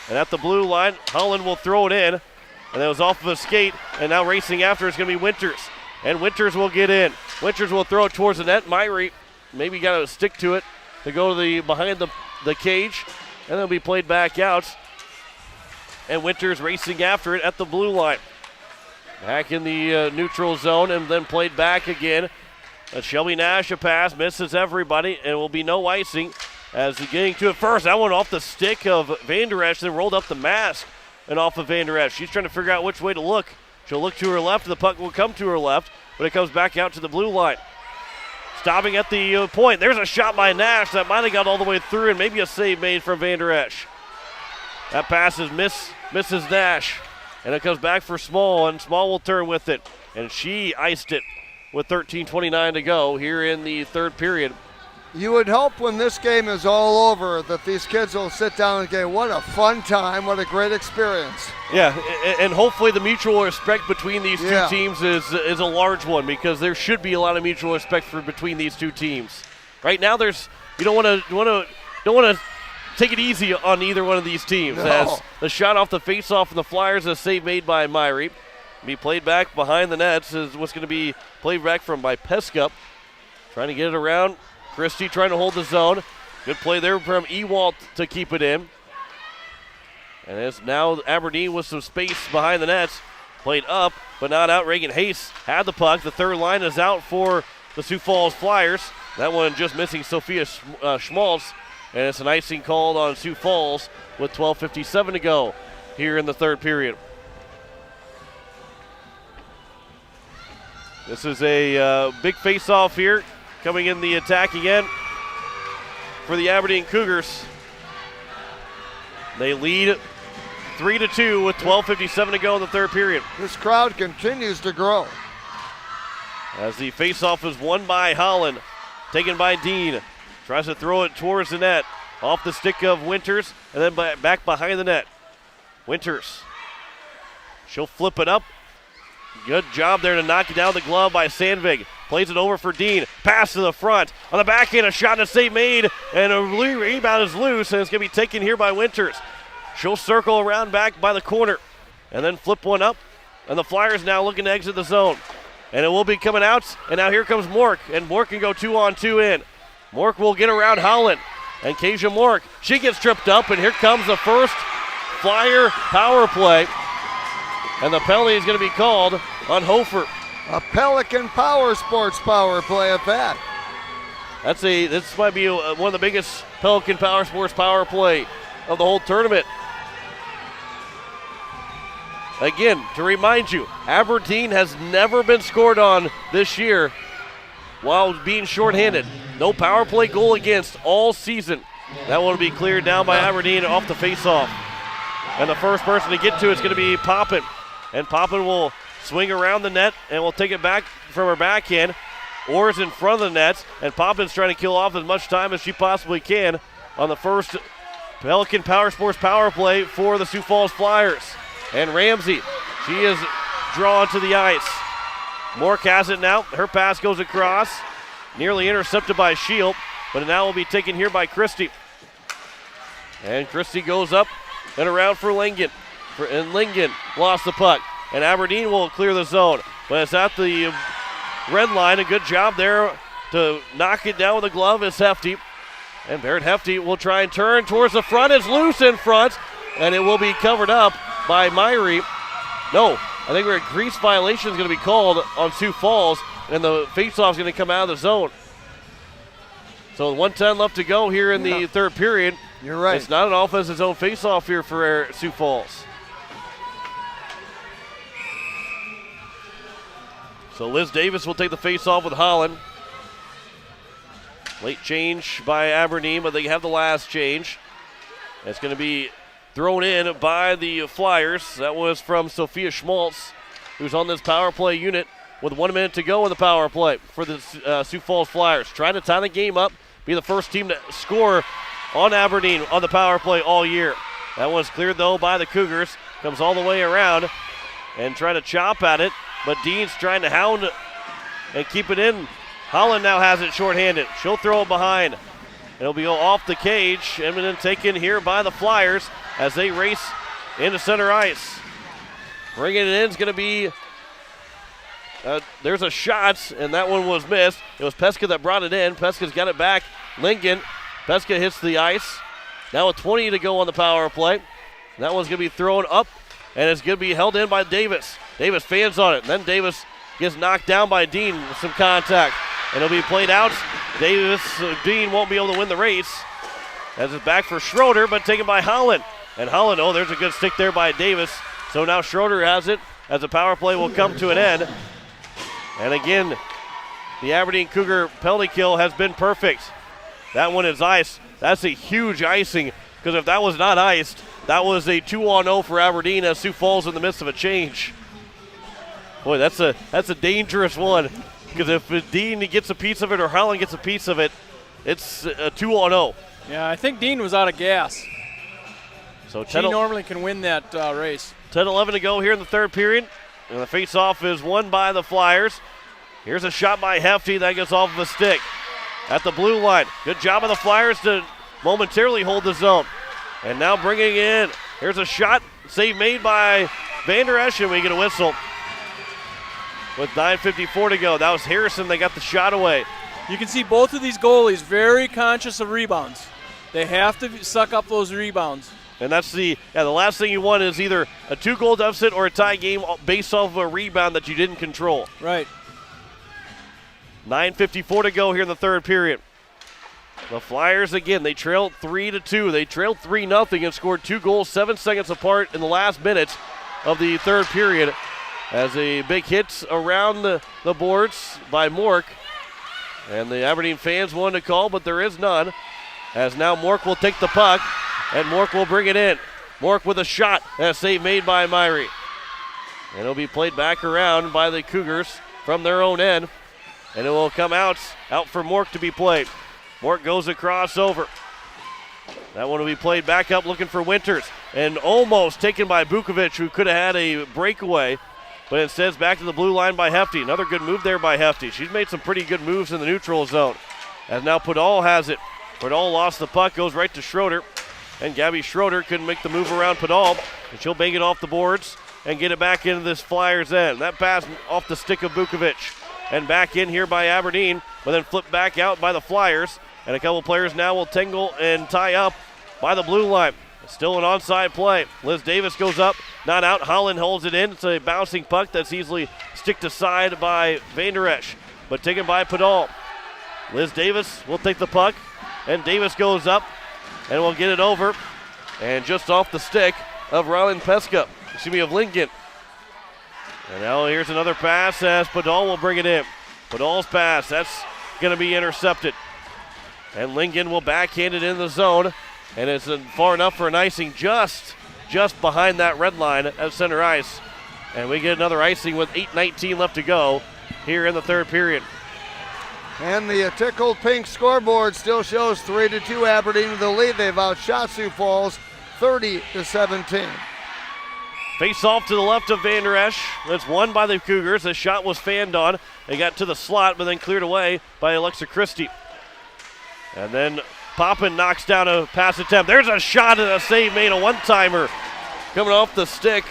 And at the blue line, Holland will throw it in. and that was off of a skate, and now racing after is going to be Winters. And Winters will get in. Winters will throw it towards the net. Myrie maybe got to stick to it to go to the behind the cage, and it'll be played back out. And Winters racing after it at the blue line. Back in the neutral zone and then played back again. Shelby Nash a pass, misses everybody, and will be no icing as he's getting to it first. That one off the stick of Van Der Esch, then rolled up the mask and off of Van Der Esch. She's trying to figure out which way to look. She'll look to her left, and the puck will come to her left, but it comes back out to the blue line. Stopping at the point. There's a shot by Nash that might have got all the way through, and maybe a save made from Van Der Esch. That pass is misses Nash, and it comes back for Small, and Small will turn with it, and she iced it with 13:29 to go here in the third period. You would hope when this game is all over that these kids will sit down and go, what a fun time, what a great experience. Yeah, and hopefully the mutual respect between these two teams is a large one, because there should be a lot of mutual respect between these two teams. Right now, you don't want to take it easy on either one of these teams. No. As the shot off the face-off from the Flyers, a save made by Myrie. Be played back behind the nets is what's going to be played back by Peskup. Trying to get it around. Christie trying to hold the zone. Good play there from Ewald to keep it in. And it's now Aberdeen with some space behind the nets. Played up, but not out. Reagan Hayes had the puck. The third line is out for the Sioux Falls Flyers. That one just missing Sophia Schmaltz. And it's an icing called on Sioux Falls with 12:57 to go here in the third period. This is a big face-off here, coming in the attack again for the Aberdeen Cougars. They lead 3-2 with 12:57 to go in the third period. This crowd continues to grow. As the face-off is won by Holland, taken by Dean. Tries to throw it towards the net, off the stick of Winters, and then back behind the net. Winters, she'll flip it up. Good job there to knock it down the glove by Sandvig. Plays it over for Dean. Pass to the front. On the backhand, a shot and a save made. And a rebound is loose, and it's going to be taken here by Winters. She'll circle around back by the corner and then flip one up. And the Flyers now looking to exit the zone. And it will be coming out. And now here comes Mork. And Mork can go 2-on-2 in. Mork will get around Holland. And Kasia Mork, she gets tripped up. And here comes the first Flyer power play. And the penalty is going to be called on Hofer. A Pelican Power Sports power play at that. This might be one of the biggest Pelican Power Sports power play of the whole tournament. Again, to remind you, Aberdeen has never been scored on this year while being shorthanded. No power play goal against all season. That one will be cleared down by Aberdeen off the faceoff. And the first person to get to it is going to be Poppin. And Poppin will swing around the net and will take it back from her backhand. Orr's in front of the nets, and Poppin's trying to kill off as much time as she possibly can on the first Pelican Power Sports power play for the Sioux Falls Flyers. And Ramsey, she is drawn to the ice. Mork has it now. Her pass goes across, nearly intercepted by Shield, but it now will be taken here by Christie. And Christie goes up and around for Lingen. And Lingen lost the puck. And Aberdeen will clear the zone. But it's at the red line. A good job there to knock it down with a glove is Hefty. And Barrett Hefty will try and turn towards the front. It's loose in front. And it will be covered up by Myrie. No, I think a grease violation is going to be called on Sioux Falls. And the faceoff is going to come out of the zone. So 1:10 left to go here in the third period. You're right. It's not an offensive zone faceoff here for Sioux Falls. So Liz Davis will take the face-off with Holland. Late change by Aberdeen, but they have the last change. It's going to be thrown in by the Flyers. That was from Sophia Schmaltz, who's on this power play unit with 1 minute to go in the power play for the Sioux Falls Flyers. Trying to tie the game up, be the first team to score on Aberdeen on the power play all year. That one's cleared, though, by the Cougars. Comes all the way around and trying to chop at it. But Dean's trying to hound and keep it in. Holland now has it shorthanded. She'll throw it behind. It'll be off the cage and then taken here by the Flyers as they race into center ice. Bringing it in is going to be, there's a shot, and that one was missed. It was Peska that brought it in. Peska's got it back. Lincoln. Peska hits the ice. Now with 20 to go on the power play. That one's going to be thrown up, and it's going to be held in by Davis. Davis fans on it. And then Davis gets knocked down by Dean with some contact. And it'll be played out. Dean won't be able to win the race. As it's back for Schroeder, but taken by Holland. And Holland, there's a good stick there by Davis. So now Schroeder has it as the power play will come to an end. And again, the Aberdeen Cougar penalty kill has been perfect. That one is iced. That's a huge icing, because if that was not iced, that was a 2-on-0 for Aberdeen as Sioux Falls in the midst of a change. Boy, that's a dangerous one, because if Dean gets a piece of it or Holland gets a piece of it, it's a 2-on-0. Yeah, I think Dean was out of gas. So she normally can win that race. 10-11 to go here in the third period. And the face-off is won by the Flyers. Here's a shot by Hefty that gets off of a stick at the blue line. Good job of the Flyers to momentarily hold the zone. And now bringing in, here's a shot, save made by Van Der Esch, and we get a whistle. With 9:54 to go. That was Harrison that got the shot away. You can see both of these goalies very conscious of rebounds. They have to suck up those rebounds. And that's the last thing you want is either a 2-goal deficit or a tie game based off of a rebound that you didn't control. Right. 9:54 to go here in the third period. The Flyers, again, they trailed 3-2. They trailed 3-0 and scored 2 goals 7 seconds apart in the last minute of the third period. As a big hit around the boards by Mork. And the Aberdeen fans wanted to call, but there is none. As now Mork will take the puck, and Mork will bring it in. Mork with a shot, and a save made by Myrie. And it'll be played back around by the Cougars from their own end. And it will come out for Mork to be played. Mork goes across over. That one will be played back up looking for Winters. And almost taken by Bukovic, who could have had a breakaway. But instead it's back to the blue line by Hefty. Another good move there by Hefty. She's made some pretty good moves in the neutral zone. As now Podol has it. Podol lost the puck, goes right to Schroeder. And Gabby Schroeder couldn't make the move around Podol. And she'll bang it off the boards and get it back into this Flyers end. That pass off the stick of Bukovic. And back in here by Aberdeen, but then flipped back out by the Flyers. And a couple players now will tangle and tie up by the blue line. Still an onside play. Liz Davis goes up, not out. Holland holds it in. It's a bouncing puck that's easily sticked aside by Van Der Esch, but taken by Podol. Liz Davis will take the puck, and Davis goes up and will get it over. And just off the stick of Rylan Peska, of Lincoln. And now here's another pass as Podol will bring it in. Podol's pass, that's going to be intercepted. And Lincoln will backhand it in the zone. And it's far enough for an icing just behind that red line at center ice. And we get another icing with 8:19 left to go here in the third period. And the tickled pink scoreboard still shows 3-2 Aberdeen with the lead. They've outshot Sioux Falls 30-17. Face off to the left of Van Der Esch. That's won by the Cougars. The shot was fanned on. They got to the slot, but then cleared away by Alexa Christie. And then Poppin knocks down a pass attempt. There's a shot and a save made, a one-timer coming off the stick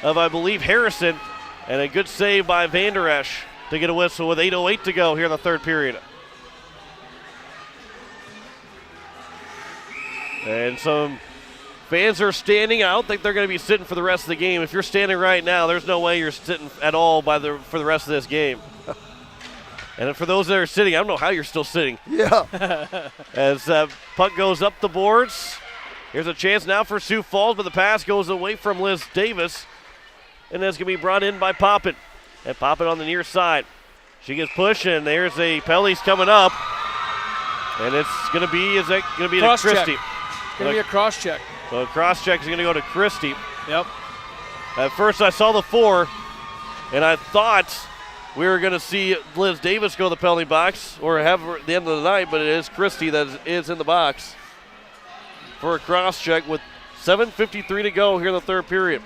of, I believe, Harrison. And a good save by Van Der Esch to get a whistle with 8:08 to go here in the third period. And some fans are standing. I don't think they're going to be sitting for the rest of the game. If you're standing right now, there's no way you're sitting at all for the rest of this game. And for those that are sitting, I don't know how you're still sitting. Yeah. As puck goes up the boards. Here's a chance now for Sioux Falls, but the pass goes away from Liz Davis. And that's going to be brought in by Poppin. And Poppin on the near side. She gets pushed, and there's a penalty's coming up. And it's going to be, is that going to be to Christie? It's going to be a cross check. So a cross check is going to go to Christie. Yep. At first I saw the 4, and I thought we were going to see Liz Davis go to the penalty box or have her at the end of the night, but it is Christie that is in the box for a cross check with 7:53 to go here in the third period.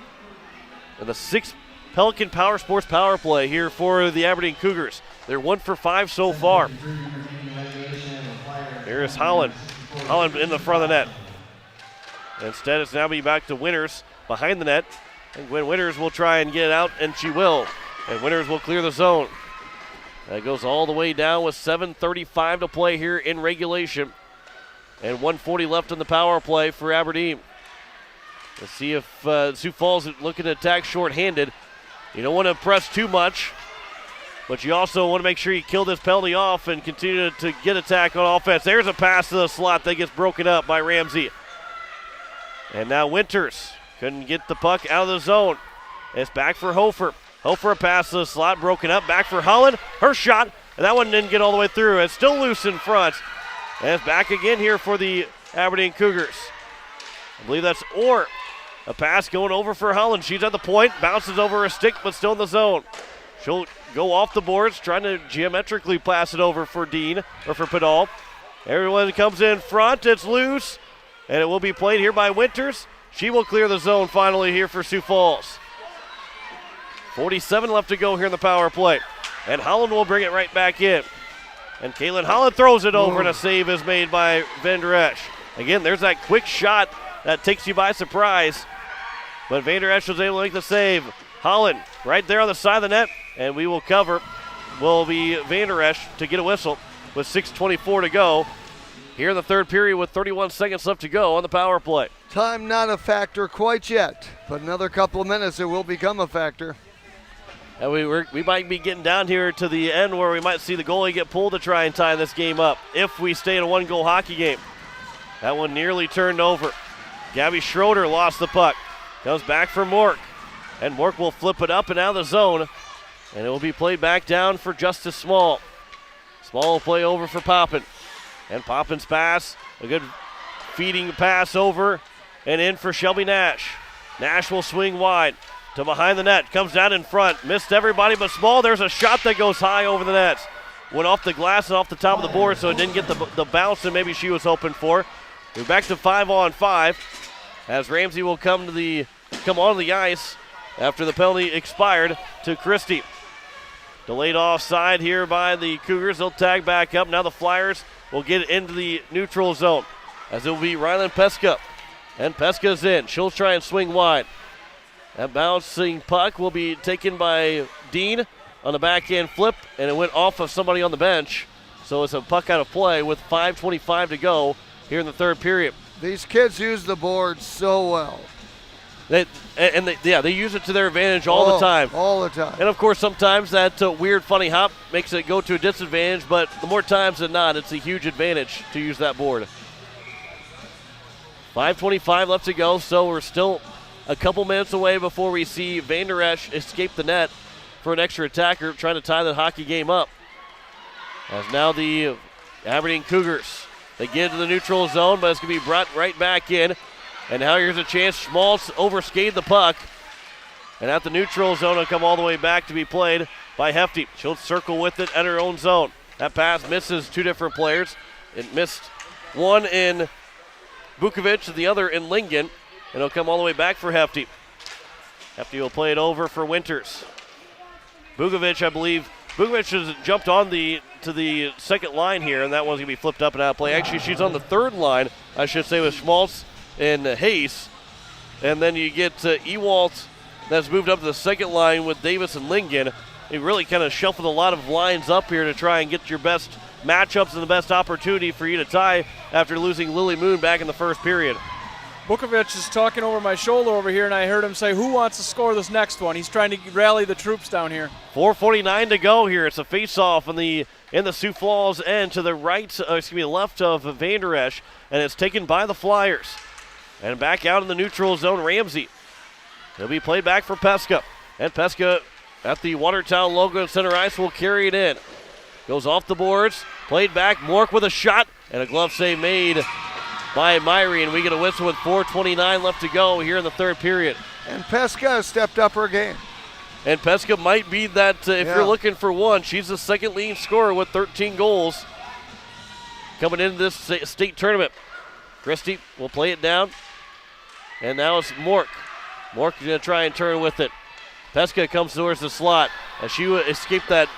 And the 6th Pelican Power Sports power play here for the Aberdeen Cougars. They're 1 for 5 so far. Here's Holland. Holland in the front of the net. Instead, it's now be back to Winters behind the net. And Gwen Winters will try and get it out, and she will. And Winters will clear the zone. That goes all the way down with 7:35 to play here in regulation. And 1:40 left on the power play for Aberdeen. Let's see if Sioux Falls is looking to attack shorthanded. You don't want to press too much, but you also want to make sure you kill this penalty off and continue to get attack on offense. There's a pass to the slot that gets broken up by Ramsey. And now Winters couldn't get the puck out of the zone. It's back for Hofer. Hofer a pass to the slot, broken up. Back for Holland. Her shot, and that one didn't get all the way through. It's still loose in front. And it's back again here for the Aberdeen Cougars. I believe that's Orr. A pass going over for Holland. She's at the point, bounces over her stick, but still in the zone. She'll go off the boards, trying to geometrically pass it over for Dean, or for Pedal. Everyone comes in front. It's loose, and it will be played here by Winters. She will clear the zone finally here for Sioux Falls. 47 left to go here in the power play. And Holland will bring it right back in. And Kaitlyn Holland throws it over, and a save is made by Van Der Esch. Again, there's that quick shot that takes you by surprise. But Van Der Esch was able to make the save. Holland right there on the side of the net, and we will cover. Will be Van Der Esch to get a whistle with 6:24 to go here in the third period with 31 seconds left to go on the power play. Time not a factor quite yet, but another couple of minutes it will become a factor. And we might be getting down here to the end where we might see the goalie get pulled to try and tie this game up if we stay in a one-goal hockey game. That one nearly turned over. Gabby Schroeder lost the puck. Comes back for Mork. And Mork will flip it up and out of the zone. And it will be played back down for Justice Small. Small will play over for Poppin. And Poppin's pass, a good feeding pass over and in for Shelby Nash. Nash will swing wide to behind the net. Comes down in front. Missed everybody but Small. There's a shot that goes high over the net. Went off the glass and off the top of the board, so it didn't get the bounce that maybe she was hoping for. We're back to 5-on-5 as Ramsey will come on the ice after the penalty expired to Christie. Delayed offside here by the Cougars. They'll tag back up. Now the Flyers will get into the neutral zone as it will be Rylan Peska. And Peska's in. She'll try and swing wide. That bouncing puck will be taken by Dean on the backhand flip, and it went off of somebody on the bench. So it's a puck out of play with 5:25 to go here in the third period. These kids use the board so well. They use it to their advantage all the time. All the time. And, of course, sometimes that weird, funny hop makes it go to a disadvantage, but the more times than not, it's a huge advantage to use that board. 5:25 left to go, so we're still a couple minutes away before we see Van Der Esch escape the net for an extra attacker trying to tie the hockey game up. As now the Aberdeen Cougars, they get into the neutral zone, but it's going to be brought right back in. And now here's a chance. Schmaltz overskated the puck. And at the neutral zone, it'll come all the way back to be played by Hefty. She'll circle with it at her own zone. That pass misses two different players. It missed one in Bukovic, the other in Lingen. And it'll come all the way back for Hefty. Hefty will play it over for Winters. Bukovic, I believe. Bukovic has jumped on to the second line here, and that one's going to be flipped up and out of play. Actually, she's on the third line, I should say, with Schmaltz and Hayes. And then you get Ewalt that's moved up to the second line with Davis and Lingen. They really kind of shuffled a lot of lines up here to try and get your best matchups and the best opportunity for you to tie after losing Lily Moon back in the first period. Bukovic is talking over my shoulder over here, and I heard him say, "Who wants to score this next one?" He's trying to rally the troops down here. 4:49 to go here. It's a face-off in the Sioux Falls end to the left of Van Der Esch, and it's taken by the Flyers. And back out in the neutral zone, Ramsey. He'll be played back for Peska. And Peska at the Watertown logo in center ice will carry it in. Goes off the boards, played back. Mork with a shot, and a glove save made by Myrie, and we get a whistle with 4:29 left to go here in the third period. And Peska has stepped up her game. And Peska might be that, if you're looking for one, she's the second leading scorer with 13 goals coming into this state tournament. Christie will play it down, and now it's Mork. Mork is going to try and turn with it. Peska comes towards the slot as she escaped that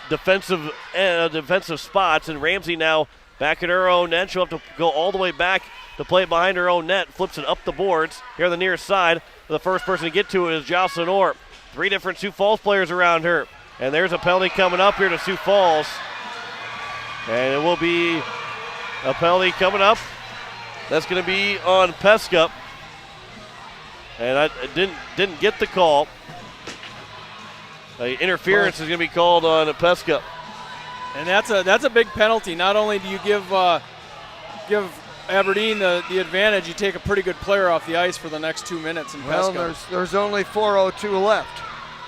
defensive spots, and Ramsey now back in her own end. She'll have to go all the way back to play it behind her own net, flips it up the boards here on the near side. The first person to get to it is Jocelyn Orr. 3 different Sioux Falls players around her. And there's a penalty coming up here to Sioux Falls. And it will be a penalty coming up. That's going to be on Peska. And I didn't get the call. Interference is going to be called on Peska. And that's a big penalty. Not only do you give Aberdeen the advantage, you take a pretty good player off the ice for the next 2 minutes in Peska. Well, there's only 4:02 left.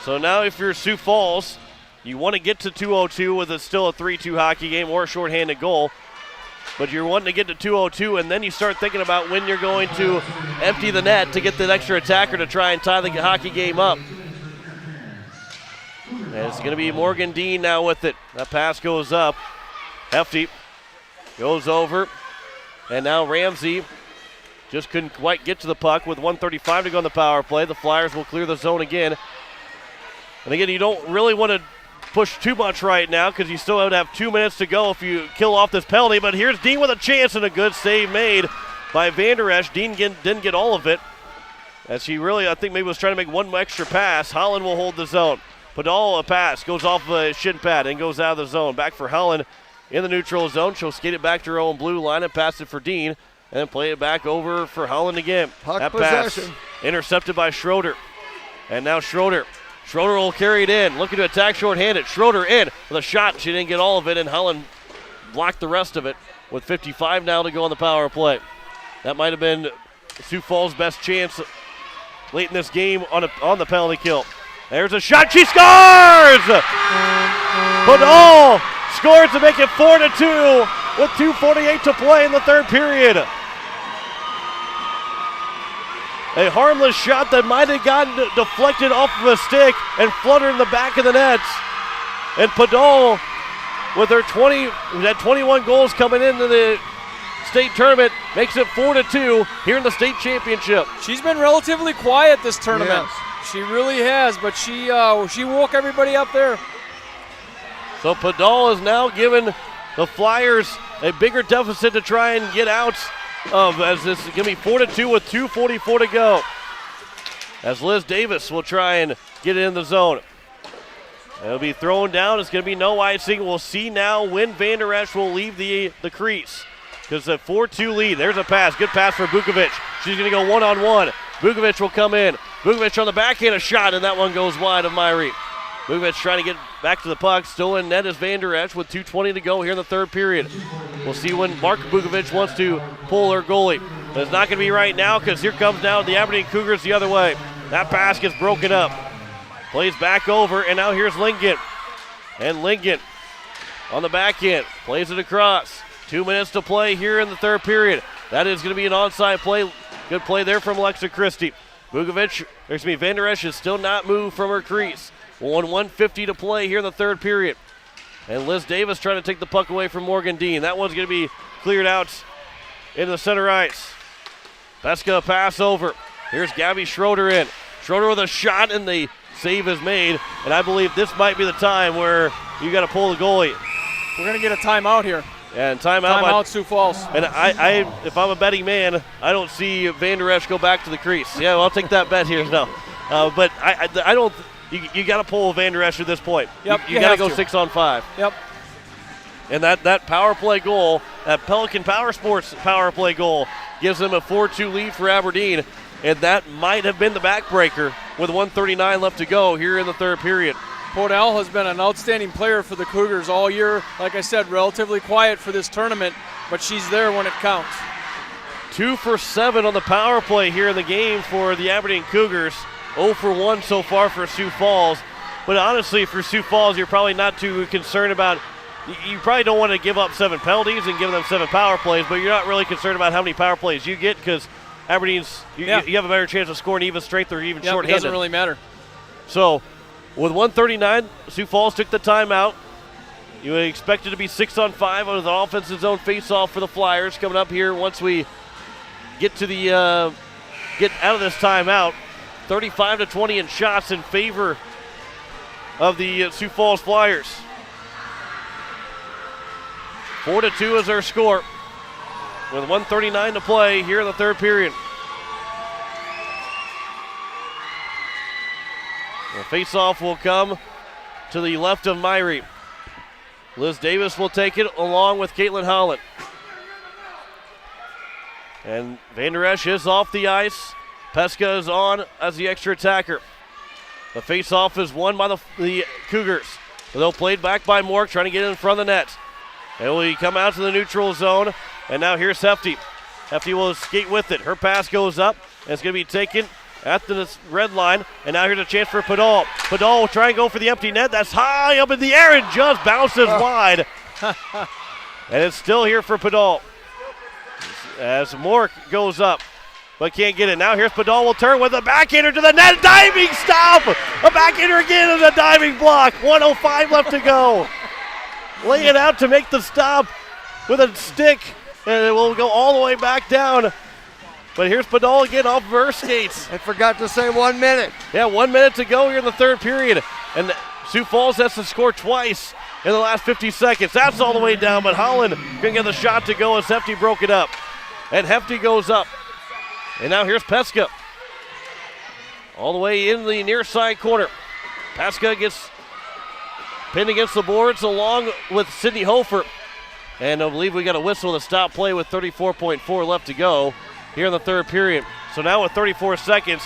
So now if you're Sioux Falls, you want to get to 2:02 with still a 3-2 hockey game or a shorthanded goal. But you're wanting to get to 2:02, and then you start thinking about when you're going to empty the net to get that extra attacker to try and tie the hockey game up. And it's going to be Morgan Dean now with it. That pass goes up. Hefty goes over. And now Ramsey just couldn't quite get to the puck with 1:35 to go on the power play. The Flyers will clear the zone again. And again, you don't really want to push too much right now because you still would have 2 minutes to go if you kill off this penalty. But here's Dean with a chance and a good save made by Van Der Esch. Dean didn't get all of it as she really, I think, maybe was trying to make one extra pass. Holland will hold the zone. Padal, a pass, goes off a shin pad and goes out of the zone. Back for Holland in the neutral zone. She'll skate it back to her own blue line and pass it for Dean. And then play it back over for Holland again. Puck that possession. Pass intercepted by Schroeder. And now Schroeder. Schroeder will carry it in. Looking to attack shorthanded. Schroeder in with a shot. She didn't get all of it, and Holland blocked the rest of it with 55 now to go on the power play. That might have been Sioux Falls' best chance late in this game on the penalty kill. There's a shot. She scores! Padal scores to make it 4-2 with 2:48 to play in the third period. A harmless shot that might have gotten deflected off of a stick and fluttered in the back of the nets. And Padal, with her 21 goals coming into the state tournament, makes it 4-2 here in the state championship. She's been relatively quiet this tournament. Yes. She really has, but she woke everybody up there. So Padal is now giving the Flyers a bigger deficit to try and get out of, as this is going to be 4-2 with 2:44 to go. As Liz Davis will try and get it in the zone. It'll be thrown down. It's going to be no icing. We'll see now when Van Der Esch will leave the crease. Because a 4-2 lead. There's a pass. Good pass for Bukovic. She's going to go one-on-one. Bukovic will come in. Bukovic on the backhand, a shot, and that one goes wide of Myrie. Bukovic trying to get back to the puck. Still in net is Van Der Esch with 2:20 to go here in the third period. We'll see when Mark Bukovic wants to pull her goalie. But it's not going to be right now because here comes now the Aberdeen Cougars the other way. That pass gets broken up. Plays back over, and now here's Lingen. And Lingen on the backhand. Plays it across. 2 minutes to play here in the third period. That is going to be an onside play. Good play there from Alexa Christie. Van Der Esch is still not moved from her crease. 1:50 to play here in the third period. And Liz Davis trying to take the puck away from Morgan Dean. That one's going to be cleared out into the center ice. Peska pass over. Here's Gabby Schroeder in. Schroeder with a shot, and the save is made. And I believe this might be the time where you got to pull the goalie. We're going to get a timeout here. And timeout. Timeout, Sioux Falls. And I, if I'm a betting man, I don't see Van Der Esch go back to the crease. Yeah, well, I'll take that bet here. No, but I don't. You got to pull Van Der Esch at this point. Yep, you got to go 6-on-5. Yep. And that power play goal, that Pelican Power Sports power play goal, gives them a 4-2 lead for Aberdeen. And that might have been the backbreaker with 1:39 left to go here in the third period. Podell has been an outstanding player for the Cougars all year. Like I said, relatively quiet for this tournament, but she's there when it counts. 2 for 7 on the power play here in the game for the Aberdeen Cougars. 0 for 1 so far for Sioux Falls. But honestly, for Sioux Falls, you're probably not too concerned about, you probably don't want to give up 7 penalties and give them 7 power plays, but you're not really concerned about how many power plays you get because Aberdeen's, you have a better chance of scoring even strength or even shorthanded. It doesn't really matter. So, with 1:39, Sioux Falls took the timeout. You expect it to be 6-on-5 with an offensive zone face-off for the Flyers coming up here once we get to the get out of this timeout. 35-20 in shots in favor of the Sioux Falls Flyers. 4-2 is our score. with 1:39 to play here in the third period. The face-off will come to the left of Myrie. Liz Davis will take it along with Kaitlyn Holland. And Van Der Esch is off the ice. Peska is on as the extra attacker. The face-off is won by the Cougars. They'll played back by Mork, trying to get in front of the net. And will come out to the neutral zone. And now here's Hefty. Hefty will skate with it. Her pass goes up, and it's going to be taken at the red line. And now here's a chance for Padal. Padal will try and go for the empty net. That's high up in the air and just bounces wide. And it's still here for Padal. As Mork goes up, but can't get it. Now here's Padal will turn with a backhander to the net. Diving stop! A backhander again and a diving block. 1:05 left to go. Lay it out to make the stop with a stick, and it will go all the way back down. But here's Padal again off of her skates. I forgot to say 1 minute. Yeah, 1 minute to go here in the third period. And Sioux Falls has to score twice in the last 50 seconds. That's all the way down, but Holland couldn't get the shot to go as Hefty broke it up. And Hefty goes up. And now here's Peska. All the way in the near side corner. Peska gets pinned against the boards along with Sydney Hofer. And I believe we got a whistle to stop play with 34.4 left to go here in the third period. So now with 34 seconds,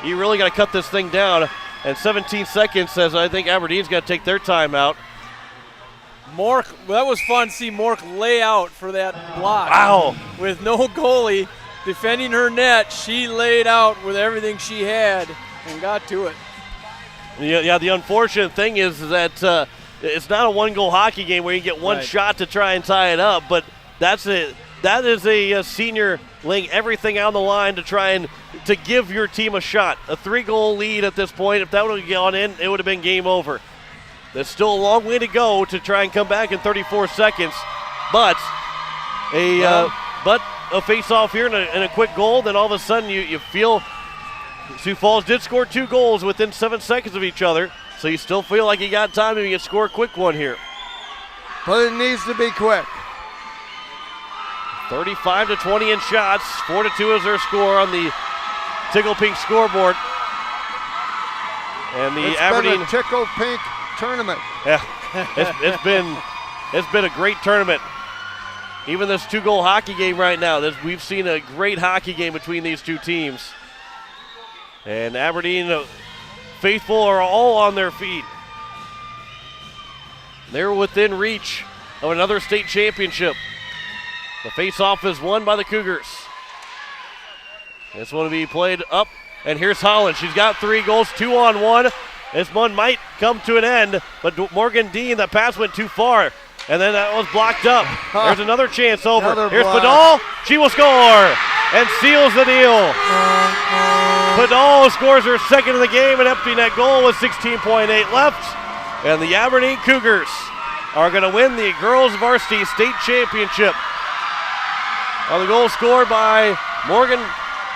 you really got to cut this thing down. And 17 seconds says I think Aberdeen's got to take their timeout. Mork, that was fun to see Mork lay out for that block. Wow. With no goalie defending her net, she laid out with everything she had and got to it. Yeah, the unfortunate thing is that it's not a one-goal hockey game where you get one shot to try and tie it up, but that is a senior laying everything on the line to try and to give your team a shot. A 3-goal lead at this point. If that would have gone in, it would have been game over. There's still a long way to go to try and come back in 34 seconds, but a face-off here and a quick goal, then all of a sudden you feel Sioux Falls did score 2 goals within 7 seconds of each other, so you still feel like you got time and you can score a quick one here. But it needs to be quick. 35-20 in shots, 4-2 is their score on the Tickle Pink scoreboard. And the Aberdeen been a Tickle Pink tournament. Yeah, it's been a great tournament. Even this 2-goal hockey game right now, we've seen a great hockey game between these two teams. And Aberdeen faithful are all on their feet. They're within reach of another state championship. The face-off is won by the Cougars. This one will be played up, and here's Holland. She's got 3 goals, 2-on-1. This one might come to an end, but Morgan Dean, the pass went too far, and then that was blocked up. There's another chance over. Here's Padal. She will score and seals the deal. Padal scores her second of the game, an empty net goal with 16.8 left, and the Aberdeen Cougars are going to win the girls varsity state championship. On the goal scored by Morgan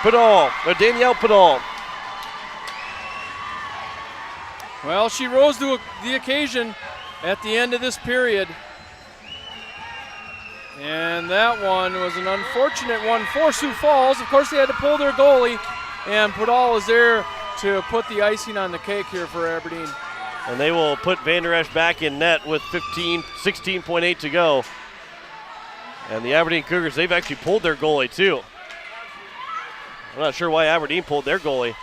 Padal, or Danielle Padal. Well, she rose to the occasion at the end of this period. And that one was an unfortunate one for Sioux Falls. Of course, they had to pull their goalie, and Padal is there to put the icing on the cake here for Aberdeen. And they will put Van Der Esch back in net with 16.8 to go. And the Aberdeen Cougars, they've actually pulled their goalie too. I'm not sure why Aberdeen pulled their goalie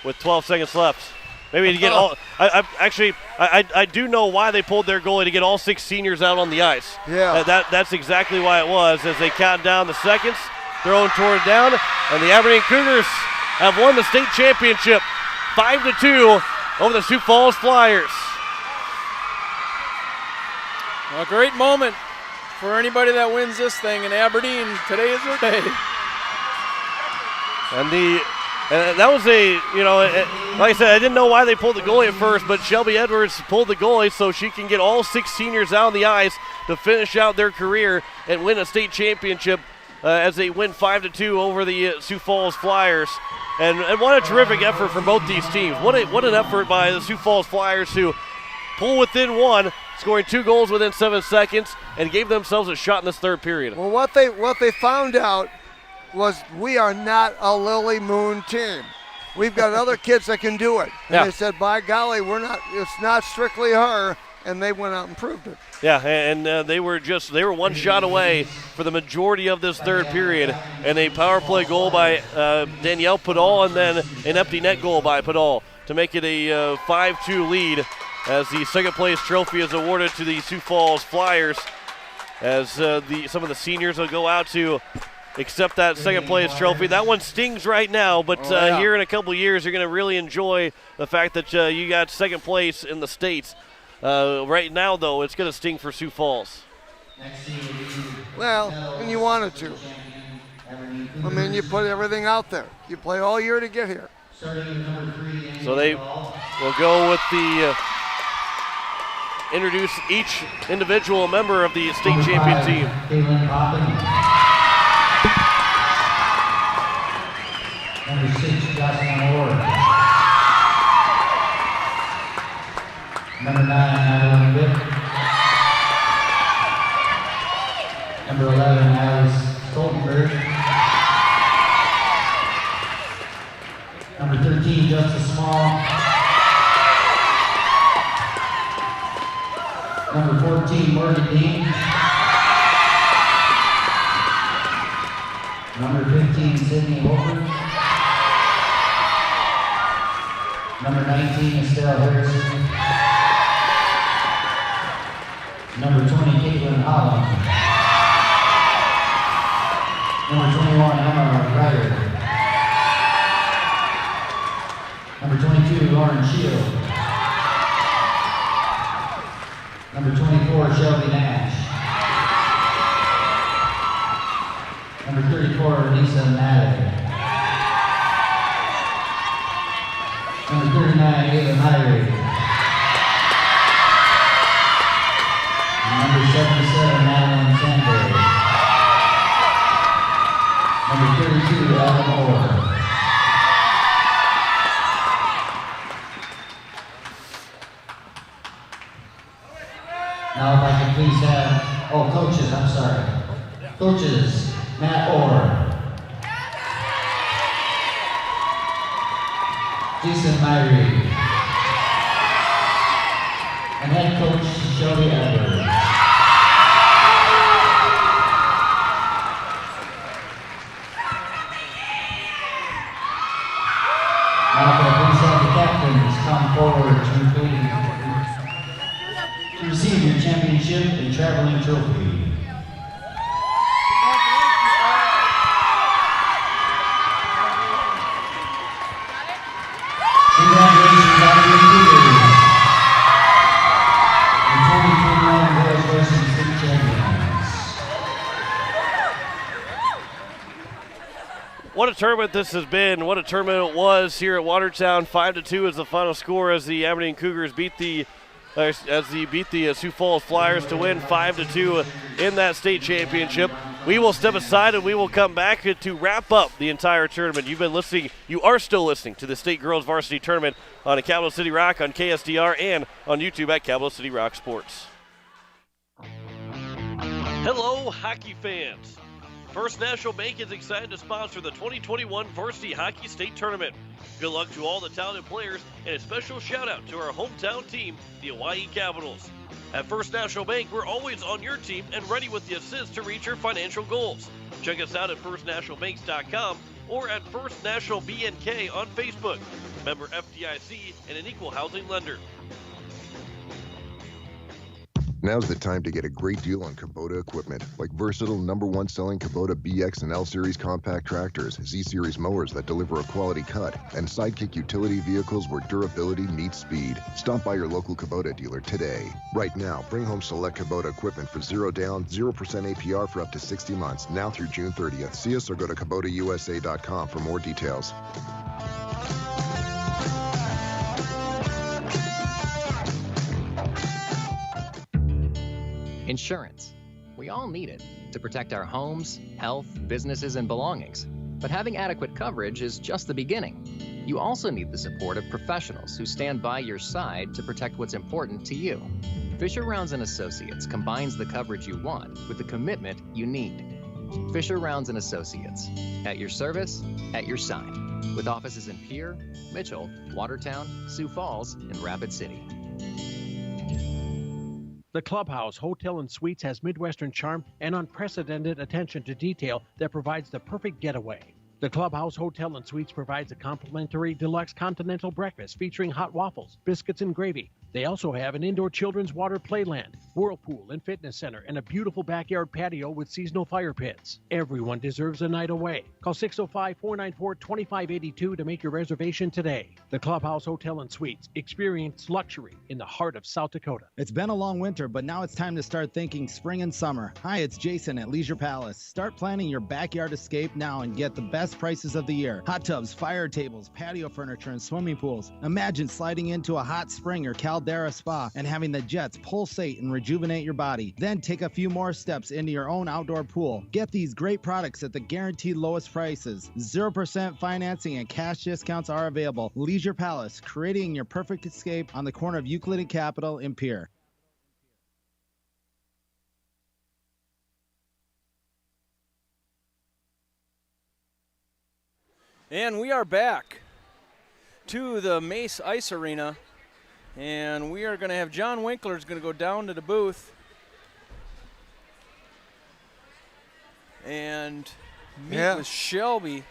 with 12 seconds left. Maybe to get all. I do know why they pulled their goalie, to get all 6 seniors out on the ice. Yeah. That's exactly why it was. As they count down the seconds, throwing toward down, and the Aberdeen Cougars have won the state championship 5-2 over the Sioux Falls Flyers. A great moment for anybody that wins this thing in Aberdeen. Today is their day. And that was like I said, I didn't know why they pulled the goalie at first, but Shelby Edwards pulled the goalie so she can get all 6 seniors out on the ice to finish out their career and win a state championship as they win 5-2 over the Sioux Falls Flyers. And what a terrific effort from both these teams. What an effort by the Sioux Falls Flyers, who pull within 1, scoring 2 goals within 7 seconds, and gave themselves a shot in this third period. Well, what they found out was we are not a Lily Moon team. We've got other kids that can do it. And they said, by golly, it's not strictly her, and they went out and proved it. Yeah, and they were one shot away for the majority of this third period, and a power play goal by Danielle Padal, and then an empty net goal by Padal to make it a 5-2 lead as the second place trophy is awarded to the Sioux Falls Flyers, as some of the seniors will go out to accept that second place trophy. That one stings right now, but here in a couple years you're going to really enjoy the fact that you got second place in the state. Right now, though, it's going to sting for Sioux Falls. Well, and you wanted to. I mean, you put everything out there. You play all year to get here. So they will go with the introduce each individual member of the state champion team. Number 6, Jocelyn Orr. Number 9, Madeline Witt. Number 11, Alice Stoltenberg. Number 13, Justice Small. Number 14, Morgan Dean. Number 15, Sydney Holford. Number 19, Estelle Harrison. Number 20, Kaitlyn Holland. Number 21, Emma Ryder. Number 22, Lauren Shield. Number 24, Shelby Nash. Number 34, Lisa Maddox. Number 39, Ava Myrie. Number 77, Madeline Sandberg. Number 32, Adam Orr. Now if I could please have, coaches, I'm sorry. Coaches, Matt Orr. Jason Myrie. And head coach, Shelby Edwards. Now can I please have the captains come forward to receive your championship and traveling trophy. Congratulations, Aberdeen Cougars. The 2021 Girls Racing State Champions. What a tournament this has been. What a tournament it was here at Watertown. 5-2 is the final score as the Aberdeen Cougars beat the Sioux Falls Flyers to win 5-2 in that state championship. We will step aside and we will come back to wrap up the entire tournament. You are still listening to the State Girls Varsity Tournament on Capital City Rock, on KSDR, and on YouTube at Capital City Rock Sports. Hello, hockey fans. First National Bank is excited to sponsor the 2021 Varsity Hockey State Tournament. Good luck to all the talented players, and a special shout out to our hometown team, the Hawaii Capitals. At First National Bank, we're always on your team and ready with the assist to reach your financial goals. Check us out at firstnationalbanks.com or at First National BNK on Facebook. Member FDIC and an equal housing lender. Now's the time to get a great deal on Kubota equipment, like versatile #1 selling Kubota BX and L Series compact tractors, Z Series mowers that deliver a quality cut, and Sidekick utility vehicles where durability meets speed. Stop by your local Kubota dealer today. Right now, bring home select Kubota equipment for 0 down, 0% APR for up to 60 months, now through June 30th. See us or go to KubotaUSA.com for more details. Insurance. We all need it to protect our homes, health, businesses, and belongings. But having adequate coverage is just the beginning. You also need the support of professionals who stand by your side to protect what's important to you. Fisher Rounds & Associates combines the coverage you want with the commitment you need. Fisher Rounds & Associates, at your service, at your side, with offices in Pierre, Mitchell, Watertown, Sioux Falls, and Rapid City. The Clubhouse Hotel and Suites has Midwestern charm and unprecedented attention to detail that provides the perfect getaway. The Clubhouse Hotel and Suites provides a complimentary deluxe continental breakfast featuring hot waffles, biscuits, and gravy. They also have an indoor children's water playland, whirlpool and fitness center, and a beautiful backyard patio with seasonal fire pits. Everyone deserves a night away. Call 605-494-2582 to make your reservation today. The Clubhouse Hotel and Suites. Experience luxury in the heart of South Dakota. It's been a long winter, but now it's time to start thinking spring and summer. Hi, it's Jason at Leisure Palace. Start planning your backyard escape now and get the best prices of the year. Hot tubs, fire tables, patio furniture, and swimming pools. Imagine sliding into a hot spring or Caldera spa and having the jets pulsate and rejuvenate your body. Then take a few more steps into your own outdoor pool. Get these great products at the guaranteed lowest prices. 0% financing and cash discounts are available. Leisure Palace, creating your perfect escape on the corner of Euclid and Capitol in Pierre. And we are back to the Mace Ice Arena, and we are going to have John Winkler's going to go down to the booth and meet with Shelby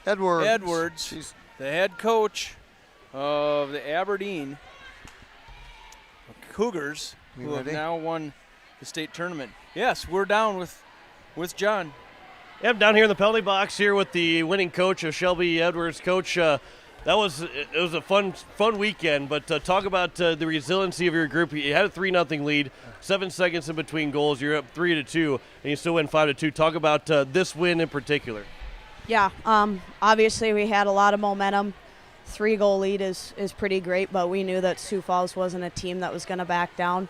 Edwards, She's the head coach of the Aberdeen Cougars, who have now won the state tournament. Yes, we're down with John. Yep, down here in the penalty box here with the winning coach of Shelby Edwards. Coach, it was a fun weekend, but talk about the resiliency of your group. You had a 3-0 lead, 7 seconds in between goals. You're up 3-2, and you still win 5-2. Talk about this win in particular. Yeah, obviously we had a lot of momentum. 3-goal lead is pretty great, but we knew that Sioux Falls wasn't a team that was going to back down.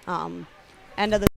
End of the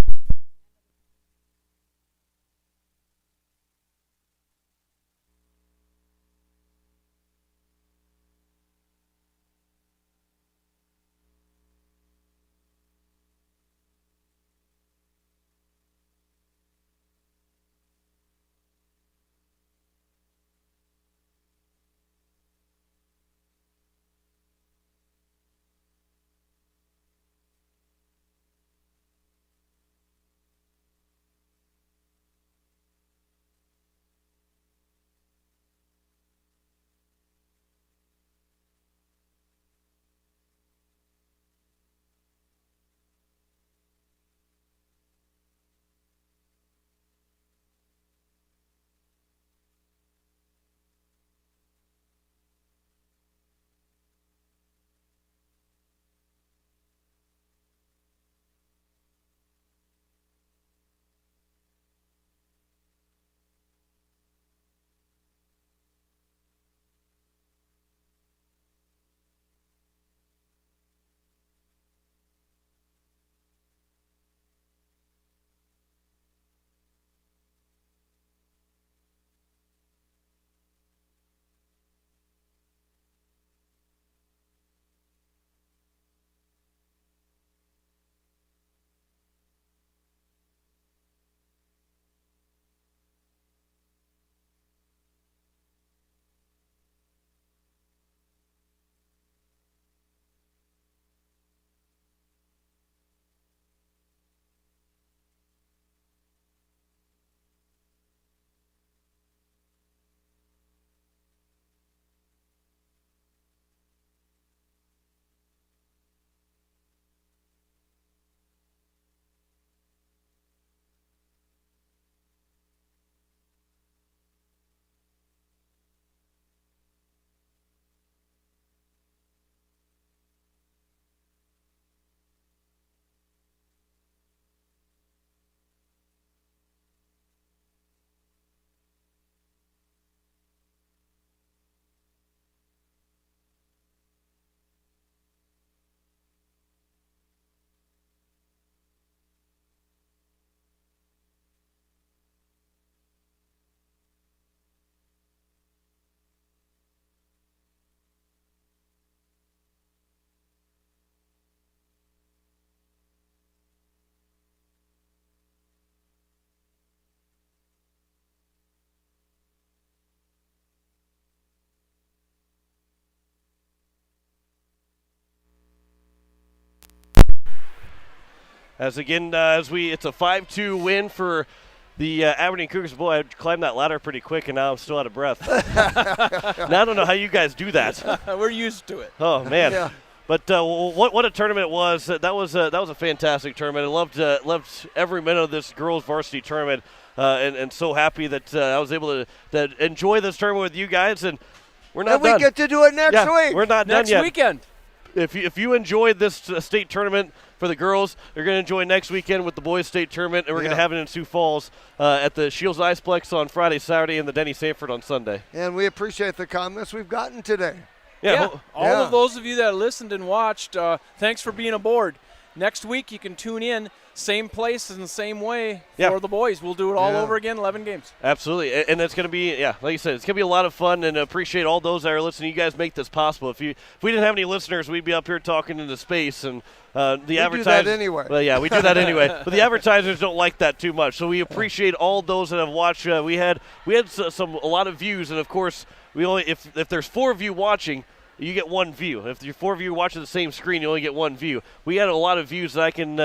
As again, it's a 5-2 win for the Aberdeen Cougars. Boy, I climbed that ladder pretty quick, and now I'm still out of breath. Now I don't know how you guys do that. We're used to it. Oh man. Yeah. But what a tournament it was. That was a fantastic tournament. I loved every minute of this girls varsity tournament, and so happy that I was able to enjoy this tournament with you guys. And we're not done. We get to do it next week. We're not done yet. Next weekend. If you enjoyed this state tournament for the girls, you're going to enjoy next weekend with the boys state tournament, and we're going to have it in Sioux Falls at the Shields Iceplex on Friday, Saturday, and the Denny Sanford on Sunday. And we appreciate the comments we've gotten today. Yeah, all of those of you that listened and watched, thanks for being aboard. Next week you can tune in, same place and the same way for the boys. We'll do it all over again, 11 games. Absolutely, and it's going to be, like you said, it's going to be a lot of fun, and appreciate all those that are listening. You guys make this possible. If we didn't have any listeners, we'd be up here talking into space, and the advertisers. We do that anyway. Well, yeah, we do that anyway. But the advertisers don't like that too much, so we appreciate all those that have watched. We had a lot of views, and of course, we only if there's 4 of you watching, you get 1 view. If you're 4 of you watching the same screen, you only get 1 view. We had a lot of views that I can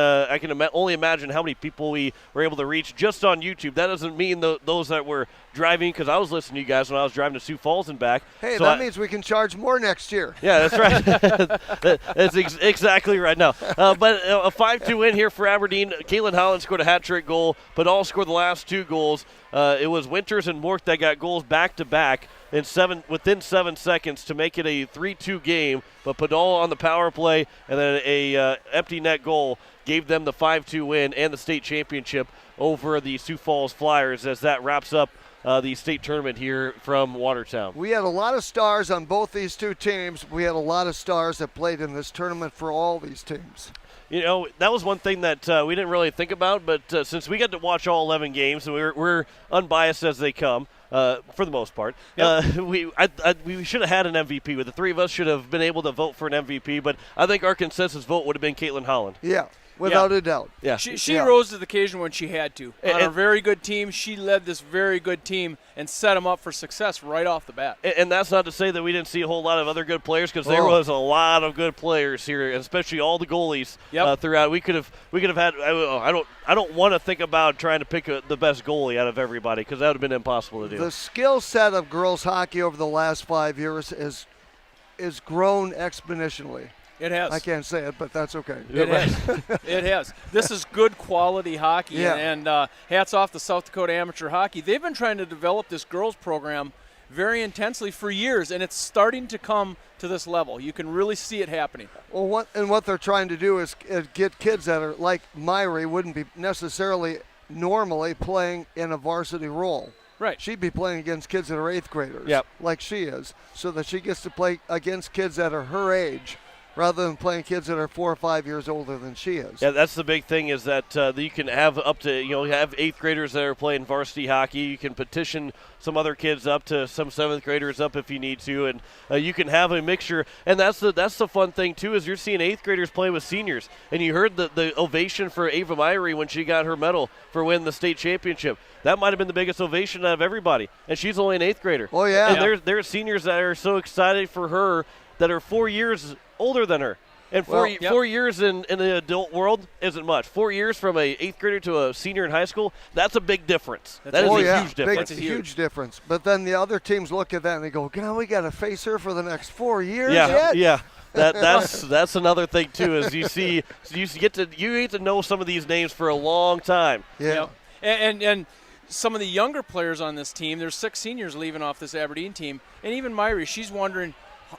only imagine how many people we were able to reach just on YouTube. That doesn't mean those that were driving, because I was listening to you guys when I was driving to Sioux Falls and back. Hey, so that means we can charge more next year. Yeah, that's right. That's exactly right now. But a 5-2 win here for Aberdeen. Kaitlyn Holland scored a hat-trick goal, but all scored the last 2 goals. It was Winters and Mork that got goals back-to-back within 7 seconds to make it a 3-2 game. But Padal on the power play and then a empty net goal gave them the 5-2 win and the state championship over the Sioux Falls Flyers, as that wraps up the state tournament here from Watertown. We had a lot of stars on both these 2 teams. We had a lot of stars that played in this tournament for all these teams. You know, that was one thing that we didn't really think about, but since we got to watch all 11 games, and we're unbiased as they come, for the most part. Yep. We should have had an MVP. With the 3 of us should have been able to vote for an MVP, but I think our consensus vote would have been Kaitlyn Holland. Yeah, without a doubt. Yeah. She rose to the occasion when she had to. On a very good team, she led this very good team and set them up for success right off the bat. And that's not to say that we didn't see a whole lot of other good players, because there was a lot of good players here, especially all the goalies throughout. We could have had. I don't want to think about trying to pick the best goalie out of everybody, because that would have been impossible to do. The skill set of girls hockey over the last 5 years is grown exponentially. It has. I can't say it, but that's okay. It has. It has. This is good quality hockey, and hats off to South Dakota Amateur Hockey. They've been trying to develop this girls program very intensely for years, and it's starting to come to this level. You can really see it happening. Well, what they're trying to do is get kids that are like Myrie, wouldn't be necessarily normally playing in a varsity role. Right. She'd be playing against kids that are 8th graders, like she is, so that she gets to play against kids that are her age, rather than playing kids that are 4 or 5 years older than she is. Yeah, that's the big thing, is that you can have up to, have 8th graders that are playing varsity hockey. You can petition some other kids up to some 7th graders up if you need to, and you can have a mixture. And that's the fun thing too, is you're seeing 8th graders play with seniors. And you heard the ovation for Ava Myrie when she got her medal for winning the state championship. That might have been the biggest ovation out of everybody, and she's only an 8th grader. Oh yeah. And there's seniors that are so excited for her that are 4 years older than her. And 4 years in the adult world isn't much. 4 years from a 8th grader to a senior in high school, that's a big difference. That is a huge difference. That's a huge difference. But then the other teams look at that and they go, God, we got to face her for the next 4 years yet? Yeah. That's another thing too, is you get to know some of these names for a long time. Yeah. And some of the younger players on this team, there's 6 seniors leaving off this Aberdeen team, and even Myrie, she's wondering,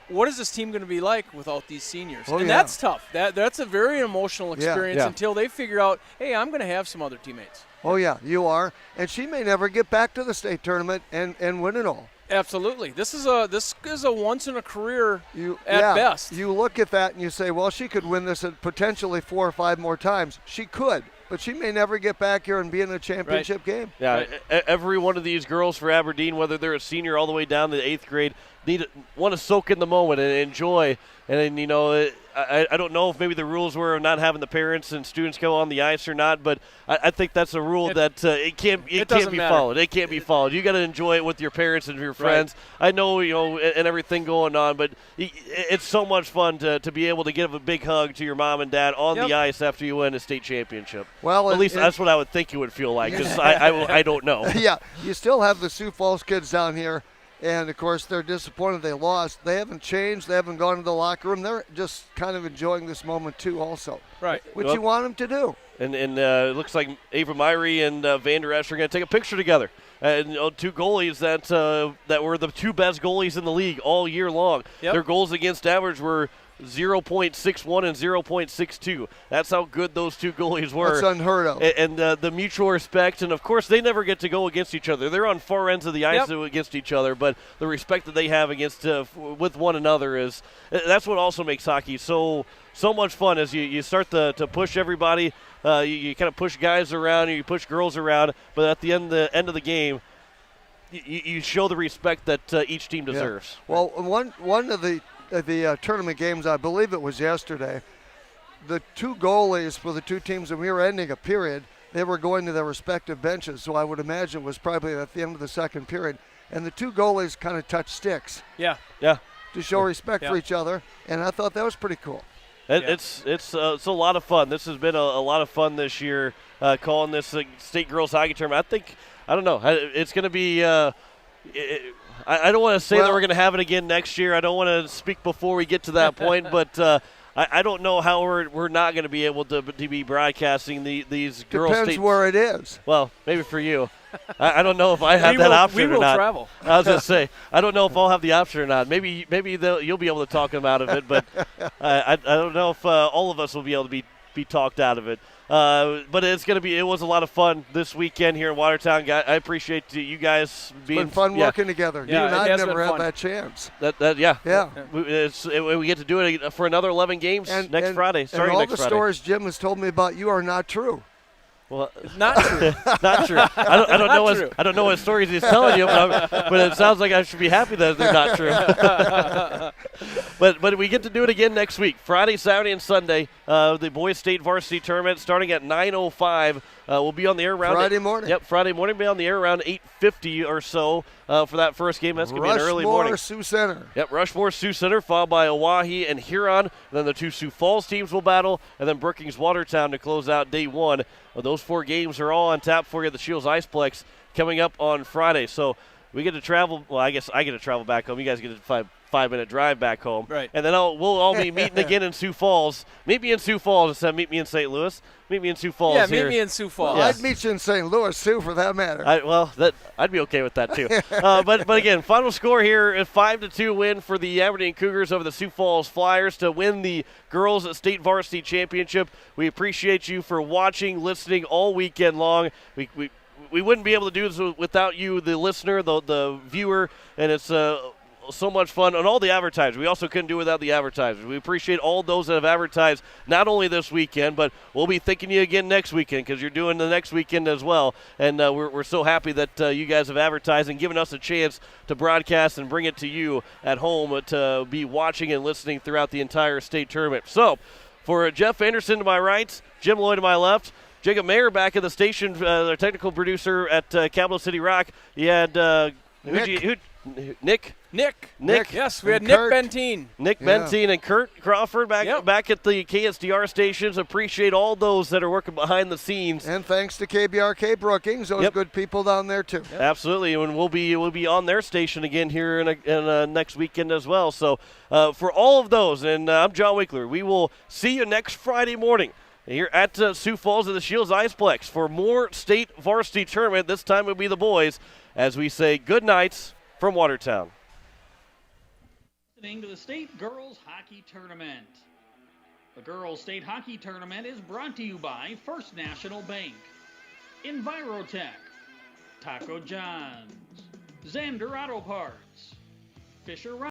what is this team going to be like without these seniors? That's tough. That's a very emotional experience until they figure out, hey, I'm going to have some other teammates. Oh, yeah, you are. And she may never get back to the state tournament and win it all. Absolutely. This is a once in a career at best. You look at that and you say, well, she could win this at potentially 4 or 5 more times. She could. But she may never get back here and be in a championship game. Yeah, every one of these girls for Aberdeen, whether they're a senior all the way down to the 8th grade, want to soak in the moment and enjoy. And you know, I don't know if maybe the rules were not having the parents and students go on the ice or not, but I think that's a rule that it can't be followed. It can't be followed. You got to enjoy it with your parents and your friends. Right. I know, you know, and everything going on, but it's so much fun to be able to give a big hug to your mom and dad on the ice after you win a state championship. Well, at least that's what I would think it would feel like, because I don't know. Yeah, you still have the Sioux Falls kids down here. And, of course, they're disappointed they lost. They haven't changed. They haven't gone to the locker room. They're just kind of enjoying this moment, too, also. Right. Which you want them to do. And it looks like Ava Myrie and Vander Esch are going to take a picture together. And two goalies that were the two best goalies in the league all year long. Yep. Their goals against average were 0.61 and 0.62. That's how good those two goalies were. That's unheard of. And the mutual respect, and of course they never get to go against each other. They're on far ends of the ice against each other, but the respect that they have against with one another that's what also makes hockey so much fun. As you start to push everybody, you kind of push guys around, and you push girls around, but at the end of the game, you show the respect that each team deserves. Yeah. Well, one of the tournament games, I believe it was yesterday, the two goalies for the two teams, and we were ending a period, they were going to their respective benches, so I would imagine it was probably at the end of the second period, and the two goalies kind of touched sticks. Yeah. To show respect for each other, and I thought that was pretty cool. It's a lot of fun. This has been a lot of fun this year, calling this state girls hockey tournament. I don't know. It's going to be I don't want to say that we're going to have it again next year. I don't want to speak before we get to that point, but I don't know how we're not going to be able to be broadcasting these girls' Depends states. where it is. Well, maybe for you. I don't know if I have that option or not. We will travel. I was going to say, I don't know if I'll have the option or not. Maybe you'll be able to talk them out of it, but I don't know if all of us will be able to be talked out of it. But it was a lot of fun this weekend here in Watertown. I appreciate you guys being. It's been fun working together. You and I never had that chance. We get to do it for another 11 games next Friday. And all the stories Jim has told me about you are not true. Well, not true. Not true. I don't know what stories he's telling you, but it sounds like I should be happy that they're not true. But we get to do it again next week, Friday, Saturday, and Sunday. The boys state varsity tournament starting at 9:05. We'll be on the air around Friday morning. Yep, Friday morning. Be on the air around 8:50 or so for that first game. That's going to be an early morning. Rushmore Sioux Center. Yep, Rushmore Sioux Center, followed by Oahe and Huron. Then the two Sioux Falls teams will battle, and then Brookings Watertown to close out day one. Those four games are all on tap for you at the Shields Iceplex coming up on Friday. So we get to travel. Well, I guess I get to travel back home. You guys get a 5-minute drive back home. Right. And then we'll all be meeting again in Sioux Falls. Meet me in Sioux Falls instead of meet me in St. Louis. Meet me in Sioux Falls. Yeah, meet me in Sioux Falls. Well, I'd meet you in St. Louis, Sioux, for that matter. I'd be okay with that too. But again, final score here: a 5-2 win for the Aberdeen Cougars over the Sioux Falls Flyers to win the girls state varsity championship. We appreciate you for watching, listening all weekend long. We wouldn't be able to do this without you, the listener, the viewer, and it's so much fun. And all the advertisers. We also couldn't do without the advertisers. We appreciate all those that have advertised, not only this weekend, but we'll be thinking you again next weekend because you're doing the next weekend as well. And we're so happy that you guys have advertised and given us a chance to broadcast and bring it to you at home to be watching and listening throughout the entire state tournament. So for Jeff Anderson to my right, Jim Lloyd to my left, Jacob Mayer back at the station, our technical producer at Capital City Rock. You had Nick. Yes, we had Nick Bentine. Bentine and Kurt Crawford back at the KSDR stations. Appreciate all those that are working behind the scenes. And thanks to KBRK Brookings, those good people down there too. Yep. Absolutely, and we'll be on their station again here in next weekend as well. So for all of those, and I'm John Winkler. We will see you next Friday morning here at Sioux Falls at the Shields Iceplex for more state varsity tournament. This time it'll be the boys as we say good nights from Watertown. Listening to the State Girls Hockey Tournament. The Girls State Hockey Tournament is brought to you by First National Bank, Envirotech, Taco John's, Zander Auto Parts, Fisher